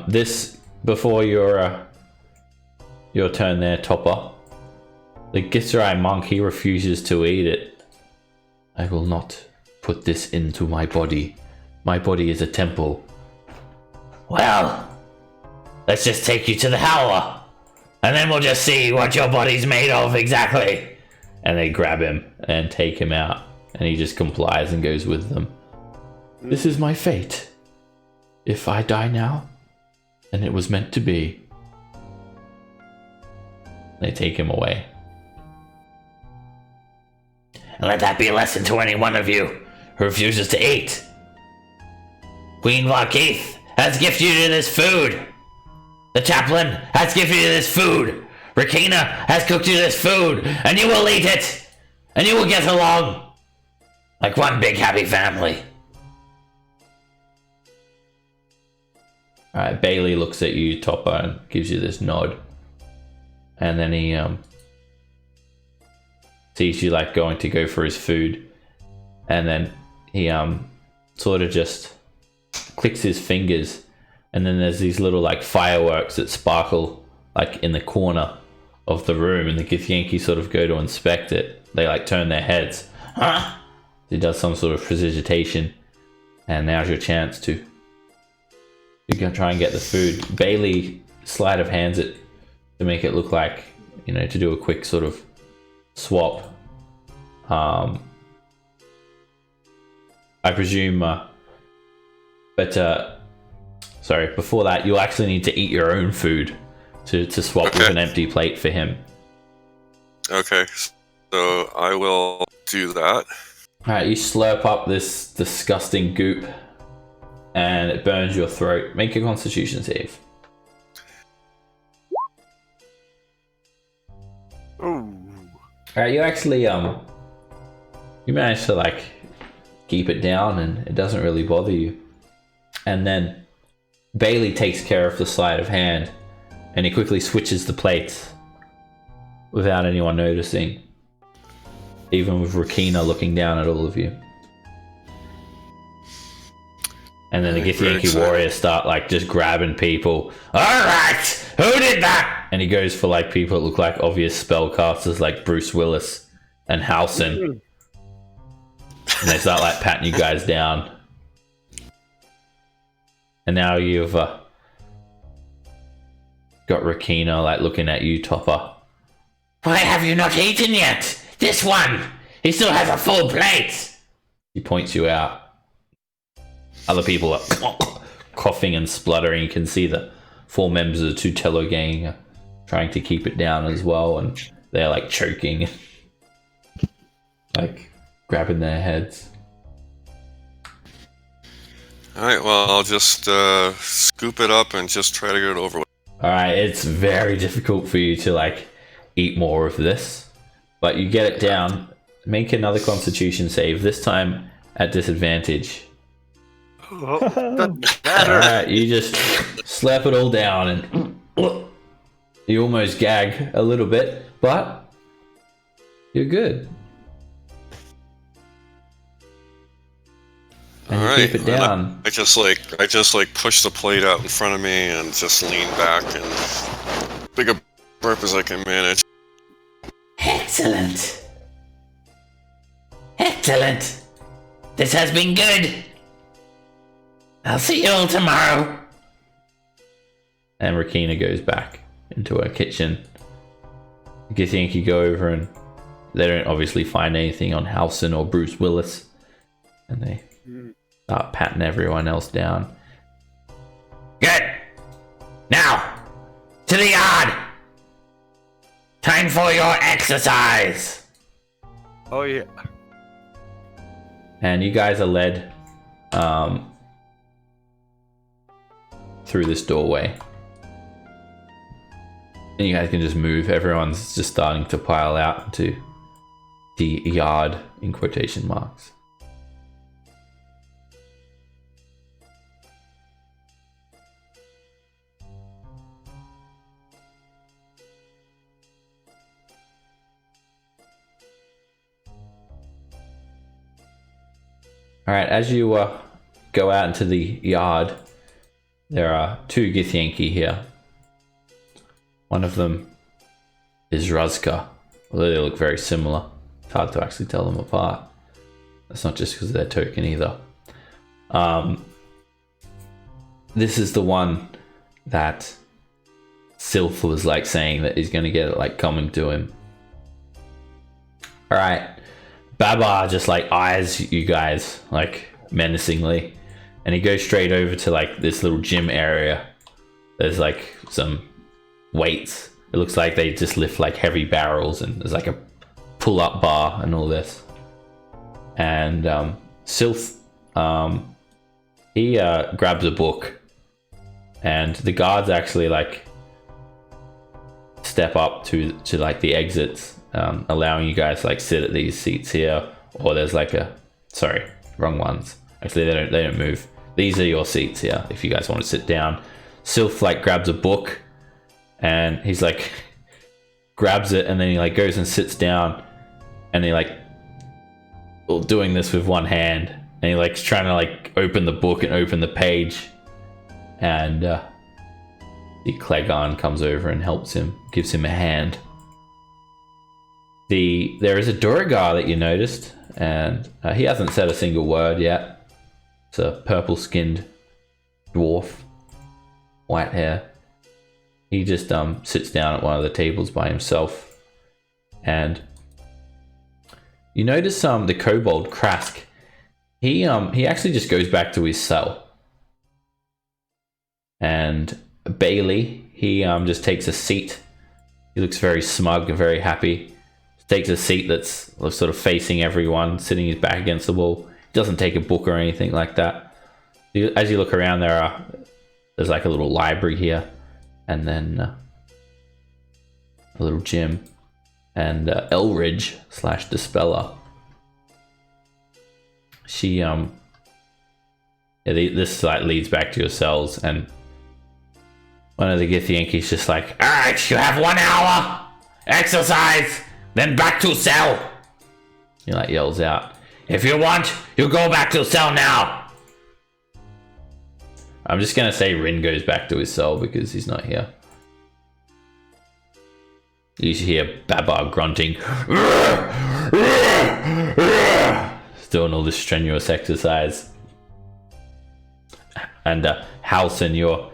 This before your turn there, Topper. The Gisserai monk, he refuses to eat it. I will not put this into my body. My body is a temple. Well, let's just take you to the Howler, and then we'll just see what your body's made of exactly. And they grab him and take him out, and he just complies and goes with them. This is my fate. If I die now, then it was meant to be. They take him away. And let that be a lesson to any one of you who refuses to eat. Queen Varkeith has gifted you this food. The chaplain has gifted you this food. Rakina has cooked you this food, and you will eat it, and you will get along like one big happy family. Alright, Bailey looks at you, Topper, and gives you this nod. And then he sees you like going to go for his food. And then he sort of just clicks his fingers and then there's these little like fireworks that sparkle like in the corner of the room, and the Githyanki sort of go to inspect it. They like turn their heads. Huh? He does some sort of prestidigitation, and now's your chance to try and get the food. Bailey sleight of hands it to make it look like, you know, to do a quick sort of swap. I presume, sorry, before that, you'll actually need to eat your own food to swap with an empty plate for him. Okay, so I will do that. Alright, you slurp up this disgusting goop, and it burns your throat. Make a constitution save. Oh. Alright, you actually, you manage to, like, keep it down, and it doesn't really bother you. And then Bailey takes care of the sleight of hand, and he quickly switches the plates without anyone noticing, even with Rakina looking down at all of you. And then the Githyanki warriors start like just grabbing people. Alright, who did that? And he goes for like people that look like obvious spellcasters like Bruce Willis and Halson. And they start like patting you guys down. And now you've got Rakina like looking at you, Topper. Why have you not eaten yet? This one! He still has a full plate! He points you out. Other people are coughing and spluttering. You can see the 4 members of the Tutello gang trying to keep it down as well, and they're like choking, like grabbing their heads. Alright, well, I'll just scoop it up and just try to get it over with. Alright, it's very difficult for you to like eat more of this, but you get it down. Make another constitution save, this time at disadvantage. Oh, doesn't matter. Alright, you just slap it all down and you almost gag a little bit, but you're good. And you keep it down. I just push the plate out in front of me and just lean back and big a burp as I can manage. Excellent. Excellent. This has been good. I'll see you all tomorrow. And Rakina goes back into her kitchen. Githyanki go over and they don't obviously find anything on Halson or Bruce Willis. And they start patting everyone else down. Good. Now, to the yard. Time for your exercise. Oh, yeah. And you guys are led through this doorway. And you guys can just move. Everyone's just starting to pile out into the yard in quotation marks. Alright, as you go out into the yard, there are 2 Githyanki here. One of them is Ruzka, although they look very similar. It's hard to actually tell them apart. That's not just because of their token either. This is the one that Sylph was like saying that he's going to get it like coming to him. Alright. Babar just like eyes you guys like menacingly, and he goes straight over to like this little gym area. There's like some weights. It looks like they just lift like heavy barrels, and there's like a pull-up bar and all this. And Sylph, he grabs a book, and the guards actually like step up to like the exits, allowing you guys to like sit at these seats here, or there's like sorry, wrong ones. Actually, they don't move. These are your seats here if you guys want to sit down. Sylph like grabs a book, and he's like grabs it, and then he like goes and sits down, and he like doing this with one hand, and he like trying to like open the book and open the page, and the Clegane comes over and helps him, gives him a hand. There is a Duergar that you noticed, and he hasn't said a single word yet. It's a purple-skinned dwarf, white hair. He just sits down at one of the tables by himself, and you notice the kobold Krask. He actually just goes back to his cell, and Bailey, he just takes a seat. He looks very smug and very happy. Takes a seat that's sort of facing everyone, sitting his back against the wall. He doesn't take a book or anything like that. As you look around, there's like a little library here, and then a little gym, and Elridge / Dispeller. She this like leads back to your cells, and one of the Githyanki's just like, "Alright, you have 1 hour exercise, then back to cell." He like yells out, "If you want, you go back to cell now." I'm just gonna say Rin goes back to his cell because he's not here. You should hear Babar grunting. He's doing all this strenuous exercise. And Halson,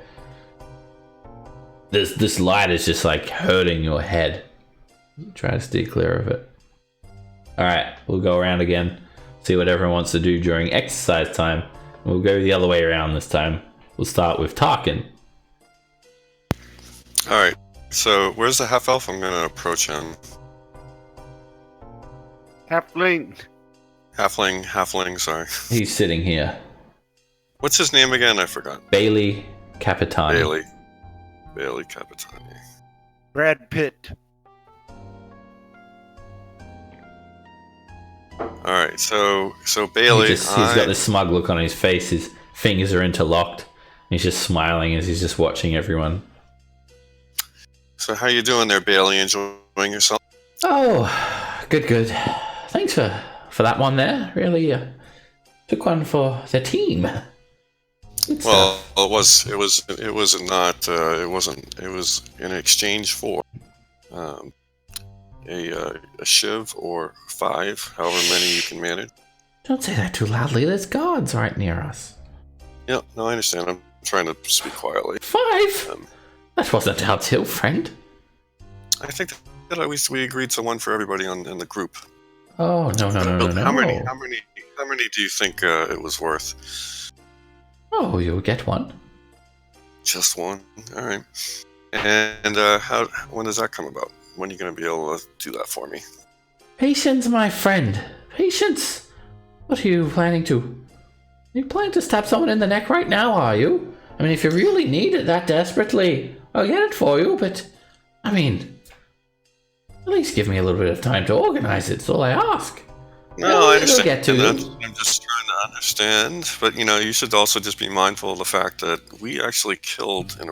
this light is just like hurting your head. Try to stay clear of it. Alright, we'll go around again. See what everyone wants to do during exercise time. We'll go the other way around this time. We'll start with Tarkin. Alright, so where's the half elf? I'm gonna approach him. Halfling. Halfling, sorry. He's sitting here. What's his name again? I forgot. Bailey Capitani. Bailey Capitani. Brad Pitt. Alright, so Bailey, He's got this smug look on his face. His fingers are interlocked. He's just smiling as he's just watching everyone. So how you doing there, Bailey? Enjoying yourself? Oh, good. Thanks for that one there. Really took one for the team. Good Well, stuff. it wasn't it was in exchange for a shiv or 5, however many you can manage. Don't say that too loudly. There's guards right near us. Yeah, no, I understand. I'm trying to speak quietly. 5? That wasn't our deal, friend. I think that at least we agreed to one for everybody in the group. Oh, no. How many do you think it was worth? Oh, you'll get one. Just one? Alright. And when does that come about? When are you going to be able to do that for me? Patience, my friend. Patience. What are you planning to? Are you planning to stab someone in the neck right now, are you? I mean, if you really need it that desperately, I'll get it for you, but... I mean... At least give me a little bit of time to organize it, that's all I ask. No, I understand. Get to that. I'm just trying to understand. But, you should also just be mindful of the fact that we actually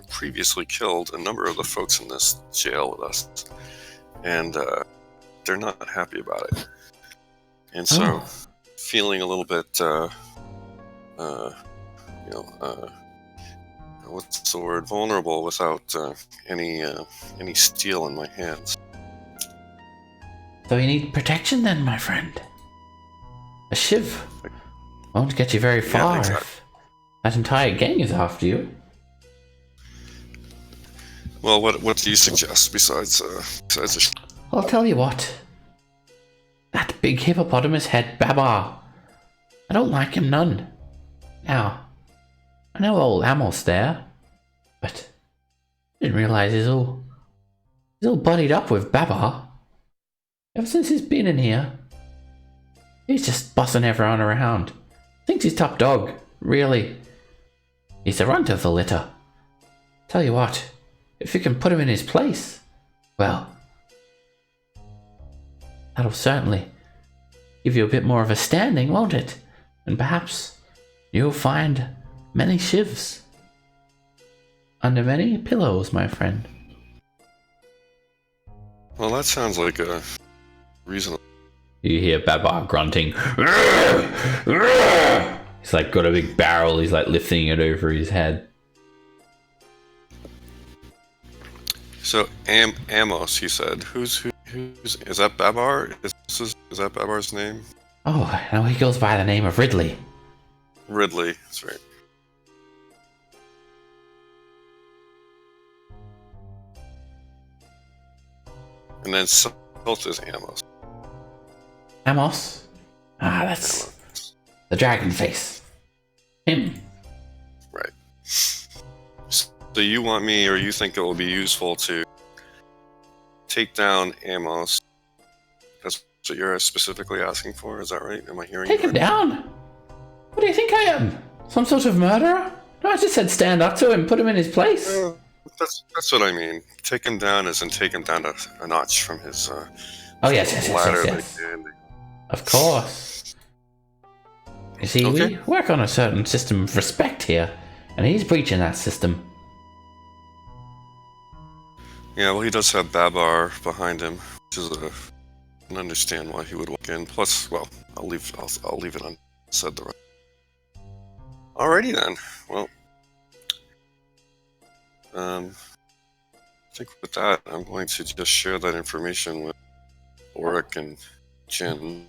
previously killed a number of the folks in this jail with us. And they're not happy about it. And so, feeling a little bit, what's the word? Vulnerable without any steel in my hands. So you need protection then, my friend. A shiv won't get you very far if that entire gang is after you. Well, what do you suggest besides a I'll tell you what. That big hippopotamus head Babar. I don't like him none. Now, I know old Amos there, but I didn't realize he's all buddied up with Babar. Ever since he's been in here, he's just bossing everyone around. Thinks he's top dog, really. He's the runt of the litter. Tell you what, if you can put him in his place, well, that'll certainly give you a bit more of a standing, won't it? And perhaps you'll find many shivs under many pillows, my friend. Well, that sounds like a reasonable. You hear Babar grunting. He's like got a big barrel. He's like lifting it over his head. So Amos, he said. Who's is that Babar? Is that Babar's name? Oh, no, he goes by the name of Ridley. Ridley. That's right. And then Salt is Amos. Amos? Ah, that's Amos. the dragon face. Him. Right. So you want me, or you think it will be useful to take down Amos? That's what you're specifically asking for, is that right? Am I hearing Take you him right? down? What do you think I am? Some sort of murderer? No, I just said stand up to him, put him in his place. That's what I mean. Take him down as in take him down a notch from his Oh, yes. ladder. Of course. You see, Okay. we work on a certain system of respect here, and he's breaching that system. Yeah, well, he does have Babar behind him, which is I can understand why he would walk in. Plus, well, I'll leave it unsaid the rest. Alrighty then. Well, I think with that, I'm going to just share that information with Oric and Jin.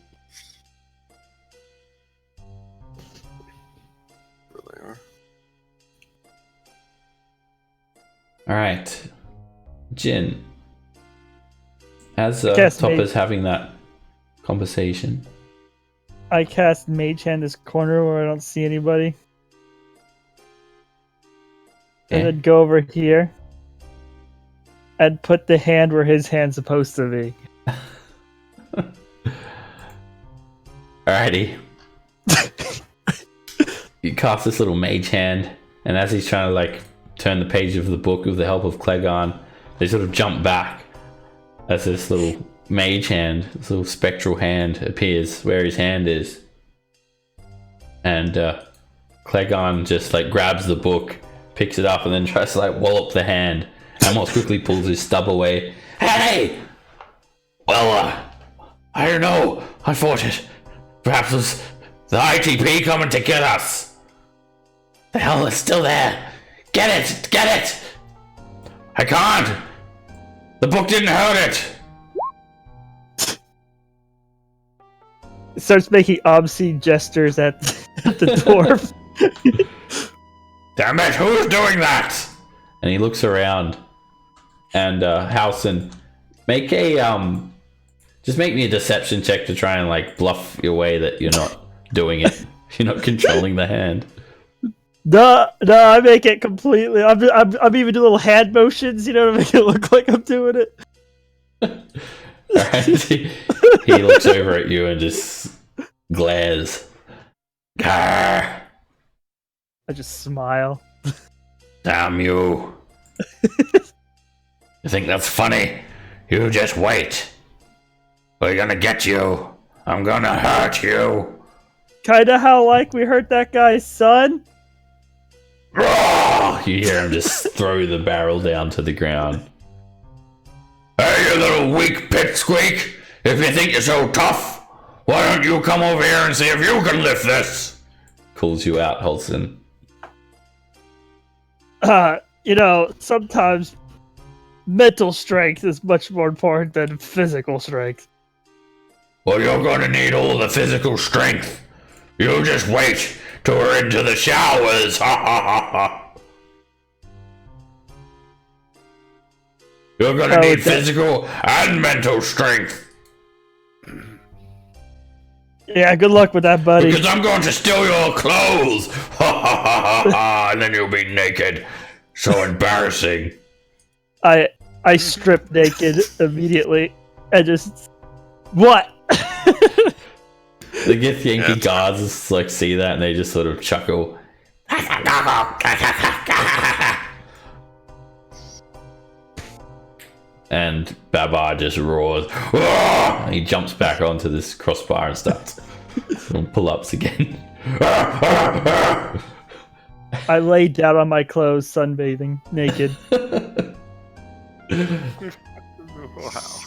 Where they are. Alright. Jin. As Yes, Topper's mate. having that conversation. I cast Mage Hand this corner where I don't see anybody. And Okay. then go over here. And put the hand where his hand's supposed to be. Alrighty. You cast this little mage hand, and as he's trying to like turn the page of the book with the help of Clegon, they sort of jump back as this little mage hand, this little spectral hand appears where his hand is. And Clegon just like grabs the book, picks it up, and then tries to like wallop the hand. Amos quickly pulls his stub away. Hey! Well, I don't know. I thought it. Perhaps it was the ITP coming to get us. The hell is still there. Get it! Get it! I can't! The book didn't hurt it! Starts making obscene gestures at the dwarf. Damn it, who's doing that? And he looks around. And Halson, make a just make me a deception check to try and like bluff your way that you're not doing it. You're not controlling the hand. No, I make it completely. I'm even doing little hand motions, to make it look like I'm doing it. Right? He looks over at you and just glares. Grr, I just smile. damn you. You think that's funny? You just wait. We're gonna get you. I'm gonna hurt you. Kinda how we hurt that guy's son. Roar! You hear him just throw the barrel down to the ground. Hey, you little weak pipsqueak! If you think you're so tough, why don't you come over here and see if you can lift this? Calls you out, Holson. Sometimes mental strength is much more important than physical strength. Well, you're gonna need all the physical strength. You just wait till we're into the showers. Ha ha ha ha. You're gonna need physical and mental strength. Yeah, good luck with that, buddy. Because I'm going to steal your clothes. Ha ha ha ha ha. And then you'll be naked. So embarrassing. I strip naked immediately and just what? The Githyanki guards just like see that and they just sort of chuckle. And Babar just roars. And he jumps back onto this crossbar and starts doing pull-ups again. I lay down on my clothes, sunbathing, naked. Wow.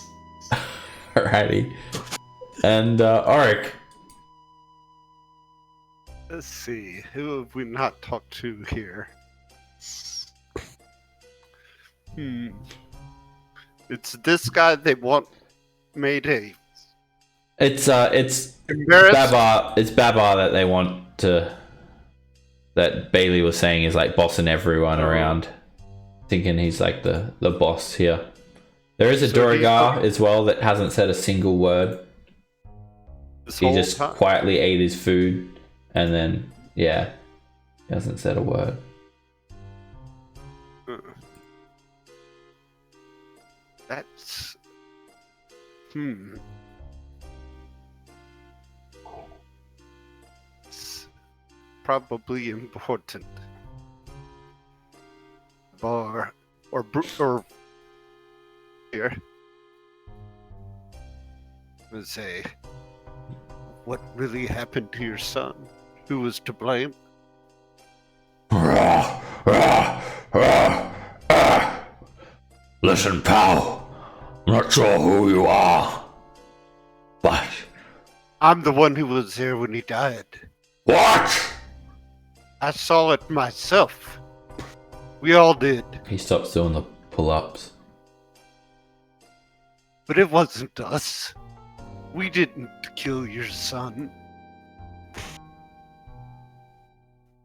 Alrighty. And Auric. Let's see. Who have we not talked to here? It's this guy they want made a It's embarrassed. Babar. It's Babar that they want to. That Bailey was saying is like bossing everyone around, thinking he's like the boss here. There is a Duragar as well that hasn't said a single word. He just quietly ate his food, and then he hasn't said a word. That's It's probably important. Bar or here. Let's say, what really happened to your son? Who was to blame? Listen, pal. I'm not sure who you are, but... I'm the one who was there when he died. What? I saw it myself. We all did. He stops doing the pull-ups. But it wasn't us. We didn't kill your son.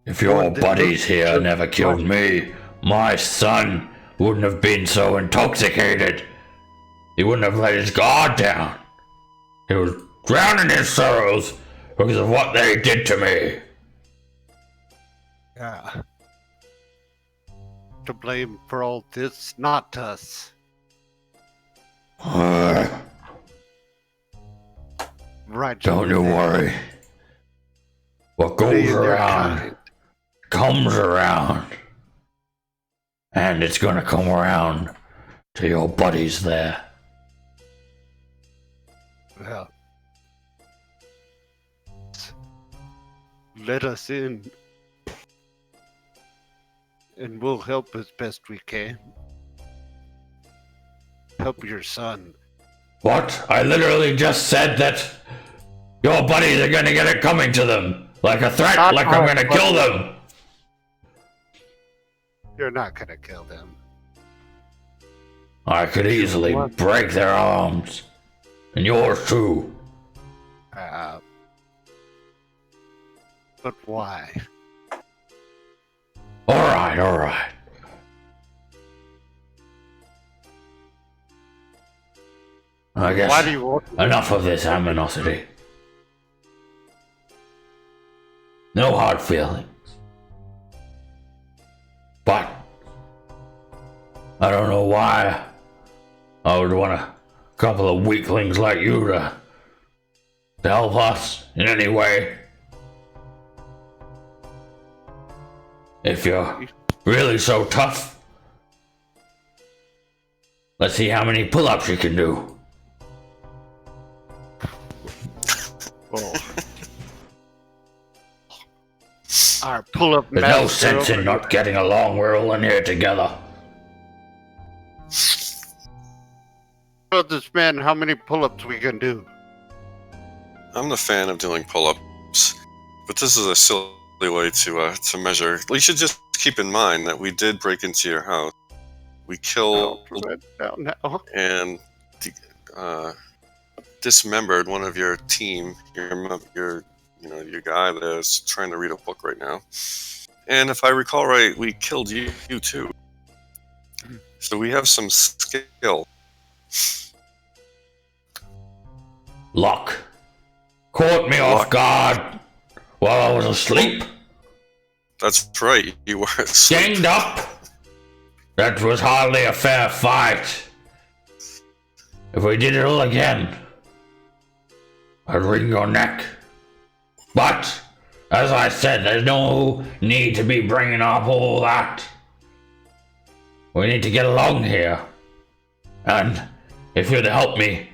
If your buddies here never killed me, my son wouldn't have been so intoxicated. He wouldn't have let his guard down. He was drowning in sorrows because of what they did to me. Yeah. To blame for all this, not us. Right. Don't you worry. What goes around comes around. And it's gonna come around to your buddies there. Well, let us in, and we'll help as best we can. Help your son. What? I literally just said that your buddies are gonna get it coming to them. Like a threat, like I'm gonna kill them. You're not gonna kill them. I could easily break their arms. And yours too. But why? Alright. I guess Why do you want enough of this aminosity. No hard feelings. But I don't know why I would want a couple of weaklings like you to help us in any way. If you're really so tough, let's see how many pull-ups you can do. Oh. Our pull-up There's no sense in not getting along. We're all in here together. Tell this man how many pull-ups we can do. I'm the fan of doing pull-ups, but this is a silly way to measure. You should just keep in mind that we did break into your house. We killed and dismembered one of your team. Your guy that's trying to read a book right now. And if I recall right, we killed you too. So we have some skill. Luck. Caught me off guard while I was asleep. That's right, you were asleep. Ganged up. That was hardly a fair fight. If we did it all again, I'd wring your neck. But, as I said, there's no need to be bringing up all that. We need to get along here. And if you're to help me,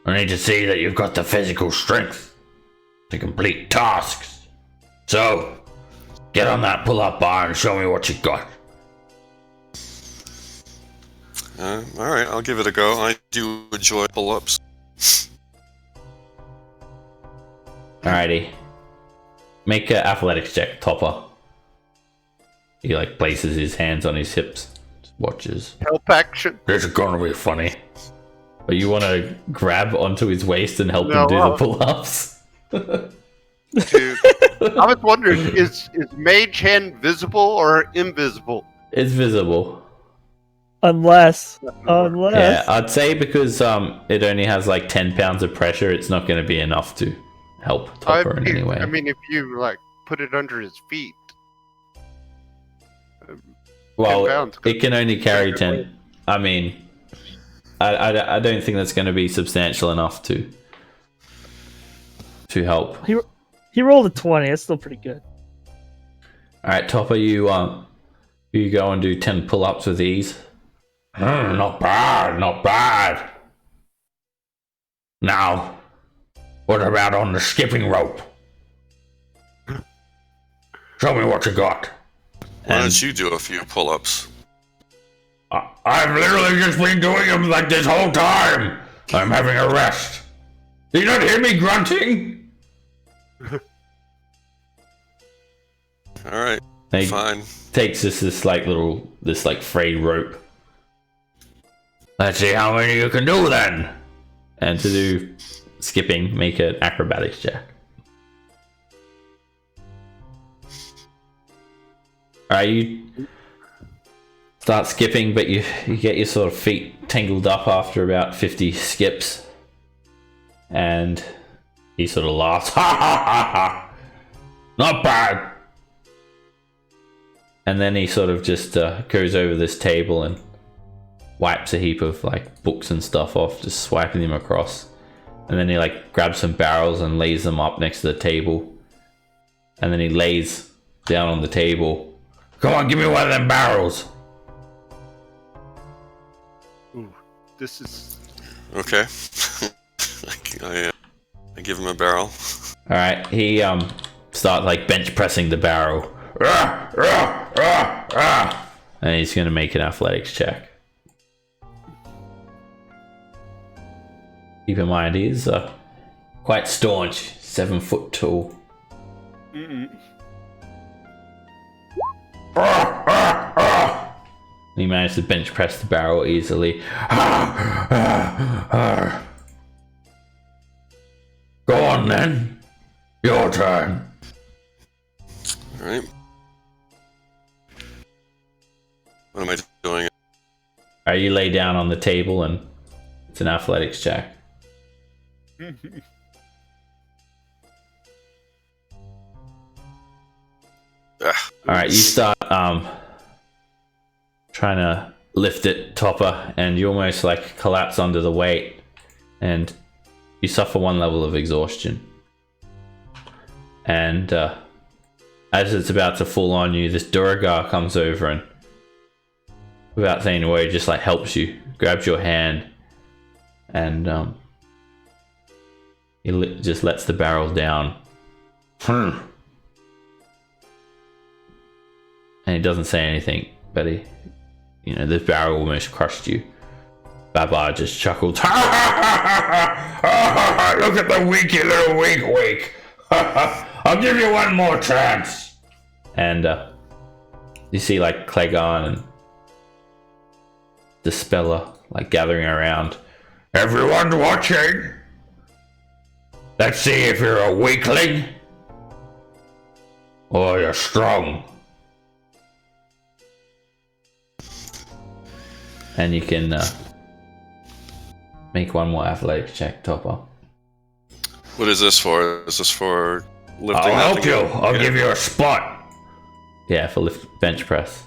I need to see that you've got the physical strength to complete tasks. So, get on that pull-up bar and show me what you got. Alright, I'll give it a go. I do enjoy pull-ups. Alrighty. Make an athletics check, Topper. He places his hands on his hips. watches. Help action. This is gonna be funny. But you want to grab onto his waist and help No, him do the I'll- pull-ups? Dude, I was wondering, is Mage Hand visible or invisible? It's visible. Unless. Yeah, I'd say because it only has like 10 pounds of pressure, it's not going to be enough to help Topper in any way. I mean, if you like put it under his feet. Well, 10 pounds. it can only carry 10. I mean, I don't think that's going to be substantial enough to help. He rolled a 20. That's still pretty good. All right, Topper, you go and do 10 pull-ups with ease. Not bad, not bad. Now, what about on the skipping rope? Show me what you got. Why don't you do a few pull-ups? I've literally just been doing them like this whole time. I'm having a rest. Do you not hear me grunting? All right, He fine. takes this frayed rope. Let's see how many you can do then. And to do skipping, make an acrobatics check. Alright, you start skipping, but you get your sort of feet tangled up after about 50 skips. And he sort of laughs. Ha ha ha ha. Not bad. And then he sort of just goes over this table and wipes a heap of like books and stuff off, just swiping them across. And then he like grabs some barrels and lays them up next to the table. And then he lays down on the table. Come on, give me one of them barrels. Ooh, this is Okay. I give him a barrel. All right, he starts like bench pressing the barrel, and he's gonna make an athletics check. Keep in mind he's quite staunch, 7 foot tall. He managed to bench press the barrel easily. Go on then. Your turn. All right. What am I doing? You lay down on the table and it's an athletics check. Alright, you start trying to lift it, Topper, and you almost like collapse under the weight and you suffer 1 level of exhaustion. And as it's about to fall on you, this Duragar comes over and without saying a word, just like helps you, grabs your hand, and he just lets the barrel down. And he doesn't say anything, but this barrel almost crushed you. Baba just chuckled. Look at the weaky little weak. I'll give you one more chance. And you see like Clegon and Dispeller like gathering around. Everyone's watching. Let's see if you're a weakling or you're strong. And you can make one more athletics check, Topper. What is this for? Is this for lifting? I'll that help you. thing? I'll Okay. give you a spot. Yeah, for bench press.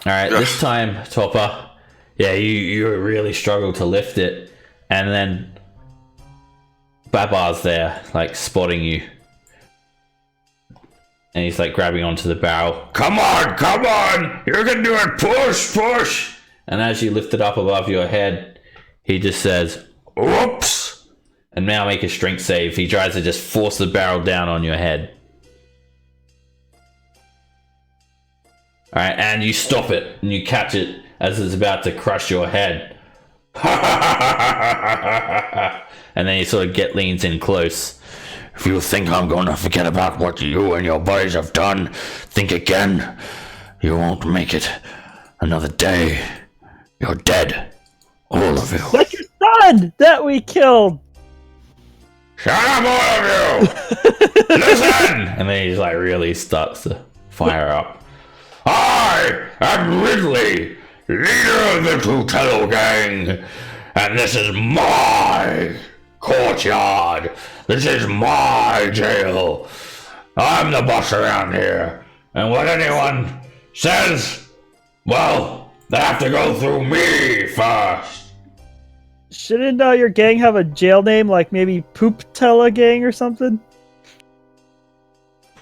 Alright, this time, Topper, yeah, you really struggle to lift it, and then Babar's there, like spotting you. And he's like grabbing onto the barrel. Come on. You can do it. Push. And as you lift it up above your head, he just says, Whoops. and now make a strength save. He tries to just force the barrel down on your head. Alright, and you stop it, and you catch it as it's about to crush your head. And then you sort of leans in close. If you think I'm gonna forget about what you and your buddies have done, think again. You won't make it another day. You're dead. All of you. Like your son that we killed. Shut up, all of you! Listen! And then he just like really starts to fire up. I am Ridley, leader of the Tutello gang, and this is my courtyard. This is my jail. I'm the boss around here, and what anyone says, well, they have to go through me first. Shouldn't your gang have a jail name, like maybe Pooptella Gang or something?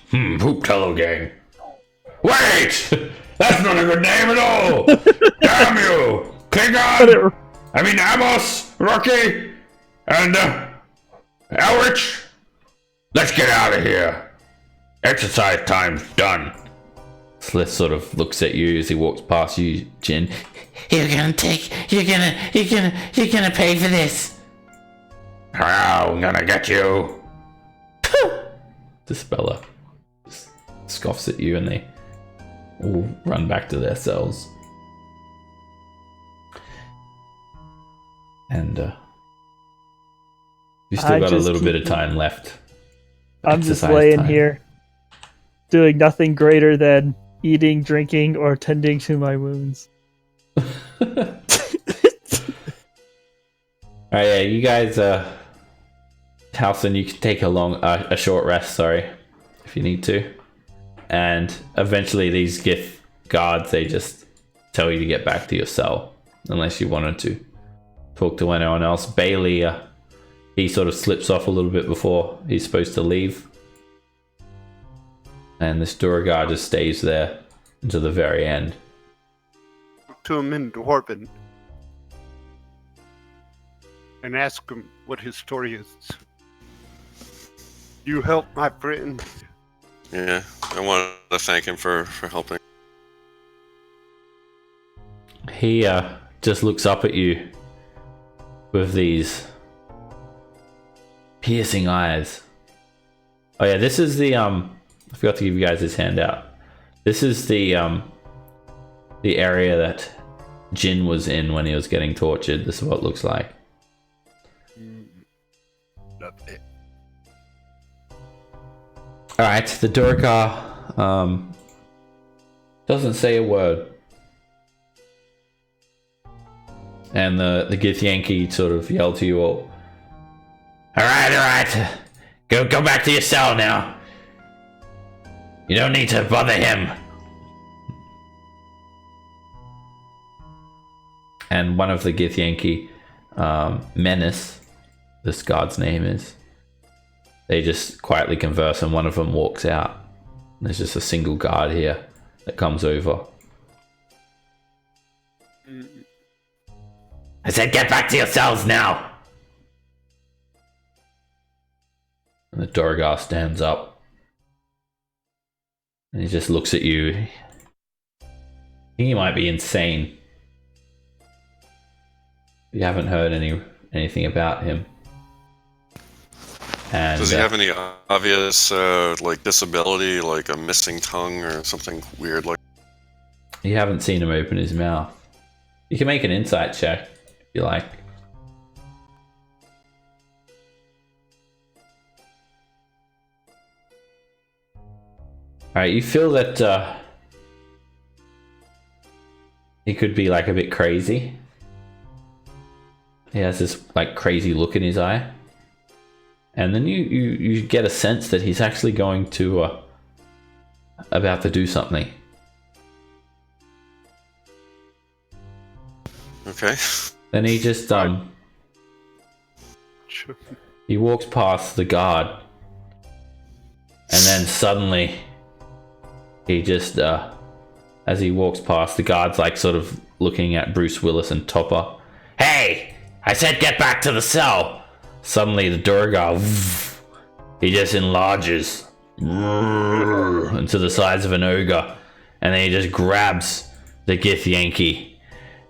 Pooptello gang. Wait! That's not a good name at all! Damn you! Klingon! I mean Amos, Rocky, and Elrich! Let's get out of here. Exercise time's done. Slith sort of looks at you as he walks past you, Jin. You're gonna pay for this. I'm gonna get you. Dispeller just scoffs at you and they all run back to their cells. And you still got a little bit of time left. I'm just Exercise laying time. here, doing nothing greater than eating, drinking, or tending to my wounds. Alright, yeah, you guys, Halson, you can take a short rest, sorry, if you need to. And eventually these gift guards, they just tell you to get back to your cell, unless you wanted to talk to anyone else. Bailey, he sort of slips off a little bit before he's supposed to leave. And this Durgar just stays there until the very end. To him in Dwarven and ask him what his story is. You helped my friend. Yeah, I wanted to thank him for helping. He just looks up at you with these piercing eyes. Oh yeah, this is the I forgot to give you guys this handout. This is the area that Jin was in when he was getting tortured. This is what it looks like. Lovely. Alright, the Durgar doesn't say a word. And the Githyanki sort of yell to you all. Alright. Go back to your cell now. You don't need to bother him. And one of the Githyanki, Menace, this guard's name is, they just quietly converse and one of them walks out. There's just a single guard here that comes over. I said get back to your cells now. And the Durgar stands up. And he just looks at you. I think he might be insane. You haven't heard anything about him. And Does he have any obvious like disability, like a missing tongue or something weird like? you haven't seen him open his mouth. You can make an insight check if you like. Alright, you feel that he could be like a bit crazy. He has this like crazy look in his eye. And then you get a sense that he's actually going to about to do something. Okay. Then he just he walks past the guard, and then suddenly he just as he walks past, the guard's like sort of looking at Bruce Willis and Topper. Hey, I said get back to the cell. Suddenly the Durgar, he just enlarges into the size of an ogre, and then he just grabs the Githyanki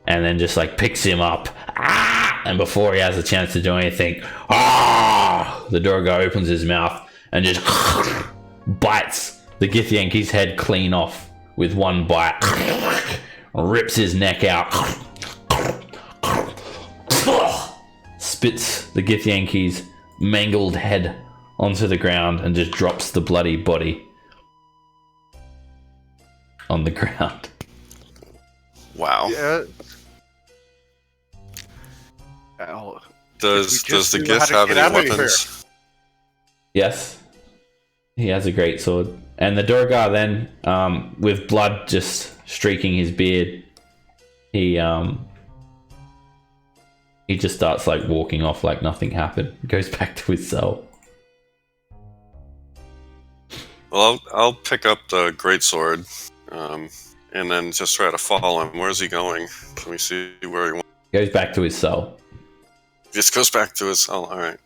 and then just like picks him up. And before he has a chance to do anything, the Durgar opens his mouth and just bites the Githyanki's head clean off with one bite. Rips his neck out. Spits the Githyanki's mangled head onto the ground and just drops the bloody body on the ground. Wow. Yeah. Well, Does if we just the knew Gith how have to get any out of here. weapons? Yes. He has a great sword. And the Durgar then, with blood just streaking his beard, he just starts like walking off like nothing happened. Goes back to his cell. Well, I'll pick up the greatsword, and then just try to follow him. Where's he going? Let me see where he went. Goes back to his cell. Just goes back to his cell. All right.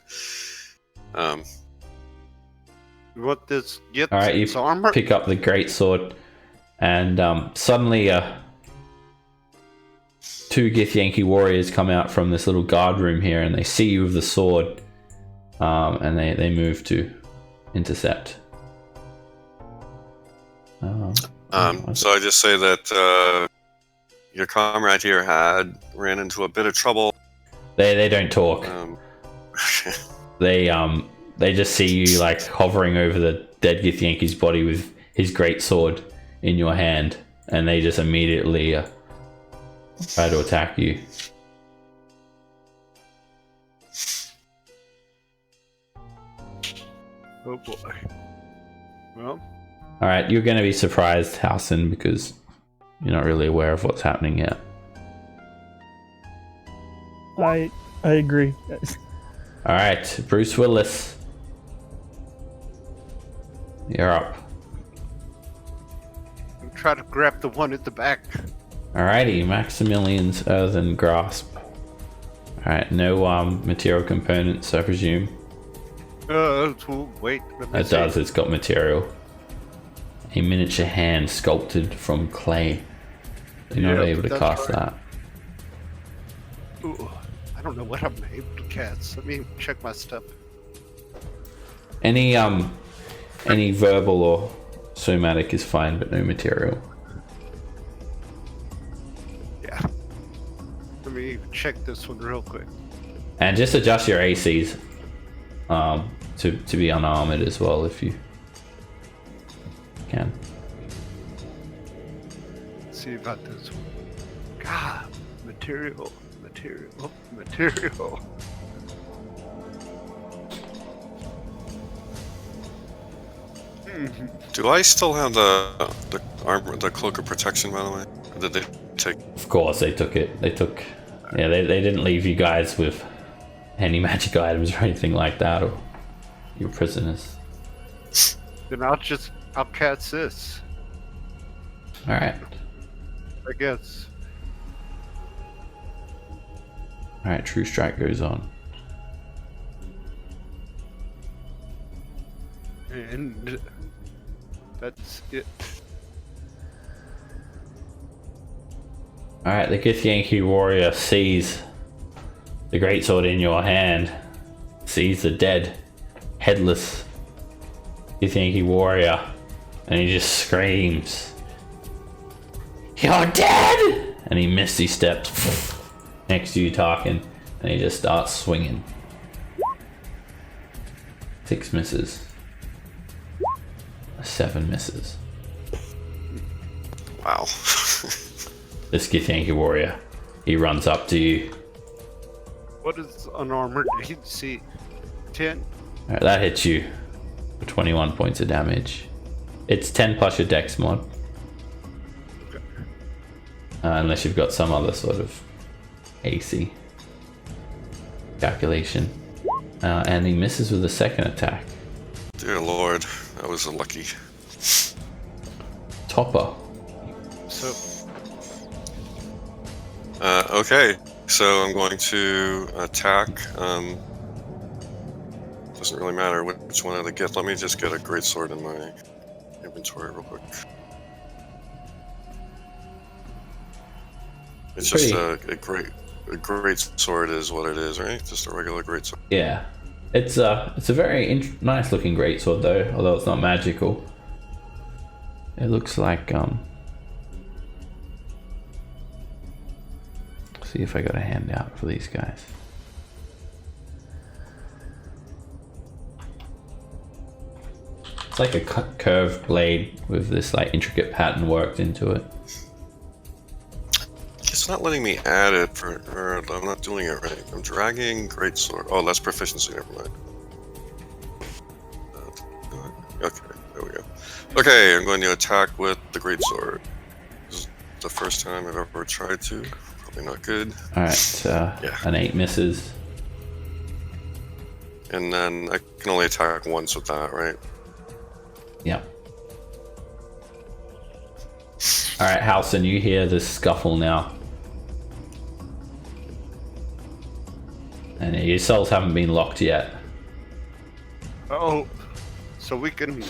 What this gets? All right, you its armor? pick up the great sword, and suddenly two Githyanki warriors come out from this little guard room here, and they see you with the sword, and they move to intercept. So I just say that your comrade here ran into a bit of trouble. They don't talk. They just see you like hovering over the dead Githyanki's body with his great sword in your hand, and they just immediately try to attack you. Oh boy. Well, All right, you're going to be surprised, Howson, because you're not really aware of what's happening yet. I agree. All right, Bruce Willis, you're up. I'm trying to grab the one at the back. Alrighty, Maximilian's Earthen Grasp. Alright, no material components, I presume. Wait. Let me It see. does, it's got material. A miniature hand sculpted from clay. You're not Yeah, able to that's cast right. that. Ooh, I don't know what I'm able to cast. Let me check my stuff. Any verbal or somatic is fine, but no material. Yeah. Let me check this one real quick. And just adjust your ACs to be unarmored as well if you can. Let's see about this one. God, material. Do I still have the armor, the cloak of protection, by the way? Or did they take? Of course, they took it. They didn't leave you guys with any magic items or anything like that, or you're prisoners. Then I'll cast this, Alright. I guess. Alright, True Strike goes on. And that's it. Alright, the Githyanki warrior sees the greatsword in your hand, sees the dead, headless Githyanki warrior, and he just screams, "You're dead!" And he misty steps next to you, Tarkin, and he just starts swinging. 6 misses. 7 misses. Wow. This Githyanki warrior, he runs up to you. What is unarmored? He'd see 10. Alright, that hits you for 21 points of damage. It's 10 plus your dex mod. Okay. Unless you've got some other sort of AC calculation. And he misses with a second attack. Dear Lord, that was a lucky. Topper. So Okay, so I'm going to attack. Doesn't really matter which one of the gift. Let me just get a great sword in my inventory real quick. It's just a great sword is what it is, right? Just a regular great sword. Yeah. It's a very nice looking greatsword though, although it's not magical. It looks like see if I got a handout for these guys. It's like a curved blade with this like intricate pattern worked into it. It's not letting me add it or I'm not doing it right. I'm dragging greatsword. Oh, that's proficiency. Never mind. Okay, there we go. Okay, I'm going to attack with the greatsword. This is the first time I've ever tried to. Probably not good. All right, an 8 misses. And then I can only attack once with that, right? Yeah. All right, Halson, you hear this scuffle now. And your cells haven't been locked yet. Oh, so we can.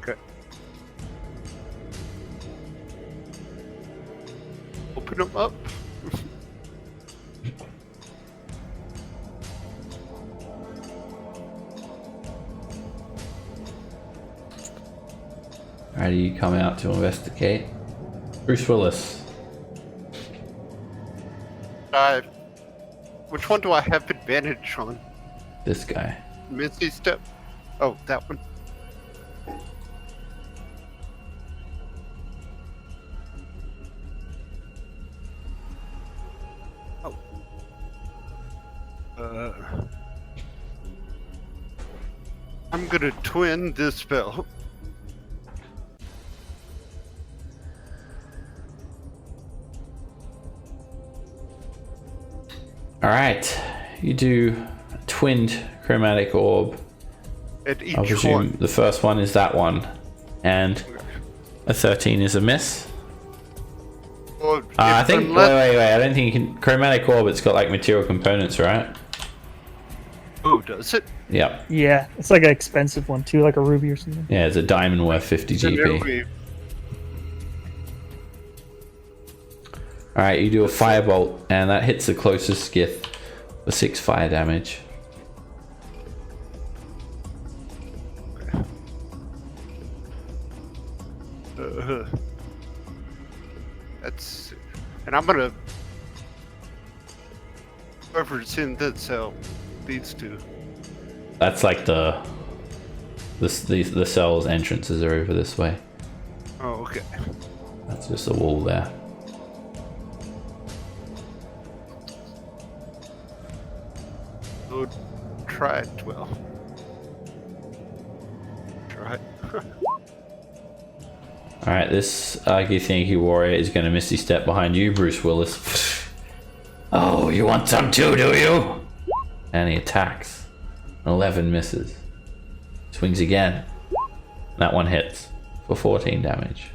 Okay. Open them up. How do you come out to investigate? Bruce Willis. Which one do I have advantage on? This guy. Misty step? Oh, that one. Oh. I'm gonna twin this spell. Alright, you do a twinned chromatic orb. At each I presume one. the first one is that one. And a 13 is a miss. Well, I think, unless- wait, I don't think you can, chromatic orb, it's got like material components, right? Oh, does it? Yep. Yeah, it's like an expensive one too, like a ruby or something. Yeah, it's a diamond worth 50 Then it'll GP. be- Alright, you do a firebolt, and that hits the closest skith for 6 fire damage. That's, and I'm gonna. Whoever's in that cell needs to. That's like the cell's entrances are over this way. Oh, okay. That's just a wall there. So try it. Well, try it. Alright, this Githyanki warrior is going to misty step behind you, Bruce Willis. Oh, you want some too, do you? And he attacks. 11 misses. Swings again. That one hits for 14 damage.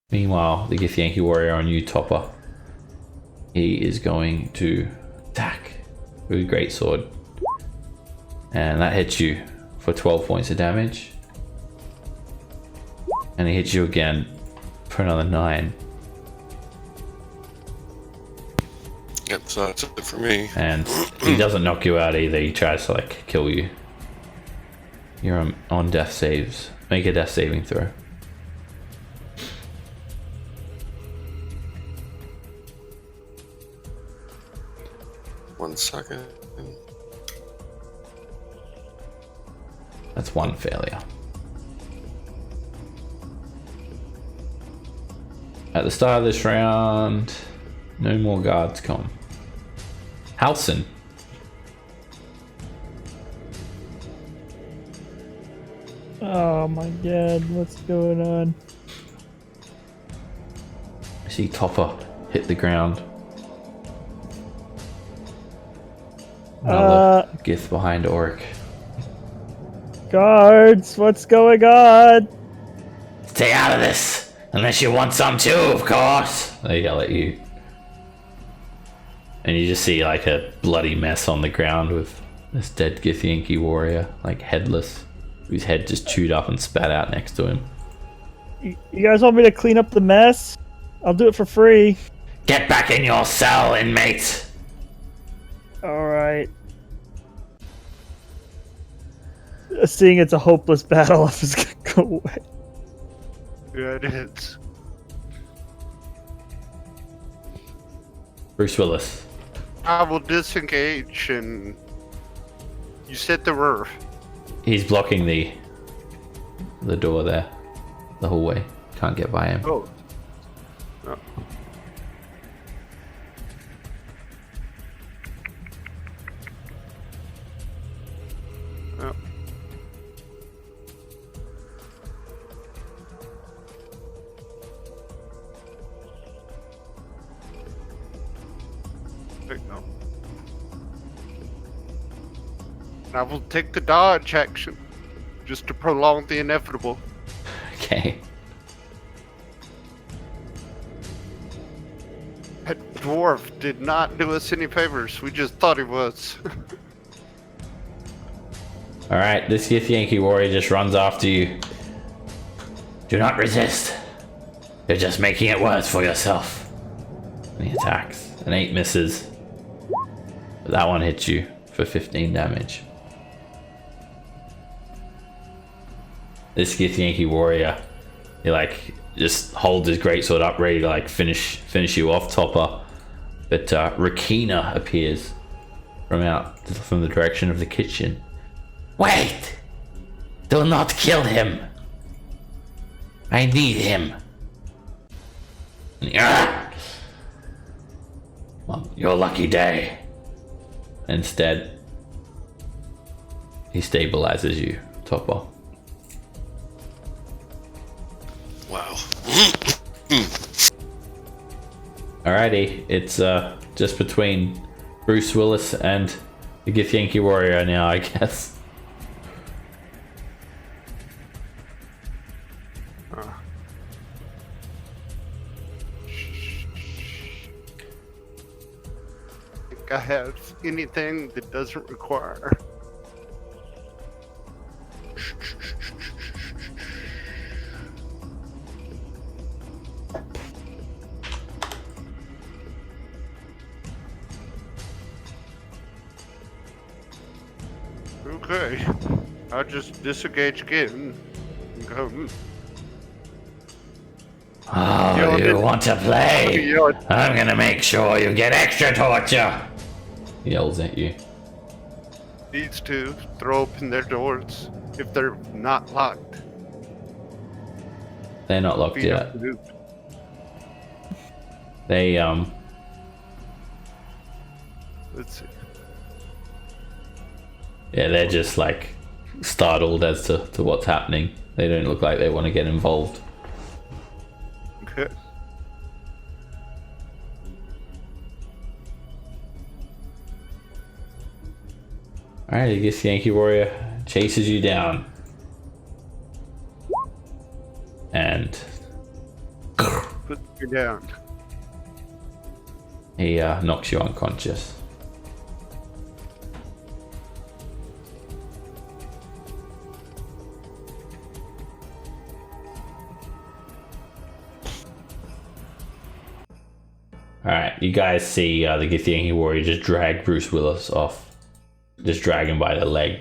Meanwhile, the Githyanki warrior on you, Topper. He is going to attack with a greatsword. And that hits you for 12 points of damage. And he hits you again for another 9. Yep, so that's it for me. And he doesn't knock you out either. He tries to like kill you. You're on death saves. Make a death saving throw. One second. That's one failure. At the start of this round, no more guards come. Halson. Oh my god, what's going on? I see Topper hit the ground. Another Gith behind Oric. Guards, what's going on? Stay out of this, unless you want some too, of course. They yell at you. And you just see like a bloody mess on the ground with this dead Githyanki warrior, like headless, whose head just chewed up and spat out next to him. You guys want me to clean up the mess? I'll do it for free. Get back in your cell, inmate! Alright. Seeing it's a hopeless battle, I'm just gonna go away. Yeah, it is. Bruce Willis. I will disengage and... You said the roof. He's blocking the door there. The hallway. Can't get by him. Oh. Oh. Oh. No. I will take the dodge action, just to prolong the inevitable. Okay. That dwarf did not do us any favors. We just thought he was. Alright, this Githyanki warrior just runs after you. Do not resist. You're just making it worse for yourself. And he attacks. An 8 misses. But that one hits you for 15 damage. This Githyanki warrior, he like just holds his greatsword up ready to like finish you off, Topper. But Rakina appears from the direction of the kitchen. Wait! Do not kill him. I need him. Well, your lucky day. Instead, he stabilizes you, Topper. Wow. Alrighty, it's just between Bruce Willis and the Githyanki warrior now, I guess. Think I have anything that doesn't require. Okay, I'll just disengage again and go. Oh, you want to play? I'm gonna make sure you get extra torture. He yells at you. These two throw open their doors if they're not locked. They're not locked Feet yet. up the loop. They Let's see. yeah, they're just like startled as to what's happening. They don't look like they want to get involved. Okay. Alright, I guess Yankee Warrior chases you down. And Put you down. he knocks you unconscious. Alright, you guys see the Githyanki warrior just drag Bruce Willis off. Just drag him by the leg.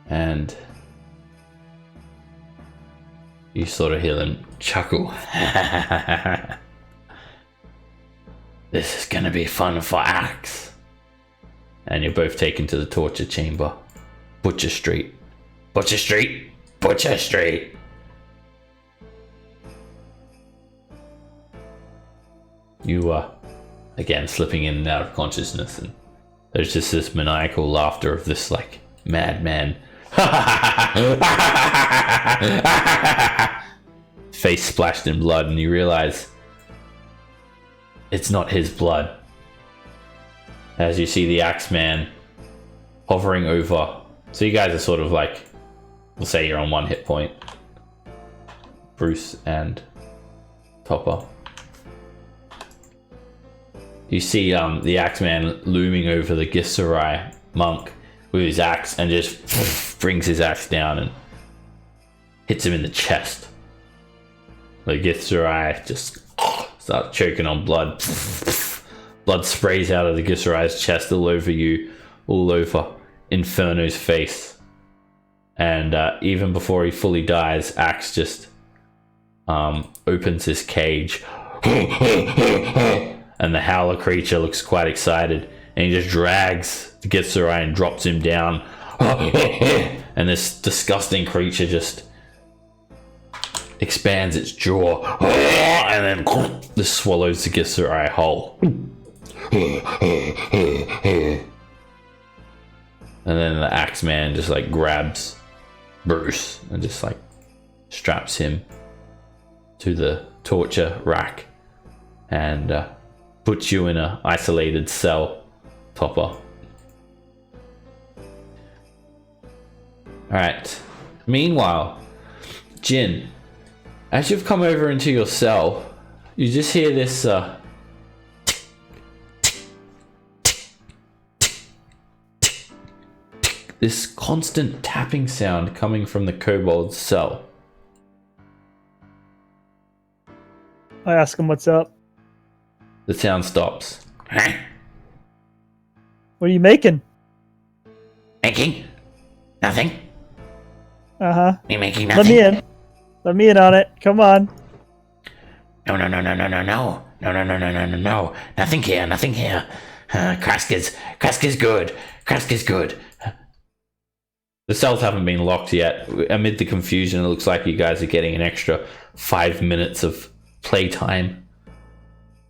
And you sort of hear them chuckle. This is gonna be fun for Axe. And you're both taken to the torture chamber. Butcher Street. Butcher Street! Butcher Street! You again slipping in and out of consciousness, and there's just this maniacal laughter of this like madman. Face splashed in blood, and you realize it's not his blood. As you see the Axeman hovering over. So you guys are sort of like, we'll say you're on 1 hit point. Bruce and Topper. You see the Axeman looming over the Githzerai monk with his axe and just brings his axe down and hits him in the chest. The Githzerai just starts choking on blood. Blood sprays out of the Githzerai's chest all over you, all over Inferno's face. And even before he fully dies, Axe just opens his cage. And the Howler creature looks quite excited. And he just drags the Githzerai and drops him down. And this disgusting creature just expands its jaw. And then just swallows the Githzerai whole. And then the Axeman just like grabs Bruce and just like straps him to the torture rack and puts you in a isolated cell, Topper. Alright. Meanwhile, Jin, as you've come over into your cell, you just hear this this constant tapping sound coming from the kobold's cell. I ask him what's up. The sound stops. What are you making? Making? Nothing? Uh-huh. Me making Let nothing? me in. Let me in on it. Come on. No. No. Nothing here, nothing here. Krask is good. Krask is good. The cells haven't been locked yet. Amid the confusion, it looks like you guys are getting an extra 5 minutes of playtime.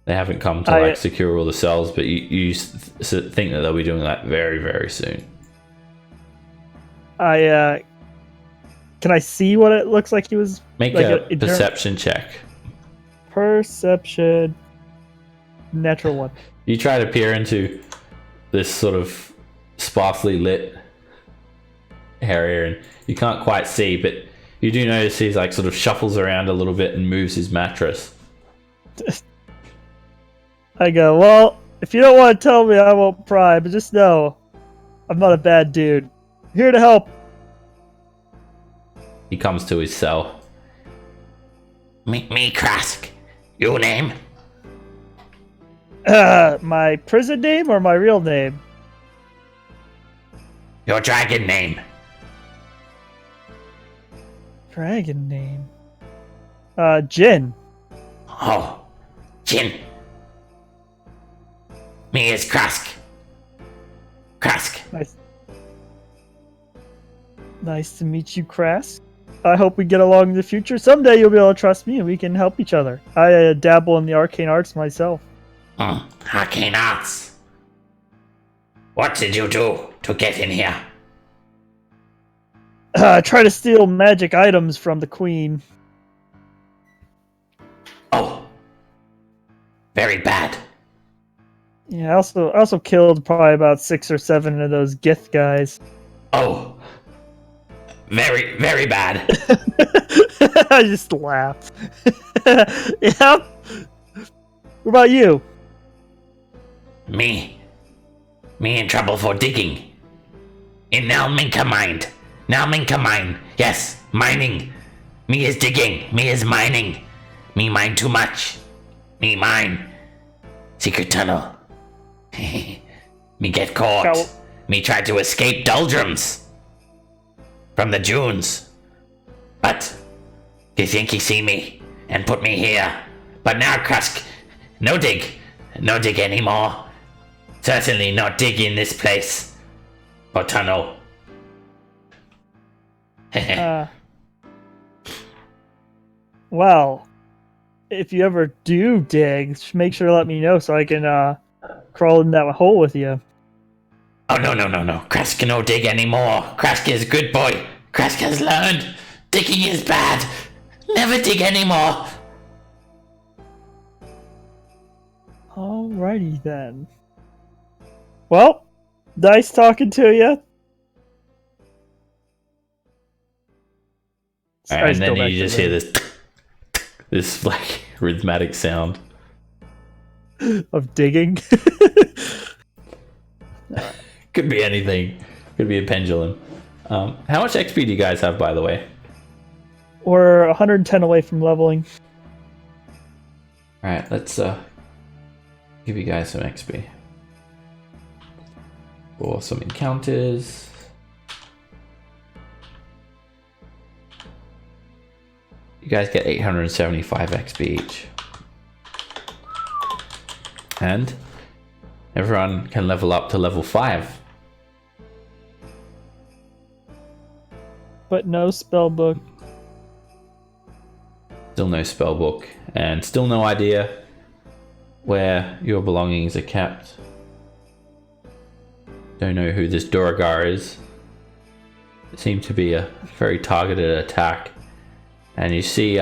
They haven't come to secure all the cells, but you think that they'll be doing that very, very soon. Can I see what it looks like he was? Make like a perception check. Perception. Natural one. You try to peer into this sort of sparsely lit area and you can't quite see, but you do notice he's like sort of shuffles around a little bit and moves his mattress. I go, well, if you don't want to tell me, I won't pry, but just know I'm not a bad dude. Here to help. He comes to his cell. Me, Krask. Your name? My prison name or my real name? Your dragon name? Dragon name? Jin. Oh, Jin. Me is Krask. Krask. Nice to meet you, Krask. I hope we get along in the future. Someday you'll be able to trust me and we can help each other. I dabble in the arcane arts myself. Arcane arts. What did you do to get in here? Try to steal magic items from the queen. Oh. Very bad. Yeah, I also killed probably about 6 or 7 of those Gith guys. Oh. Very, very bad. I just laughed. Yep. What about you? Me in trouble for digging. In Nalminka mine. Yes, mining. Me is digging. Me is mining. Me mine too much. Me mine. Secret tunnel. Me get caught. Me try to escape doldrums. From the dunes. But you think he see me and put me here. But now, Krask, no dig anymore. Certainly not dig in this place. Or tunnel. Well, if you ever do dig, make sure to let me know so I can crawl in that hole with you. Oh, no. Krask no dig anymore. Krask is a good boy. Krask has learned. Digging is bad. Never dig anymore. Alrighty then. Well, nice talking to you. And then you just hear this like rhythmic sound of digging. Could be anything. Could be a pendulum. How much XP do you guys have, by the way? We're 110 away from leveling. Alright, let's give you guys some XP. For some encounters. You guys get 875 XP each. And everyone can level up to level 5. But no spell book. Still no spell book, and still no idea where your belongings are kept. Don't know who this Duragar is. It seemed to be a very targeted attack. And you see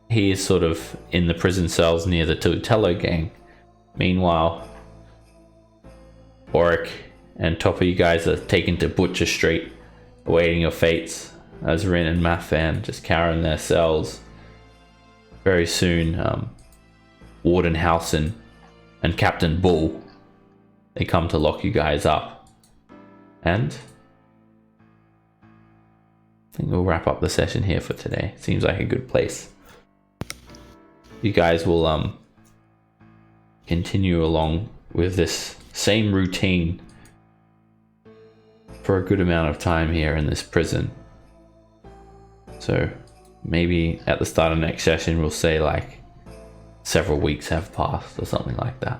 he is sort of in the prison cells near the Tutello gang. Meanwhile, Oric and Topper, you guys are taken to Butcher Street, awaiting your fates, as Rin and Mathan just cower in their cells. Very soon, Warden Howson and Captain Bull, they come to lock you guys up. And I think we'll wrap up the session here for today. Seems like a good place. You guys will continue along with this same routine for a good amount of time here in this prison. So maybe at the start of next session we'll say like several weeks have passed or something like that.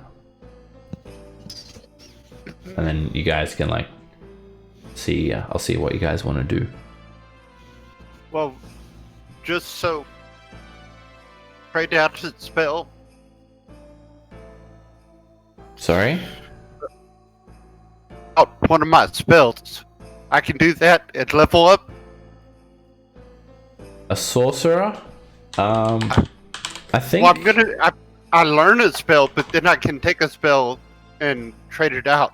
And then you guys can like see, I'll see what you guys want to do. Well, just so trade out its spell. Sorry? Oh, one of my spells. I can do that and level up. A sorcerer? I think... Well, I learn a spell, but then I can take a spell and trade it out.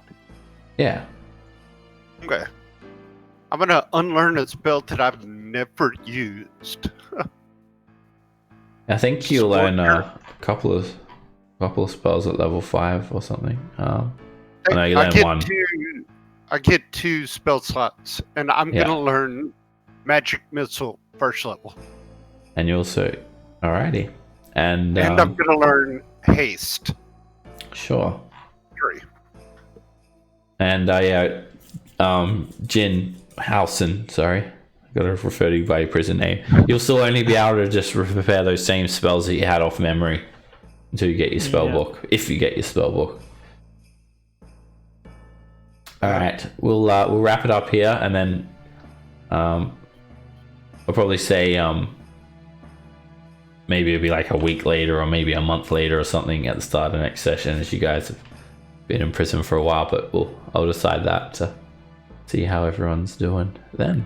Yeah. Okay. I'm gonna unlearn a spell that I've never used. I think you'll learn a couple of spells at level 5 or something. I know you learn one. I get 2 spell slots, and I'm gonna learn Magic Missile first level. And you also... Alrighty. And I'm gonna learn Haste. Sure. 3. And Jin Howson, sorry. I gotta refer to you by your prison name. You'll still only be able to just prepare those same spells that you had off memory until you get your spell book. If you get your spell book. Alright, we'll wrap it up here, and then I'll probably say maybe it'll be like a week later or maybe a month later or something at the start of the next session, as you guys have been in prison for a while, but I'll decide that to see how everyone's doing then.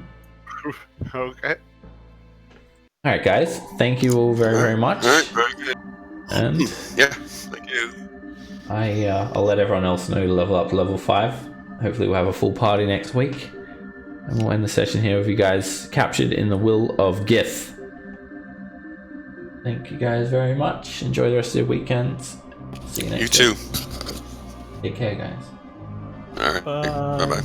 Okay. Alright guys, thank you all very, very much. Alright, very good. And yeah, thank you. I'll let everyone else know to level up to level 5. Hopefully we'll have a full party next week. And we'll end the session here with you guys captured in the Will of Gith. Thank you guys very much. Enjoy the rest of your weekends. See you next week. You too. Take care, guys. Alright. Bye-bye.